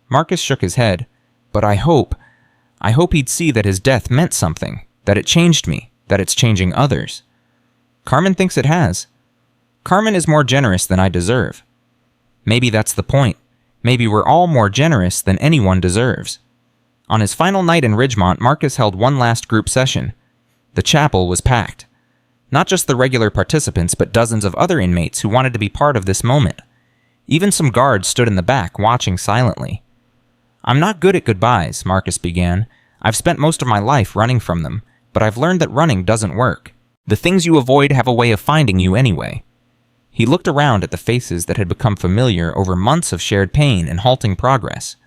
Marcus shook his head. But I hope he'd see that his death meant something, that it changed me, that it's changing others. Carmen thinks it has. Carmen is more generous than I deserve. Maybe that's the point. Maybe we're all more generous than anyone deserves. On his final night in Ridgemont, Marcus held one last group session. The chapel was packed. Not just the regular participants, but dozens of other inmates who wanted to be part of this moment. Even some guards stood in the back, watching silently. I'm not good at goodbyes, Marcus began. I've spent most of my life running from them, but I've learned that running doesn't work. The things you avoid have a way of finding you anyway. He looked around at the faces that had become familiar over months of shared pain and halting progress.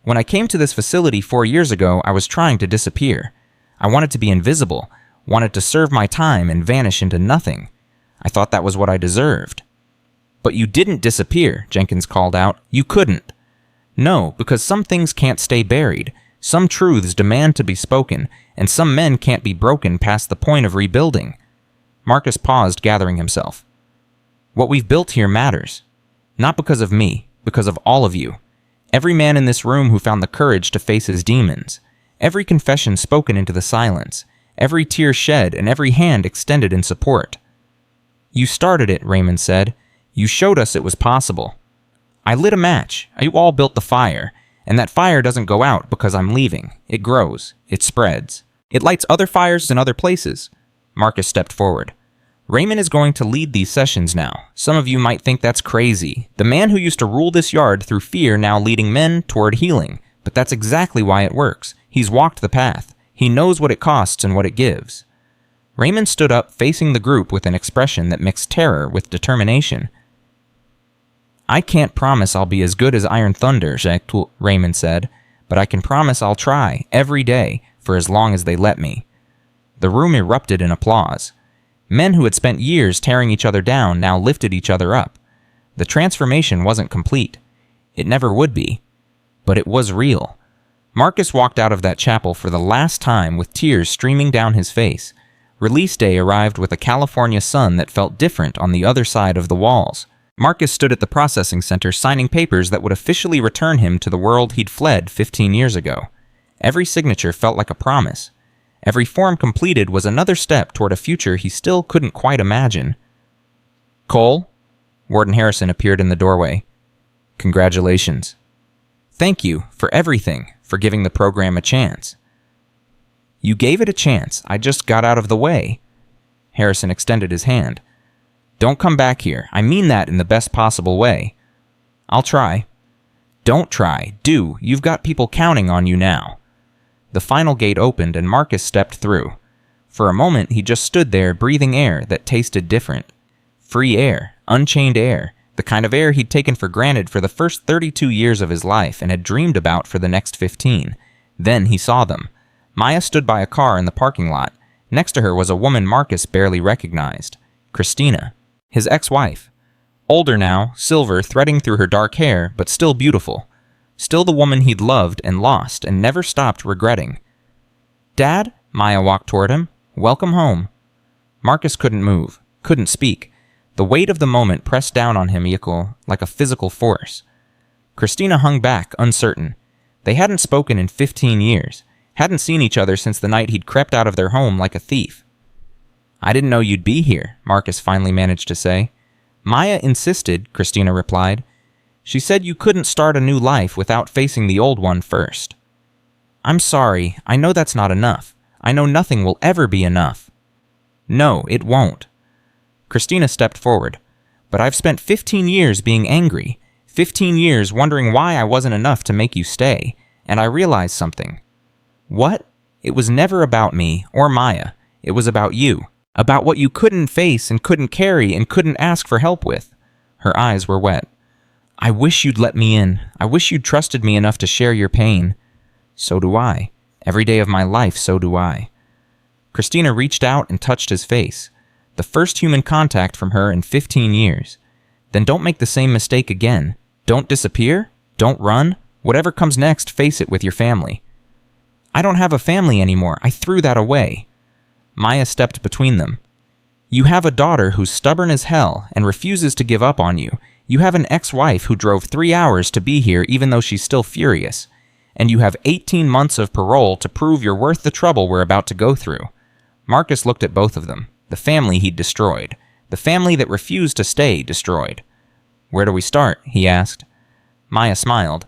When I came to this facility 4 years ago, I was trying to disappear. I wanted to be invisible, wanted to serve my time and vanish into nothing. I thought that was what I deserved. But you didn't disappear, Jenkins called out. You couldn't. No, because some things can't stay buried. Some truths demand to be spoken, and some men can't be broken past the point of rebuilding. Marcus paused, gathering himself. What we've built here matters. Not because of me, because of all of you. Every man in this room who found the courage to face his demons. Every confession spoken into the silence. Every tear shed and every hand extended in support. You started it, Raymond said. You showed us it was possible. I lit a match. You all built the fire. And that fire doesn't go out because I'm leaving. It grows. It spreads. It lights other fires in other places. Marcus stepped forward. Raymond is going to lead these sessions now. Some of you might think that's crazy. The man who used to rule this yard through fear now leading men toward healing. But that's exactly why it works. He's walked the path. He knows what it costs and what it gives. Raymond stood up, facing the group with an expression that mixed terror with determination. I can't promise I'll be as good as Iron Thunder, Raymond said, but I can promise I'll try, every day, for as long as they let me. The room erupted in applause. Men who had spent years tearing each other down now lifted each other up. The transformation wasn't complete. It never would be. But it was real. Marcus walked out of that chapel for the last time with tears streaming down his face. Release day arrived with a California sun that felt different on the other side of the walls. Marcus stood at the processing center signing papers that would officially return him to the world he'd fled 15 years ago. Every signature felt like a promise. Every form completed was another step toward a future he still couldn't quite imagine. Cole? Warden Harrison appeared in the doorway. Congratulations. Thank you for everything, for giving the program a chance. You gave it a chance. I just got out of the way. Harrison extended his hand. Don't come back here. I mean that in the best possible way. I'll try. Don't try. Do. You've got people counting on you now. The final gate opened and Marcus stepped through. For a moment, he just stood there breathing air that tasted different. Free air, unchained air, the kind of air he'd taken for granted for the first 32 years of his life and had dreamed about for the next 15. Then he saw them. Maya stood by a car in the parking lot. Next to her was a woman Marcus barely recognized. Christina, his ex-wife. Older now, silver threading through her dark hair, but still beautiful. Still the woman he'd loved and lost and never stopped regretting. Dad? Maya walked toward him. Welcome home. Marcus couldn't move, couldn't speak. The weight of the moment pressed down on him like a physical force. Christina hung back, uncertain. They hadn't spoken in 15 years, hadn't seen each other since the night he'd crept out of their home like a thief. I didn't know you'd be here, Marcus finally managed to say. Maya insisted, Christina replied. She said you couldn't start a new life without facing the old one first. I'm sorry, I know that's not enough. I know nothing will ever be enough. No, it won't. Christina stepped forward. But I've spent 15 years being angry, 15 years wondering why I wasn't enough to make you stay, and I realized something. What? It was never about me, or Maya. It was about you. About what you couldn't face and couldn't carry and couldn't ask for help with. Her eyes were wet. I wish you'd let me in. I wish you'd trusted me enough to share your pain. So do I. Every day of my life, so do I. Christina reached out and touched his face. The first human contact from her in 15 years. Then don't make the same mistake again. Don't disappear. Don't run. Whatever comes next, face it with your family. I don't have a family anymore. I threw that away. Maya stepped between them. You have a daughter who's stubborn as hell and refuses to give up on you. You have an ex-wife who drove 3 hours to be here even though she's still furious. And you have 18 months of parole to prove you're worth the trouble we're about to go through. Marcus looked at both of them. The family he'd destroyed. The family that refused to stay destroyed. Where do we start? He asked. Maya smiled.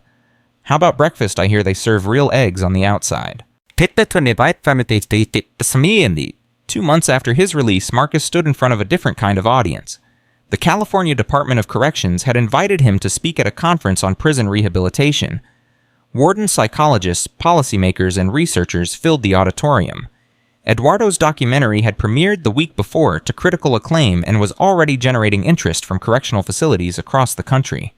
How about breakfast? I hear they serve real eggs on the outside. 2 months after his release, Marcus stood in front of a different kind of audience. The California Department of Corrections had invited him to speak at a conference on prison rehabilitation. Wardens, psychologists, policymakers, and researchers filled the auditorium. Eduardo's documentary had premiered the week before to critical acclaim and was already generating interest from correctional facilities across the country.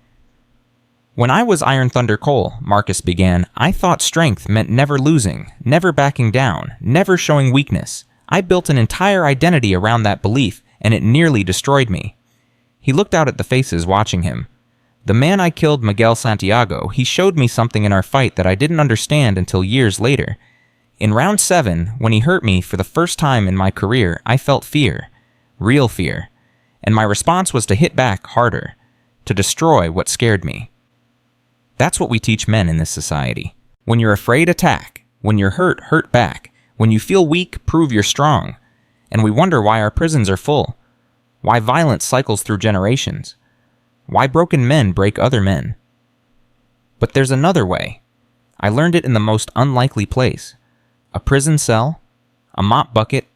When I was Iron Thunder Cole, Marcus began, I thought strength meant never losing, never backing down, never showing weakness. I built an entire identity around that belief, and it nearly destroyed me. He looked out at the faces watching him. The man I killed, Miguel Santiago, he showed me something in our fight that I didn't understand until years later. In round 7, when he hurt me for the first time in my career, I felt fear. Real fear. And my response was to hit back harder. To destroy what scared me. That's what we teach men in this society. When you're afraid, attack. When you're hurt, hurt back. When you feel weak, prove you're strong. And we wonder why our prisons are full. Why violence cycles through generations. Why broken men break other men. But there's another way. I learned it in the most unlikely place. A prison cell, a mop bucket,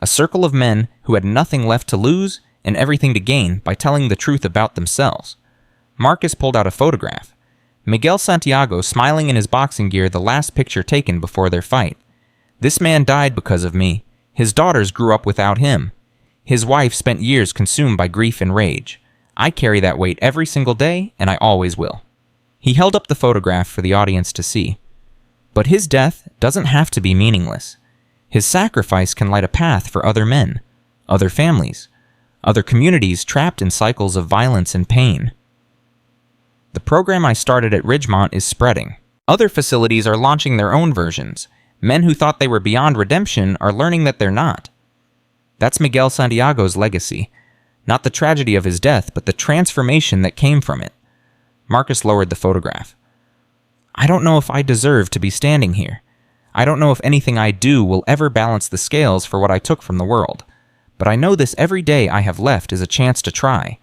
a circle of men who had nothing left to lose and everything to gain by telling the truth about themselves. Marcus pulled out a photograph. Miguel Santiago smiling in his boxing gear, the last picture taken before their fight. This man died because of me. His daughters grew up without him. His wife spent years consumed by grief and rage. I carry that weight every single day, and I always will." He held up the photograph for the audience to see. But his death doesn't have to be meaningless. His sacrifice can light a path for other men, other families, other communities trapped in cycles of violence and pain. The program I started at Ridgemont is spreading. Other facilities are launching their own versions. Men who thought they were beyond redemption are learning that they're not. That's Miguel Santiago's legacy. Not the tragedy of his death, but the transformation that came from it. Marcus lowered the photograph. "I don't know if I deserve to be standing here. I don't know if anything I do will ever balance the scales for what I took from the world. But I know this every day I have left is a chance to try.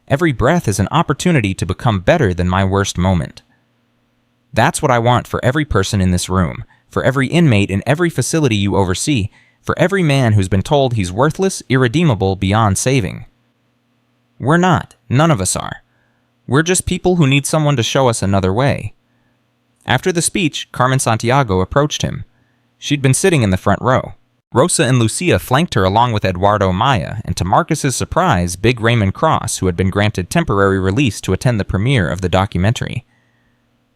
Every breath is an opportunity to become better than my worst moment." That's what I want for every person in this room, for every inmate in every facility you oversee, for every man who's been told he's worthless, irredeemable, beyond saving. We're not. None of us are. We're just people who need someone to show us another way. After the speech, Carmen Santiago approached him. She'd been sitting in the front row. Rosa and Lucia flanked her along with Eduardo Maya, and to Marcus's surprise, Big Raymond Cross, who had been granted temporary release to attend the premiere of the documentary.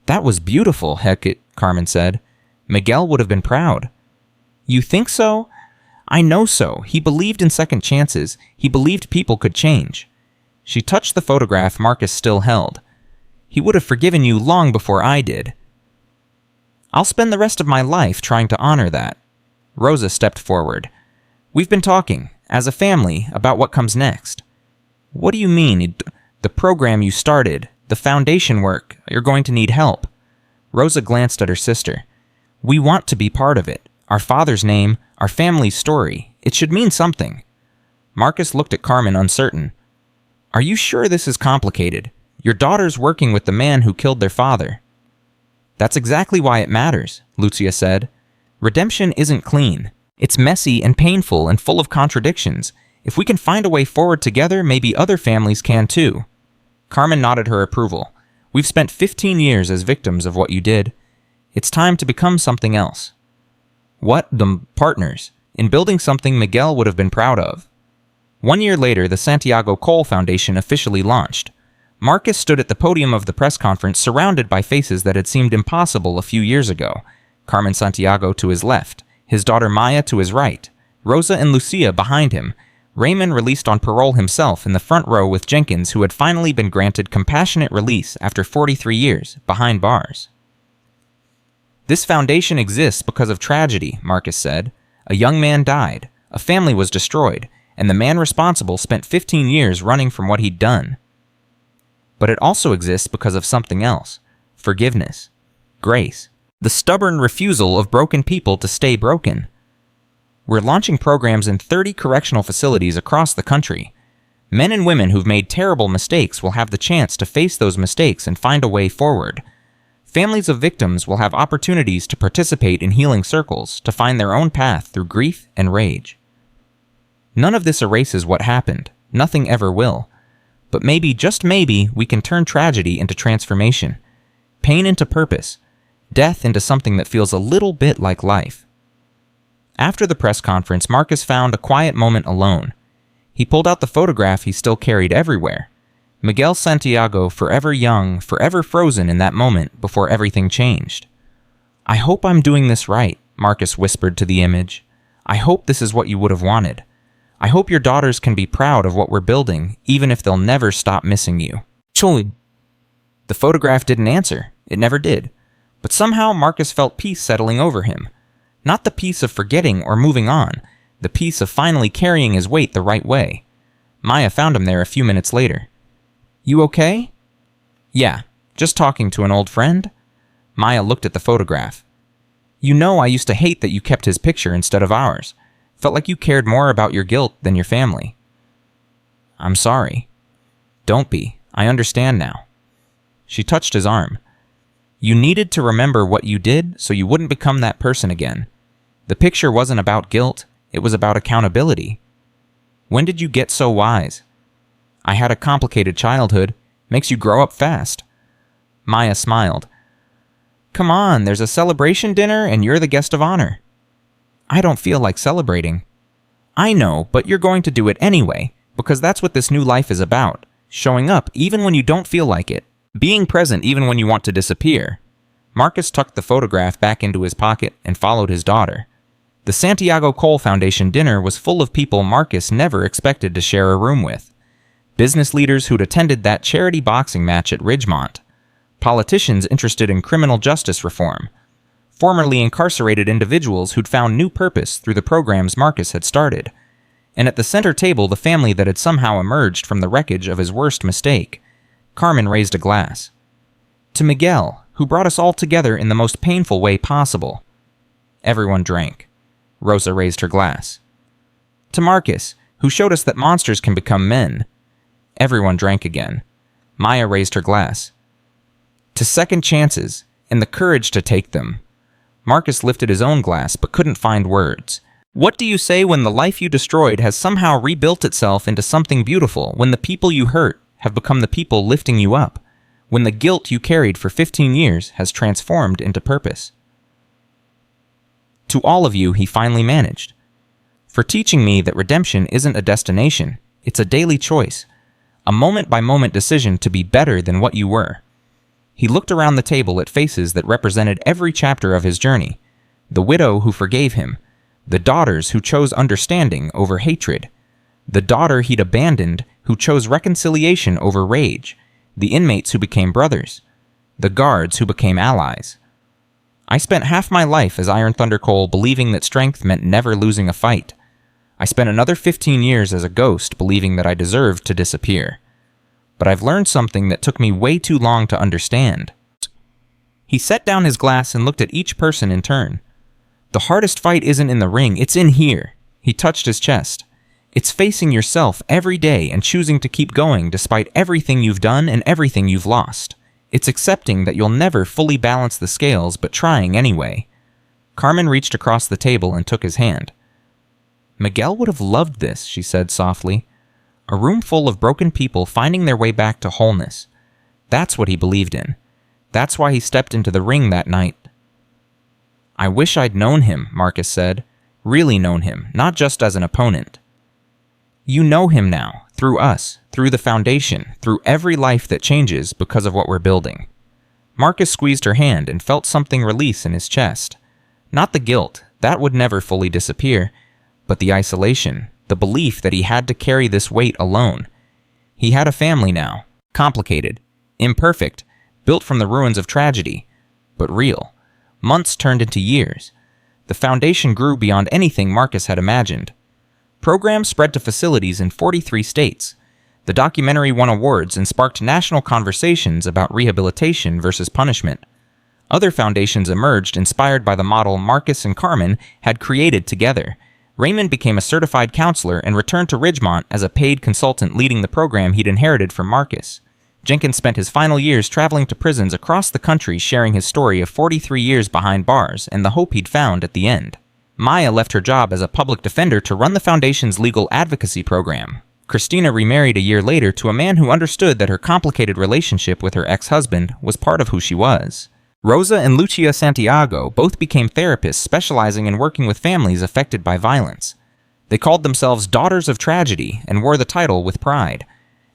"That was beautiful, Hecate," Carmen said. "Miguel would have been proud." "You think so?" "I know so. He believed in second chances. He believed people could change." She touched the photograph Marcus still held. "He would have forgiven you long before I did." "I'll spend the rest of my life trying to honor that." Rosa stepped forward. "We've been talking, as a family, about what comes next." "What do you mean? The program you started, the foundation work, you're going to need help." Rosa glanced at her sister. "We want to be part of it. Our father's name, our family's story. It should mean something." Marcus looked at Carmen uncertain. "Are you sure this is complicated? Your daughter's working with the man who killed their father." "That's exactly why it matters," Lucia said. "Redemption isn't clean. It's messy and painful and full of contradictions. If we can find a way forward together, maybe other families can too." Carmen nodded her approval. "We've spent 15 years as victims of what you did. It's time to become something else." "What? The partners. In building something Miguel would have been proud of." 1 year later, the Santiago Cole Foundation officially launched. Marcus stood at the podium of the press conference surrounded by faces that had seemed impossible a few years ago. Carmen Santiago to his left, his daughter Maya to his right, Rosa and Lucia behind him, Raymond released on parole himself in the front row with Jenkins, who had finally been granted compassionate release after 43 years behind bars. "This foundation exists because of tragedy," Marcus said. "A young man died, a family was destroyed, and the man responsible spent 15 years running from what he'd done. But it also exists because of something else: forgiveness, grace, the stubborn refusal of broken people to stay broken. We're launching programs in 30 correctional facilities across the country. Men and women who've made terrible mistakes will have the chance to face those mistakes and find a way forward. Families of victims will have opportunities to participate in healing circles, to find their own path through grief and rage. None of this erases what happened. Nothing ever will. But maybe, just maybe, we can turn tragedy into transformation, pain into purpose, death into something that feels a little bit like life." After the press conference, Marcus found a quiet moment alone. He pulled out the photograph he still carried everywhere. Miguel Santiago, forever young, forever frozen in that moment before everything changed. "I hope I'm doing this right," Marcus whispered to the image. "I hope this is what you would have wanted. I hope your daughters can be proud of what we're building, even if they'll never stop missing you." Choi. The photograph didn't answer. It never did. But somehow Marcus felt peace settling over him. Not the peace of forgetting or moving on, the peace of finally carrying his weight the right way. Maya found him there a few minutes later. "You okay?" "Yeah, just talking to an old friend." Maya looked at the photograph. "You know I used to hate that you kept his picture instead of ours. Felt like you cared more about your guilt than your family." "I'm sorry." "Don't be. I understand now." She touched his arm. "You needed to remember what you did so you wouldn't become that person again. The picture wasn't about guilt. It was about accountability. When did you get so wise?" "I had a complicated childhood. Makes you grow up fast." Maya smiled. "Come on, there's a celebration dinner and you're the guest of honor." "I don't feel like celebrating." "I know, but you're going to do it anyway, because that's what this new life is about. Showing up even when you don't feel like it. Being present even when you want to disappear. Marcus tucked the photograph back into his pocket and followed his daughter. The Santiago Cole Foundation dinner was full of people Marcus never expected to share a room with. Business leaders who'd attended that charity boxing match at Ridgemont. Politicians interested in criminal justice reform. Formerly incarcerated individuals who'd found new purpose through the programs Marcus had started. And at the center table, the family that had somehow emerged from the wreckage of his worst mistake. Carmen raised a glass. To Miguel, who brought us all together in the most painful way possible. Everyone drank. Rosa raised her glass. To Marcus, who showed us that monsters can become men. Everyone drank again. Maya raised her glass. To second chances, and the courage to take them. Marcus lifted his own glass, but couldn't find words. What do you say when the life you destroyed has somehow rebuilt itself into something beautiful, when the people you hurt have become the people lifting you up, when the guilt you carried for 15 years has transformed into purpose? To all of you, he finally managed. For teaching me that redemption isn't a destination, it's a daily choice, a moment-by-moment decision to be better than what you were. He looked around the table at faces that represented every chapter of his journey. The widow who forgave him. The daughters who chose understanding over hatred. The daughter he'd abandoned who chose reconciliation over rage. The inmates who became brothers. The guards who became allies. I spent half my life as Iron Thunder Cole believing that strength meant never losing a fight. I spent another 15 years as a ghost believing that I deserved to disappear. But I've learned something that took me way too long to understand. He set down his glass and looked at each person in turn. The hardest fight isn't in the ring, it's in here. He touched his chest. It's facing yourself every day and choosing to keep going despite everything you've done and everything you've lost. It's accepting that you'll never fully balance the scales, but trying anyway. Carmen reached across the table and took his hand. Miguel would have loved this, she said softly. A room full of broken people finding their way back to wholeness. That's what he believed in. That's why he stepped into the ring that night. I wish I'd known him, Marcus said. Really known him, not just as an opponent. You know him now, through us, through the foundation, through every life that changes because of what we're building. Marcus squeezed her hand and felt something release in his chest. Not the guilt, that would never fully disappear, but the isolation, the belief that he had to carry this weight alone. He had a family now, complicated, imperfect, built from the ruins of tragedy, but real. Months turned into years. The foundation grew beyond anything Marcus had imagined. Programs spread to facilities in 43 states. The documentary won awards and sparked national conversations about rehabilitation versus punishment. Other foundations emerged inspired by the model Marcus and Carmen had created together. Raymond became a certified counselor and returned to Ridgemont as a paid consultant leading the program he'd inherited from Marcus. Jenkins spent his final years traveling to prisons across the country sharing his story of 43 years behind bars and the hope he'd found at the end. Maya left her job as a public defender to run the foundation's legal advocacy program. Christina remarried a year later to a man who understood that her complicated relationship with her ex-husband was part of who she was. Rosa and Lucia Santiago both became therapists specializing in working with families affected by violence. They called themselves Daughters of Tragedy and wore the title with pride.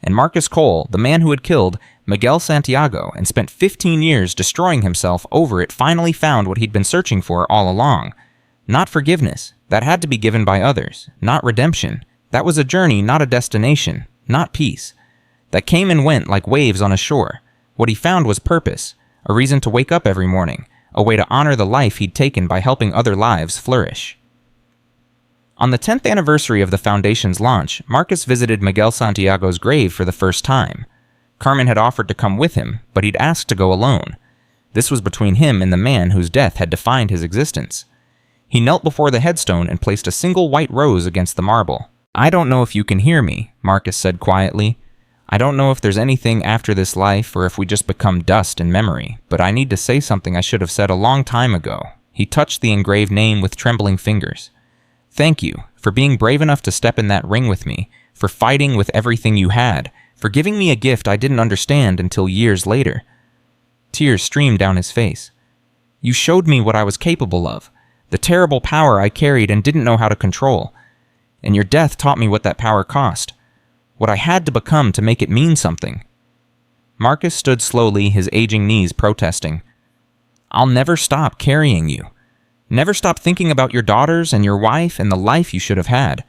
And Marcus Cole, the man who had killed Miguel Santiago and spent 15 years destroying himself over it, finally found what he'd been searching for all along. Not forgiveness, that had to be given by others. Not redemption, that was a journey, not a destination. Not peace, that came and went like waves on a shore. What he found was purpose, a reason to wake up every morning, a way to honor the life he'd taken by helping other lives flourish. On the 10th anniversary of the Foundation's launch, Marcus visited Miguel Santiago's grave for the first time. Carmen had offered to come with him, but he'd asked to go alone. This was between him and the man whose death had defined his existence. He knelt before the headstone and placed a single white rose against the marble. I don't know if you can hear me, Marcus said quietly. I don't know if there's anything after this life or if we just become dust in memory, but I need to say something I should have said a long time ago. He touched the engraved name with trembling fingers. Thank you for being brave enough to step in that ring with me, for fighting with everything you had, for giving me a gift I didn't understand until years later. Tears streamed down his face. You showed me what I was capable of, the terrible power I carried and didn't know how to control. And your death taught me what that power cost. what I had to become to make it mean something. Marcus stood slowly, his aging knees protesting. I'll never stop carrying you. Never stop thinking about your daughters and your wife and the life you should have had.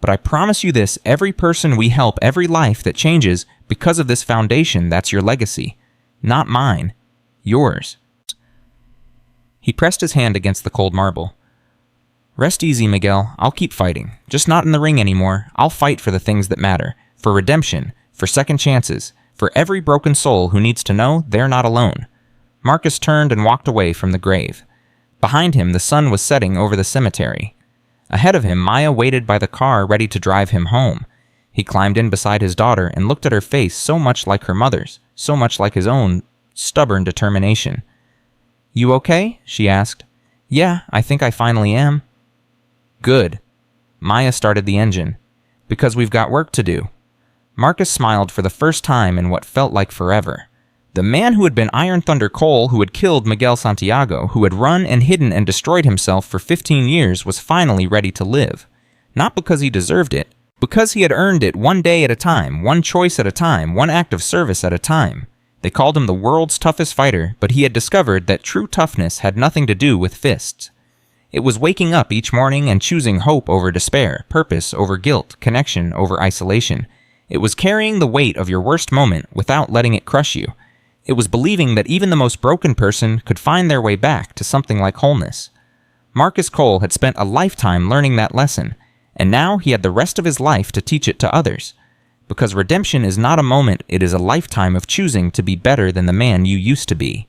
But I promise you this, every person we help, every life that changes because of this foundation, that's your legacy. Not mine. Yours. He pressed his hand against the cold marble. Rest easy, Miguel. I'll keep fighting. Just not in the ring anymore. I'll fight for the things that matter. For redemption. For second chances. For every broken soul who needs to know they're not alone. Marcus turned and walked away from the grave. Behind him, the sun was setting over the cemetery. Ahead of him, Maya waited by the car ready to drive him home. He climbed in beside his daughter and looked at her face so much like her mother's, so much like his own stubborn determination. You okay? She asked. Yeah, I think I finally am. Good. Maya started the engine. Because we've got work to do. Marcus smiled for the first time in what felt like forever. The man who had been Iron Thunder Cole, who had killed Miguel Santiago, who had run and hidden and destroyed himself for 15 years, was finally ready to live. Not because he deserved it, because he had earned it one day at a time, one choice at a time, one act of service at a time. They called him the world's toughest fighter, but he had discovered that true toughness had nothing to do with fists. It was waking up each morning and choosing hope over despair, purpose over guilt, connection over isolation. It was carrying the weight of your worst moment without letting it crush you. It was believing that even the most broken person could find their way back to something like wholeness. Marcus Cole had spent a lifetime learning that lesson, and now he had the rest of his life to teach it to others. Because redemption is not a moment, it is a lifetime of choosing to be better than the man you used to be.